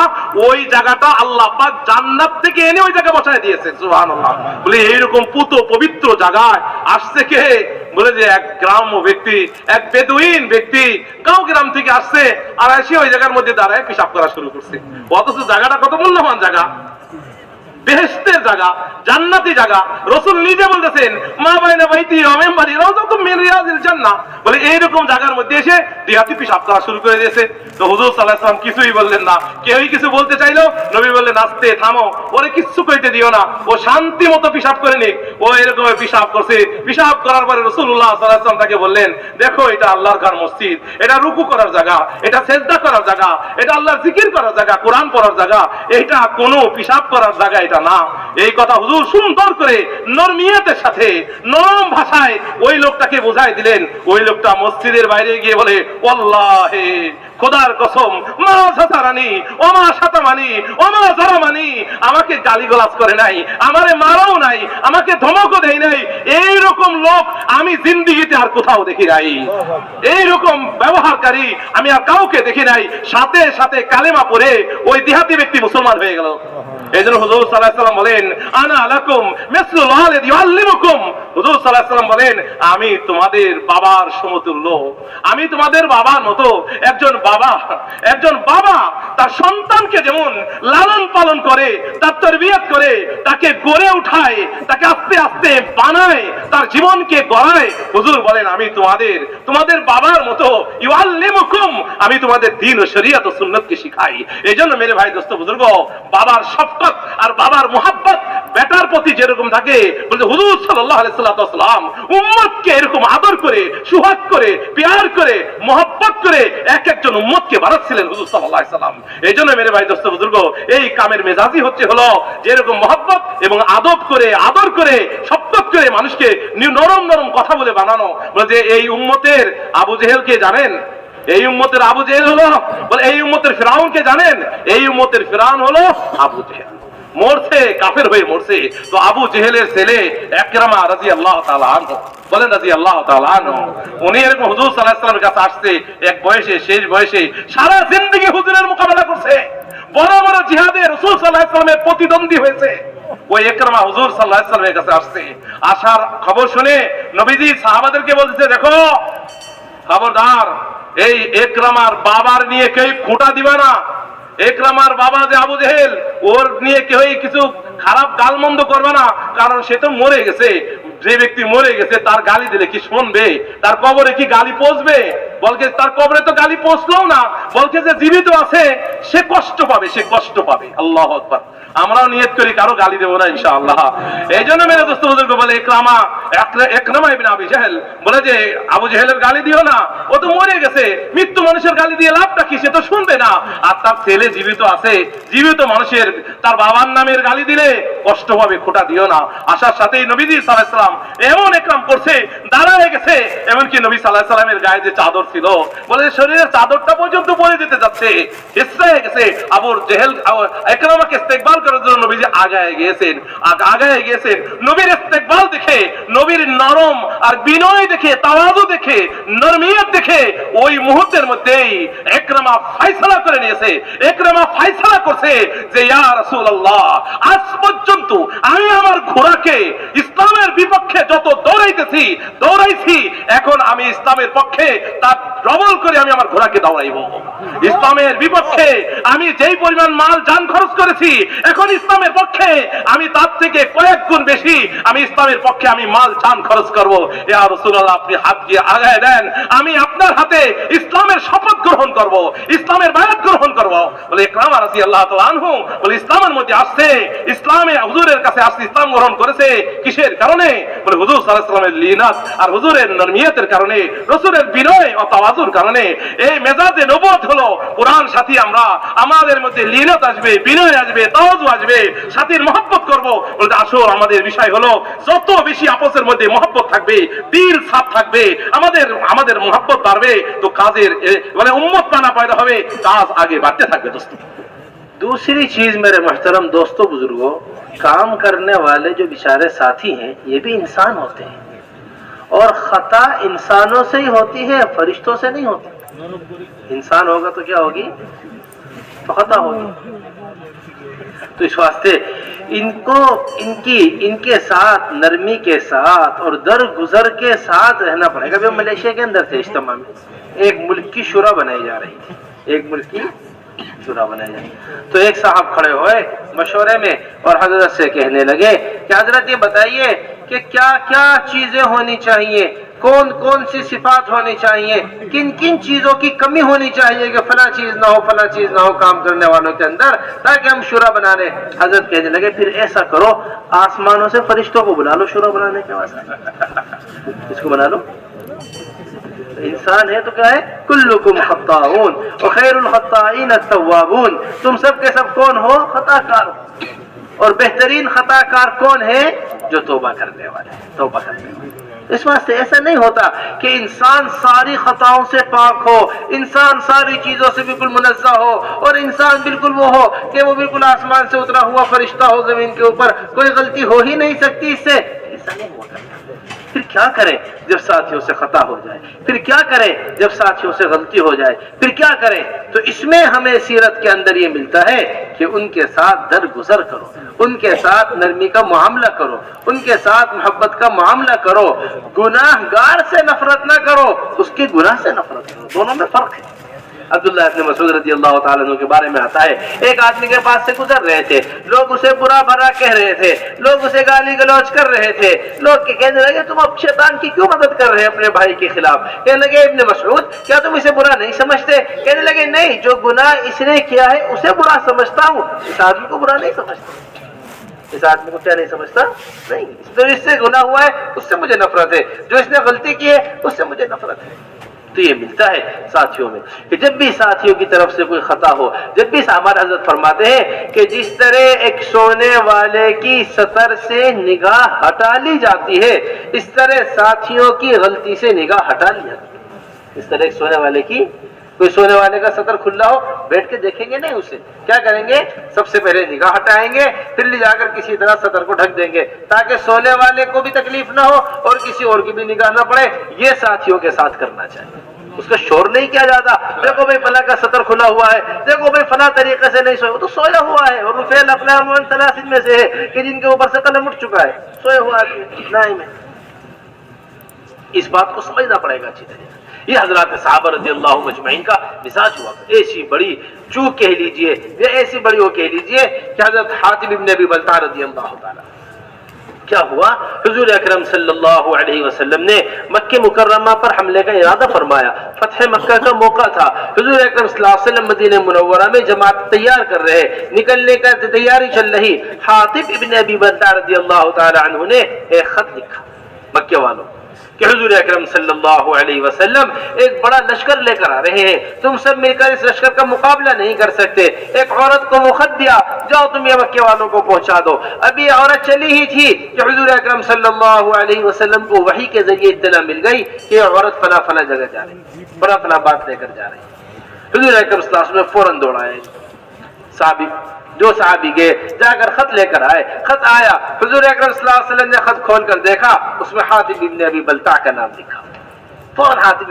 ওই জায়গাটা আল্লাহ পাক জান্নাত থেকে এনে ওই জায়গায় বসায় দিয়েছে। সুবহানাল্লাহ। বলে এইরকম পুত পবিত্র জায়গায় আসছে কে? বলে যে এক গ্রাম্য ব্যক্তি, এক বেদুইন ব্যক্তি গাঁও গ্রাম থেকে আসছে, আর এসে ওই জায়গার মধ্যে দাঁড়ায় পেশাব করা শুরু করছে। অথচ জায়গাটা কত মূল্যবান জায়গা, বেহেশতের জায়গা, জান্নাত জান্নাতি জায়গা। রাসূল নিজে বলতেছেন মা বাইনা বাইতি ওয়া মিনবারি রাউযাতুম মিন রিয়াজিল জান্নাহ, বলে এইরকম জায়গার মধ্যে এসে দেহাতি পেশাব করা শুরু করে দিয়েছে। তো হুজুর সাল্লাল্লাহু আলাইহি ওয়াসাল্লাম কিছুই বললেন না। কেউই কিছু বলতে চাইলো, নবী বললেন আস্তে থামো, ওরে কিচ্ছু কইতে দিও না, ও শান্তি মতো পেশাব করে নিক। ও এরকম পেশাব করছে। পেশাব করার পরে রাসূলুল্লাহ সাল্লাল্লাহু আলাইহি ওয়াসাল্লাম তাকে বললেন দেখো এটা আল্লাহর ঘর মসজিদ, এটা রুকু করার জায়গা, এটা সেজদা করার জায়গা, এটা আল্লাহর জিকির করার জায়গা, কোরআন পড়ার জায়গা, এটা কোনো পেশাব করার জায়গা এটা না। এই কথা হুজুর সুন্দর করে নরমিয়াতের সাথে নরম ভাষায় ওই লোকটাকে বোঝাই দিলেন। ওই লোকটা মসজিদের বাইরে গিয়ে বলে ওয়াল্লাহি খোদার কসম মা সাতারানি ওমা শাতামানি ওমা জারামানি, আমাকে গালিগালাজ করে নাই, আমারে মারাও নাই, আমাকে ধমকও দেয় নাই। এই রকম লোক আমি জিন্দেগিতে আর কোথাও দেখি নাই। এই রকম ব্যবহারকারী আমি আর কাউকে দেখি নাই। সাথে সাথে কালেমা পড়ে ওই দেহাতি ব্যক্তি মুসলমান হয়ে গেল। এইজন্য হুজুর সাল্লাল্লাহু আলাইহি ওয়াসাল্লাম বলেন আনা লাকুম মিসলুল ওয়ালিদ ইউআল্লিমুকুম, হুজুর সাল্লাল্লাহু আলাইহি ওয়াসাল্লাম বলেন আমি তোমাদের বাবার সমতুল্য, আমি তোমাদের বাবার মতো। একজন বাবা তার সন্তানকে যেমন লালন পালন করে, তার তারবিয়ত করে, তাকে গড়ে উঠায়, তাকে আস্তে আস্তে বানায়, তার জীবনকে গড়ায়, হুজুর বলেন আমি তোমাদের বাবার মতো ইউআল্লিমুকুম, আমি তোমাদের দ্বীন ও শরীয়ত ও সুন্নতকে শিখাই। এইজন্য মেরে ভাই দোস্ত বুজুর্গ, বাবার শফকত আর বাবার মুহাব্বত বেটার প্রতি যেরকম থাকে, বলতে হুজুর সাল্লাল্লাহু আলাইহি ওয়াসাল্লাম উম্মতকে এরকম আদর করে, সুহাগ করে, প্যার করে, মুহাব্বত করে এক একজন উম্মতকে বানাচ্ছিলেন হুজুর সাল্লাল্লাহু আলাইহি ওয়াসাল্লাম। এইজন্য মেরে ভাই দোস্ত বুজুর্গ, এই কামের মেজাজি হলো যেরকম মুহাব্বত এবং আদব করে, আদর করে, শফকত করে মানুষকে নরম নরম কথা বলে বানানো। বলে যে এই উম্মতের আবু জেহেলকে জানেন? এই উম্মতের আবু জেহেল হলো, বলে এই উম্মতের ফিরাউনকে জানেন? এই উম্মতের ফিরাউন হলো আবু জেহেল। মরছে, কাফের হয়ে মরছে। তো আবু জেহেলের ছেলে ইকরামা রাদিয়াল্লাহু তাআলা আনহু, বলেন রাদিয়াল্লাহু তাআলা আনহু, উনি এরকম হুজুর সাল্লাল্লাহু আলাইহি ওয়াসাল্লামের কাছে আসছে এক বয়সে, শেষ বয়সে, সারা জিন্দেগি হুজুরের মোকাবেলা করছে, বড় বড় জিহাদে রাসূল সাল্লাল্লাহু আলাইহি ওয়াসাল্লামের প্রতিদ্বন্দ্বী হয়েছে। ওই ইকরামা হুজুর সাল্লাল্লাহু আলাইহি ওয়াসাল্লামের কাছে আসছে। আসার খবর শুনে নবীজি সাহাবাদেরকে বলতেছে দেখো খবরদার, এই ইকরামার বাবার নিয়ে কেউ খোঁটা দিবা না। ইকরামার বাবা যে আবু জেহেল, ওর নিয়ে কেউ কিছু খারাপ গালমন্দ করবে না, কারণ সে তো মরে গেছে। যে ব্যক্তি মরে গেছে তার গালি দিলে কি শুনবে? তার কবরে কি গালি পৌঁছবে? বলকে তার কবরে তো গালি পৌঁছলো না, বলকে যে জীবিত আছে সে কষ্ট পাবে, সে কষ্ট পাবে। আল্লাহু আকবার। আমরাও নিয়ত করি কারো গালি দেবো না ইনশাআল্লাহ। এই জন্য মেরে দোস্ত বুজুর্গ বলে ইকরামা ইবনে আবি জাহেল বলে যে আবু জেহেলের গালি দিও না, ও তো মরে গেছে, মৃত্যু মানুষের গালি দিয়ে লাভটা কি? সে তো শুনবে না। আর তার ছেলে জীবিত আছে, জীবিত মানুষের তার বাবার নামের গালি দিলে কষ্ট পাবে, খোঁটা দিও না। আসার সাথেই নবীজি সাল্লাল্লাহু আলাইহি ওয়াসাল্লাম এমন একরাম করছে, দাঁড়ায় গেছে। এমনকি নবী সাল্লাল্লাহু আলাইহি ওয়াসাল্লামের গায়ে যে চাদর ছিল, বলে শরীরের চাদরটা পর্যন্ত পরে যেতে যাচ্ছে, হিস্সা হয়ে গেছে। আবু জেহেল ইকরামাকে ইস্তেকবাল করার জন্য নবীজি আগায় গিয়েছেন। নবীর ইস্তেকবাল দেখে, নবীর নরম আর বিনয় দেখে, তাওয়াজু দেখে, নরমিয়ত দেখে ওই মুহূর্তের মধ্যেই ইকরামা ফয়সালা করে নিয়েছে। ইকরামা ফয়সালা করছে যে ইয়া রাসূলুল্লাহ, আজ পর্যন্ত আমি আমার ঘোড়াকে ইসলামের বিপক্ষে যত দৌড়াইছি, এখন আমি ইসলামের পক্ষে তার ডবল করে আমি আমার ঘোড়াকে দৌড়াইব। ইসলামের বিপক্ষে আমি যেই পরিমাণ মাল জান খরচ করেছি, এখন ইসলামের পক্ষে আমি তার থেকে কয়েক গুণ বেশি আমি ইসলামের পক্ষে আমি মাল জান খরচ করব। ইয়া রাসূলুল্লাহ, আপনি হাত দিয়ে আগায় দেন, আমি আপনার হাতে ইসলামের শপথ গ্রহণ করব, ইসলামের বায়াত গ্রহণ করব। বলে ইকরামা রাদিয়াল্লাহু তাআলা আনহু বলে ইসলামের মধ্যে আসছে, ইসলামে হুজুরের কাছে আসছে, ইসলাম গ্রহণ করেছে কিসের কারণে? বলে হুজুর সাল্লাল্লাহু আলাইহি ওয়াসাল্লামের লিনাত আর হুজুরের নরমিয়তের কারণে, রাসূলের বিনয় ও তাওয়াজুর কারণে। এই মেজাজে নবুয়ত হলো কোরআন সাথী। আমরা আমাদের মধ্যে লিনাত আসবে, বিনয় আসবে, তাওয়াজু আসবে, সাথীর মহব্বত করব। বলতে আসো, আমাদের বিষয় হলো যত বেশি আপসের মধ্যে মহব্বত থাকবে, দিল সাফ থাকবে, আমাদের মহব্বত বাড়বে, তো কাজের মানে উম্মত পানা পয়দা হবে, কাজ আগে বাড়তে থাকবে দোস্ত। दूसरी चीज मेरे मोहतरम दोस्तों बुजुर्गों, काम करने वाले जो बेचारे साथी हैं ये भी इंसान होते हैं, और खता इंसानों से ही होती है, फरिश्तों से नहीं होती। इंसान होगा तो क्या होगी? तो खता होगी। तो इस वास्ते इनके साथ नरमी के साथ और दरगुजर के साथ रहना पड़ेगा। अभी मलेशिया के अंदर थे इज्तिमा में, एक मुल्क की शुरा बनाई जा रही थी, एक मुल्क की شورا بنایا جائے۔ تو ایک صاحب کھڑے ہوئے مشورے میں اور حضرت سے کہنے لگے کہ حضرت یہ بتائیے کہ کیا کیا چیزیں ہونی چاہیے، کون کون سی صفات ہونی چاہیے، کن کن چیزوں کی کمی ہونی چاہیے کہ فلاں چیز نہ ہو فلاں چیز نہ ہو کام کرنے والوں کے اندر، تاکہ ہم شورا بنا لیں۔ حضرت کہنے لگے پھر ایسا کرو، آسمانوں سے فرشتوں کو بلا لو شورا بنانے کے واسطے۔ اس کو بنا لو، انسان ہے تو کیا ہے، کلکم خطاؤون وخیر الخطائین التوابون، تم سب کے سب کون ہو، خطا کار، اور بہترین خطا کار کون ہے، جو توبہ کرنے والے، توبہ کرنے والے۔ اس واسطے ایسا نہیں ہوتا کہ انسان ساری خطاؤں سے پاک ہو، انسان ساری چیزوں سے بالکل منزہ ہو، اور انسان بالکل وہ ہو کہ وہ بالکل آسمان سے اترا ہوا فرشتہ ہو زمین کے اوپر، کوئی غلطی ہو ہی نہیں سکتی اس سے، ایسا نہیں ہوتا۔ پھر کیا کریں جب ساتھیوں سے خطا ہو جائے، پھر کیا کریں جب ساتھیوں سے غلطی ہو جائے، پھر کیا کریں؟ تو اس میں ہمیں سیرت کے اندر یہ ملتا ہے کہ ان کے ساتھ درگزر کرو، ان کے ساتھ نرمی کا معاملہ کرو، ان کے ساتھ محبت کا معاملہ کرو، گناہ گار سے نفرت نہ کرو، اس کے گناہ سے نفرت کرو، دونوں میں فرق ہے۔ عبداللہ ابن مسعود رضی اللہ تعالیٰ عنہ کے بارے میں آتا ہے، ایک آدمی کے پاس سے گزر رہے تھے، لوگ اسے برا بھلا کہہ رہے تھے، لوگ اسے گالی گلوچ کر رہے تھے، لوگ کہنے لگے تم اب شیطان کی کیوں مدد کر رہے ہیں اپنے بھائی کے خلاف؟ کہنے لگے ابن مسعود کیا تم اسے برا نہیں سمجھتے؟ کہنے لگے نہیں، جو گناہ اس نے کیا ہے اسے برا سمجھتا ہوں، اس آدمی کو برا نہیں سمجھتا۔ اس آدمی کو کیا نہیں سمجھتا؟ نہیں، اس سے گناہ ہوا ہے اس سے مجھے نفرت ہے، جو اس نے غلطی کی ہے اس سے مجھے نفرت ہے۔ تو یہ ملتا ہے ساتھیوں میں کہ جب بھی ساتھیوں کی طرف سے کوئی خطا ہو، جب بھی ہمارے حضرت فرماتے ہیں کہ جس طرح ایک سونے والے کی سطر سے نگاہ ہٹا لی جاتی ہے، اس طرح ساتھیوں کی غلطی سے نگاہ ہٹا لی جاتی ہے۔ اس طرح ایک سونے والے کی، کوئی سونے والے کا سطر کھلا ہو، بیٹھ کے دیکھیں گے نہیں اسے، کیا کریں گے؟ سب سے پہلے نگاہ ہٹائیں گے، پھر لے جا کر کسی طرح سطر کو ڈھک دیں گے تاکہ سونے والے کو بھی تکلیف نہ ہو اور کسی اور کی بھی نگاہ نہ پڑے۔ یہ ساتھیوں کے ساتھ کرنا چاہیے، اس کا شور نہیں کیا جاتا، دیکھو بھائی فلاں کا سطر کھلا ہوا ہے، دیکھو بھائی فلاں طریقے سے نہیں سویا، وہ تو سویا ہوا ہے، اور رفیع الاقلام والسلاسل میں سے ہے کہ جن کے اوپر سے قلم اٹھ چکا ہے، سویا ہوا آدمی نائم ہے۔ اس بات کو سمجھنا پڑے گا اچھی طرح۔ یہ حضرات صحابہ رضی اللہ مجمعین کا مزاج ہوا، ایسی بڑی چوک کہہ لیجئے یا ایسی بڑی وہ کہہ لیجئے کہ حضرت حاتب ابن ابی بلتع رضی اللہ تعالی، کیا ہوا؟ حضور اکرم صلی اللہ علیہ وسلم نے مکہ مکرمہ پر حملے کا ارادہ فرمایا، فتح مکہ کا موقع تھا، حضور اکرم صلی اللہ علیہ وسلم مدینہ منورہ میں جماعت تیار کر رہے، نکلنے کا تیاری چل رہی۔ حاتب ابن ابی بلتع رضی اللہ تعالی عنہ نے ایک خط لکھا مکہ والوں کہ حضور اکرم صلی اللہ علیہ وسلم ایک بڑا لشکر لے کر آ رہے ہیں، تم سب مل کر اس لشکر کا مقابلہ نہیں کر سکتے۔ ایک عورت کو وہ خط دیا، جاؤ تم یہ مکے والوں کو پہنچا دو۔ ابھی عورت چلی ہی تھی کہ حضور اکرم صلی اللہ علیہ وسلم کو وحی کے ذریعے اطلاع مل گئی کہ عورت فلاں فلاں جگہ جا رہی، فلاں فلاں بات لے کر جا رہی۔ حضور اکرم صلی اللہ علیہ وسلم فوراً دوڑائے، صحابی گئے، جا کر خط لے کر آئے، خط آیا، حضور اکرم صلی اللہ علیہ وسلم نے خط کھول کر دیکھا، اس میں حاتب ابن ابی بلتع کا نام لکھا۔ فوراً حاتب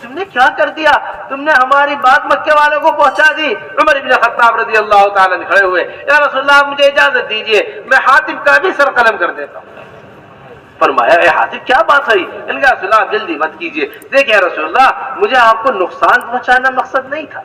تم نے کیا کر دیا؟ تم نے ہماری بات مکے والوں کو پہنچا دی۔ عمر ابن خطاب رضی اللہ تعالیٰ عنہ کھڑے ہوئے، یا رسول اللہ مجھے اجازت دیجئے میں حاتب کا بھی سر قلم کر دیتا ہوں۔ فرمایا اے حاتب کیا بات ہوئی؟ ان کا رسول اللہ جلدی مت کیجئے، دیکھیں رسول اللہ مجھے آپ کو نقصان پہنچانا مقصد نہیں تھا،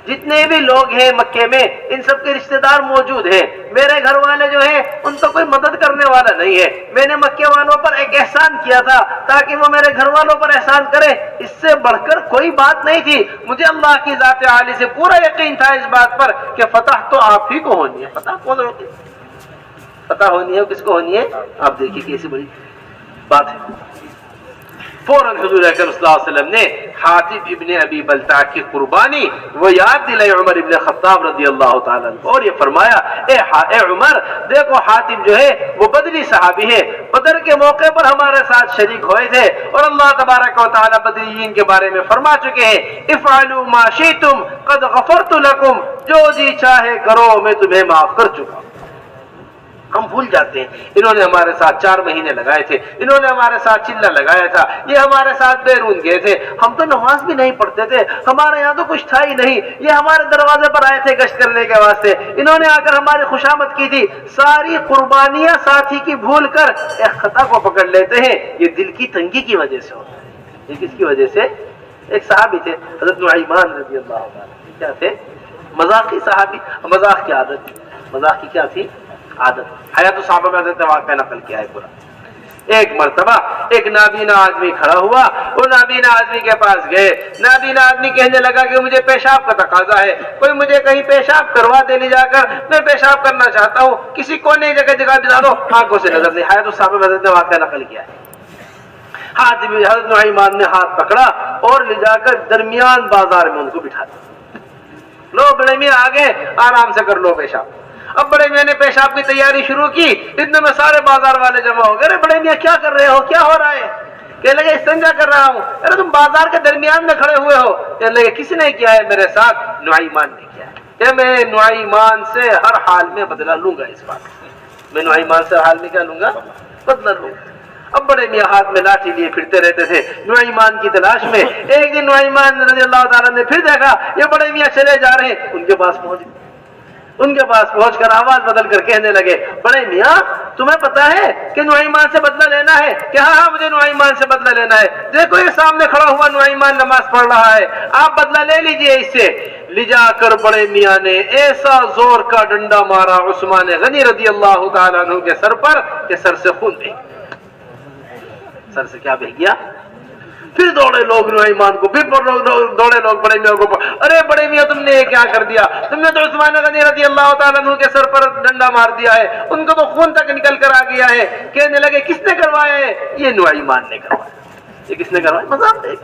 جتنے بھی لوگ ہیں مکے میں ان سب کے رشتہ دار موجود ہیں، میرے گھر والے جو ہیں ان تو کوئی مدد کرنے والا نہیں ہے، میں نے مکے والوں پر ایک احسان کیا تھا تاکہ وہ میرے گھر والوں پر احسان کرے، اس سے بڑھ کر کوئی بات نہیں تھی۔ مجھے اللہ کی ذات عالی سے پورا یقین تھا اس بات پر کہ فتح تو آپ ہی کو ہونی ہے۔ فتح کون ہوتی ہے؟ فتح ہونی ہے کس کو ہونی ہے؟ آپ دیکھیے کیسی بڑی بات ہے۔ فوراً حضور اکرم صلی اللہ علیہ وسلم نے حاتب ابن ابی بلتع کی قربانی وہ یاد دلائی عمر ابن خطاب رضی اللہ تعالیٰ عنہ، اور یہ فرمایا اے عمر دیکھو حاتب جو ہے وہ بدری صحابی ہے، بدر کے موقع پر ہمارے ساتھ شریک ہوئے تھے، اور اللہ تبارک و تعالیٰ بدریین کے بارے میں فرما چکے ہیں افعلوا ما شئتم قد غفرت لکم، جو جی چاہے کرو میں تمہیں معاف کر چکا ہوں۔ ہم بھول جاتے ہیں انہوں نے ہمارے ساتھ 4 مہینے لگائے تھے، انہوں نے ہمارے ساتھ چلہ لگایا تھا، یہ ہمارے ساتھ بیرون گئے تھے، ہم تو نماز بھی نہیں پڑھتے تھے، ہمارے یہاں تو کچھ تھا ہی نہیں، یہ ہمارے دروازے پر آئے تھے گشت کرنے کے واسطے، انہوں نے آ کر ہماری خوشامد کی تھی۔ ساری قربانیاں ساتھی کی بھول کر ایک خطا کو پکڑ لیتے ہیں، یہ دل کی تنگی کی وجہ سے ہوتا ہے۔ یہ کس کی وجہ سے؟ ایک صحابی تھے حضرت نعیمان رضی اللہ عنہ, کیا تھے؟ مذاقی صحابی. مذاق کی عادت تھی. مذاق کی کیا تھی؟ عادت. حیات الصحابہ میں حضرت نے واقعہ نقل کیا ہے پورا. ایک مرتبہ ایک نابینا آدمی کھڑا ہوا, وہ نابینا آدمی کے پاس گئے. نابینا آدمی کہنے لگا کہ مجھے پیشاب کا تقاضا ہے, کوئی مجھے کہیں پیشاب کروا دے لے جا کر, میں پیشاب کرنا چاہتا ہوں, کسی کونے جگہ دلا دو. آنکھوں سے نظر نہیں. حیات الصحابہ میں حضرت نے واقعہ نقل کیا ہے. ہاتھ بھی حضرت نعیمان نے ہاتھ پکڑا اور لے جا کر درمیان بازار میں ان کو بٹھا دیا. لو بڑے میاں آگے آرام سے کر لو پیشاب. اب بڑے میاں نے پیشاب کی تیاری شروع کی. اتنے میں سارے بازار والے جمع ہو گئے. ارے بڑے میاں کیا کر رہے ہو, کیا ہو رہا ہے؟ کہنے لگے استنجا کر رہا ہوں. ارے تم بازار کے درمیان میں کھڑے ہوئے ہو. کہنے لگے کس نے کیا ہے میرے ساتھ؟ نعیمان نے کیا ہے. کہ میں نعیمان سے ہر حال میں بدلہ لوں گا. اس بات میں نعیمان سے ہر حال میں کیا لوں گا؟ بدلہ لوں گا. اب بڑے میاں ہاتھ میں لاٹھی لیے پھرتے رہتے تھے نعیمان کی تلاش میں. ایک دن نعیمان رضی اللہ تعالیٰ نے پھر دیکھا یہ بڑے میاں چلے جا رہے ہیں. ان کے پاس پہنچ گئے. ان کے پاس پہنچ کر آواز بدل کر کہنے لگے, بڑے میاں تمہیں پتا ہے کہ نعیمان سے بدلہ لینا ہے؟ کہ ہاں مجھے نعیمان سے بدلہ لینا ہے. دیکھو یہ سامنے کھڑا ہوا نعیمان نماز پڑھ رہا ہے, آپ بدلہ لے لیجئے اس سے. لے جا کر بڑے میاں نے ایسا زور کا ڈنڈا مارا عثمان غنی رضی اللہ تعالیٰ عنہ کے سر پر کہ سر سے خون بہہ گیا. سر سے کیا بہہ گیا؟ پھر دوڑے لوگ نعیمان کو, پھر دوڑے لوگ بڑے میاں کو, ارے بڑے میاں تم نے یہ کیا کر دیا؟ تم نے تو عثمان غنی رضی اللہ تعالیٰ عنہ کے سر پر ڈنڈا مار دیا ہے, ان کو تو خون تک نکل کر آ گیا ہے. کہنے لگے کس نے کروایا ہے؟ یہ نعیمان نے کروایا. یہ کس نے کروایا؟ مذاق دیکھ.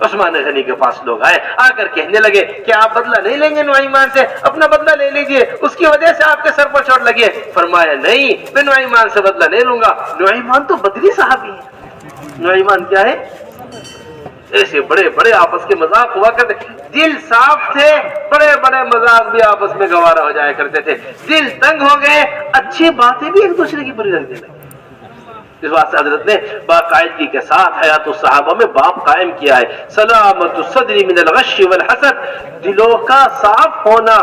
عثمان غنی کے پاس لوگ آئے, آ کر کہنے لگے کہ آپ بدلہ نہیں لیں گے نعیمان سے؟ اپنا بدلہ لے لیجئے, اس کی وجہ سے آپ کے سر پر چوٹ لگی ہے. فرمایا نہیں, میں نعیمان سے بدلہ نہیں لوں گا. نعیمان تو بدری صحابی ہے. نعیمان کیا ہے؟ ایسے بڑے بڑے آپس کے مذاق ہوا کرتے. دل صاف تھے, بڑے بڑے مذاق بھی آپس میں گوارا ہو جایا کرتے تھے. دل تنگ ہو گئے, اچھی باتیں بھی ایک دوسرے کی بری لگنے لگی. اس واسطے حضرت نے باقاعدگی کے ساتھ حیات الصحابہ میں باب قائم کیا ہے, سلامت الصدر من الغش والحسد. دلوں کا صاف ہونا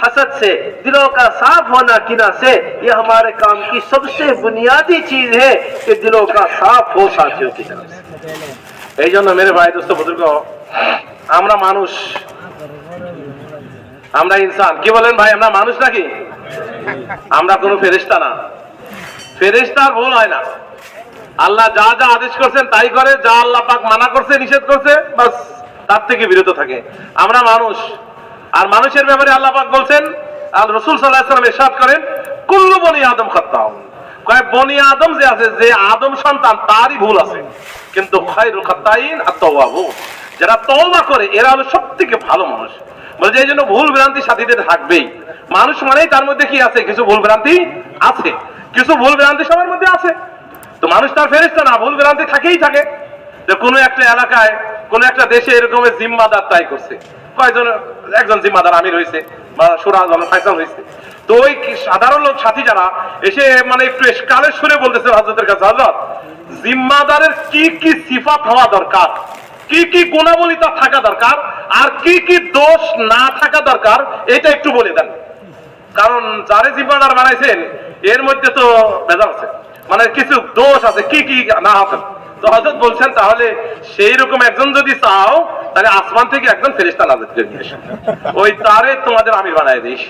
حسد سے, دلوں کا صاف ہونا کینہ سے, یہ ہمارے کام کی سب سے بنیادی چیز ہے کہ دلوں کا صاف ہو ساتھیوں کی طرف سے. এই জন্য মেরে ভাই দোস্ত বুজুর্গ, আমরা মানুষ, আমরা ইনসান. কি বলেন ভাই, আমরা মানুষ নাকি? আমরা কোনো ফেরেশতা না. ফেরেশতার ভুল হয় না. আল্লাহ যা যা আদেশ করছেন তাই করে, যা আল্লাহ পাক মানা করছে নিষেধ করছে বাস তার থেকে বিরত থাকে. আমরা মানুষ, আর মানুষের ব্যাপারে আল্লাহ পাক বলছেন, আর রাসূল সাল্লাল্লাহু আলাইহি ওয়াসাল্লাম ইরশাদ করেন, কুল্লু বনি আদম খাত্তাউন. কয় বনি আদম যে আছে, যে আদম সন্তান তারই ভুল আছে, কিন্তু খায়রুল খাত্তাইন আত-তাওয়াবুন, যারা তওবা করে এরা হলো সবথেকে ভালো মানুষ. বলে যে এই জন্য ভুল ভ্রান্তি সাথীদের থাকবেই. মানুষ মানেই তার মধ্যে কি আছে? কিছু ভুল ভ্রান্তি আছে, কিছু ভুল ভ্রান্তি সবার মধ্যে আছে. তো মানুষ তার ফেরেশতা না, ভুল ভ্রান্তি থাকেই থাকে. যে কোনো একটা এলাকায়, কোনো একটা দেশে এরকমের জিম্মাদার তাই করছে, কয়েকজন, একজন জিম্মাদার আমির হয়েছে বা সুরা ফাইসাল হয়েছে. তো ওই সাধারণ লোক সাথী যারা এসে মানে একটু এসকালের সুরে বলতেছে হযরতের কাছে, হযরত জিম্মাদারের কি কি সিফাত হওয়া দরকার, কি কি গুণাবলী তার থাকা দরকার, আর কি কি দোষ না থাকা দরকার, এটা একটু বলে দেন. কারণ যারে জিম্মাদার বানাইছেন এর মধ্যে তো ভেজাল আছে, মানে কিছু দোষ আছে, কি কি না আছে. তো হযরত বলছেন তাহলে সেই রকম একজন যদি চাও তাহলে আসমান থেকে একজন ফেরেশতা নাযিল করে নিয়ে এসো, ওই তারে তোমাদের আমির বানায় দিস.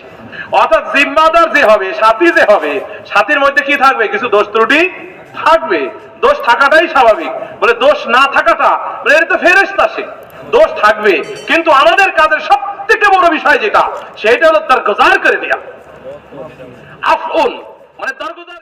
অর্থাৎ জিম্মাদার যে হবে, সাথী যে হবে, সাথীর মধ্যে কি থাকবে? কিছু দোষ ত্রুটি থাকবে. দোষ থাকাটাই স্বাভাবিক. বলে দোষ না থাকাটা, বলে এটা তো ফেরেশতা, সে দোষ থাকবে. কিন্তু আমাদের কাজের সব থেকে বড় বিষয় যেটা, সেটা হলো দরগুজার করে দেয়া. আফউন মানে দরগুজার.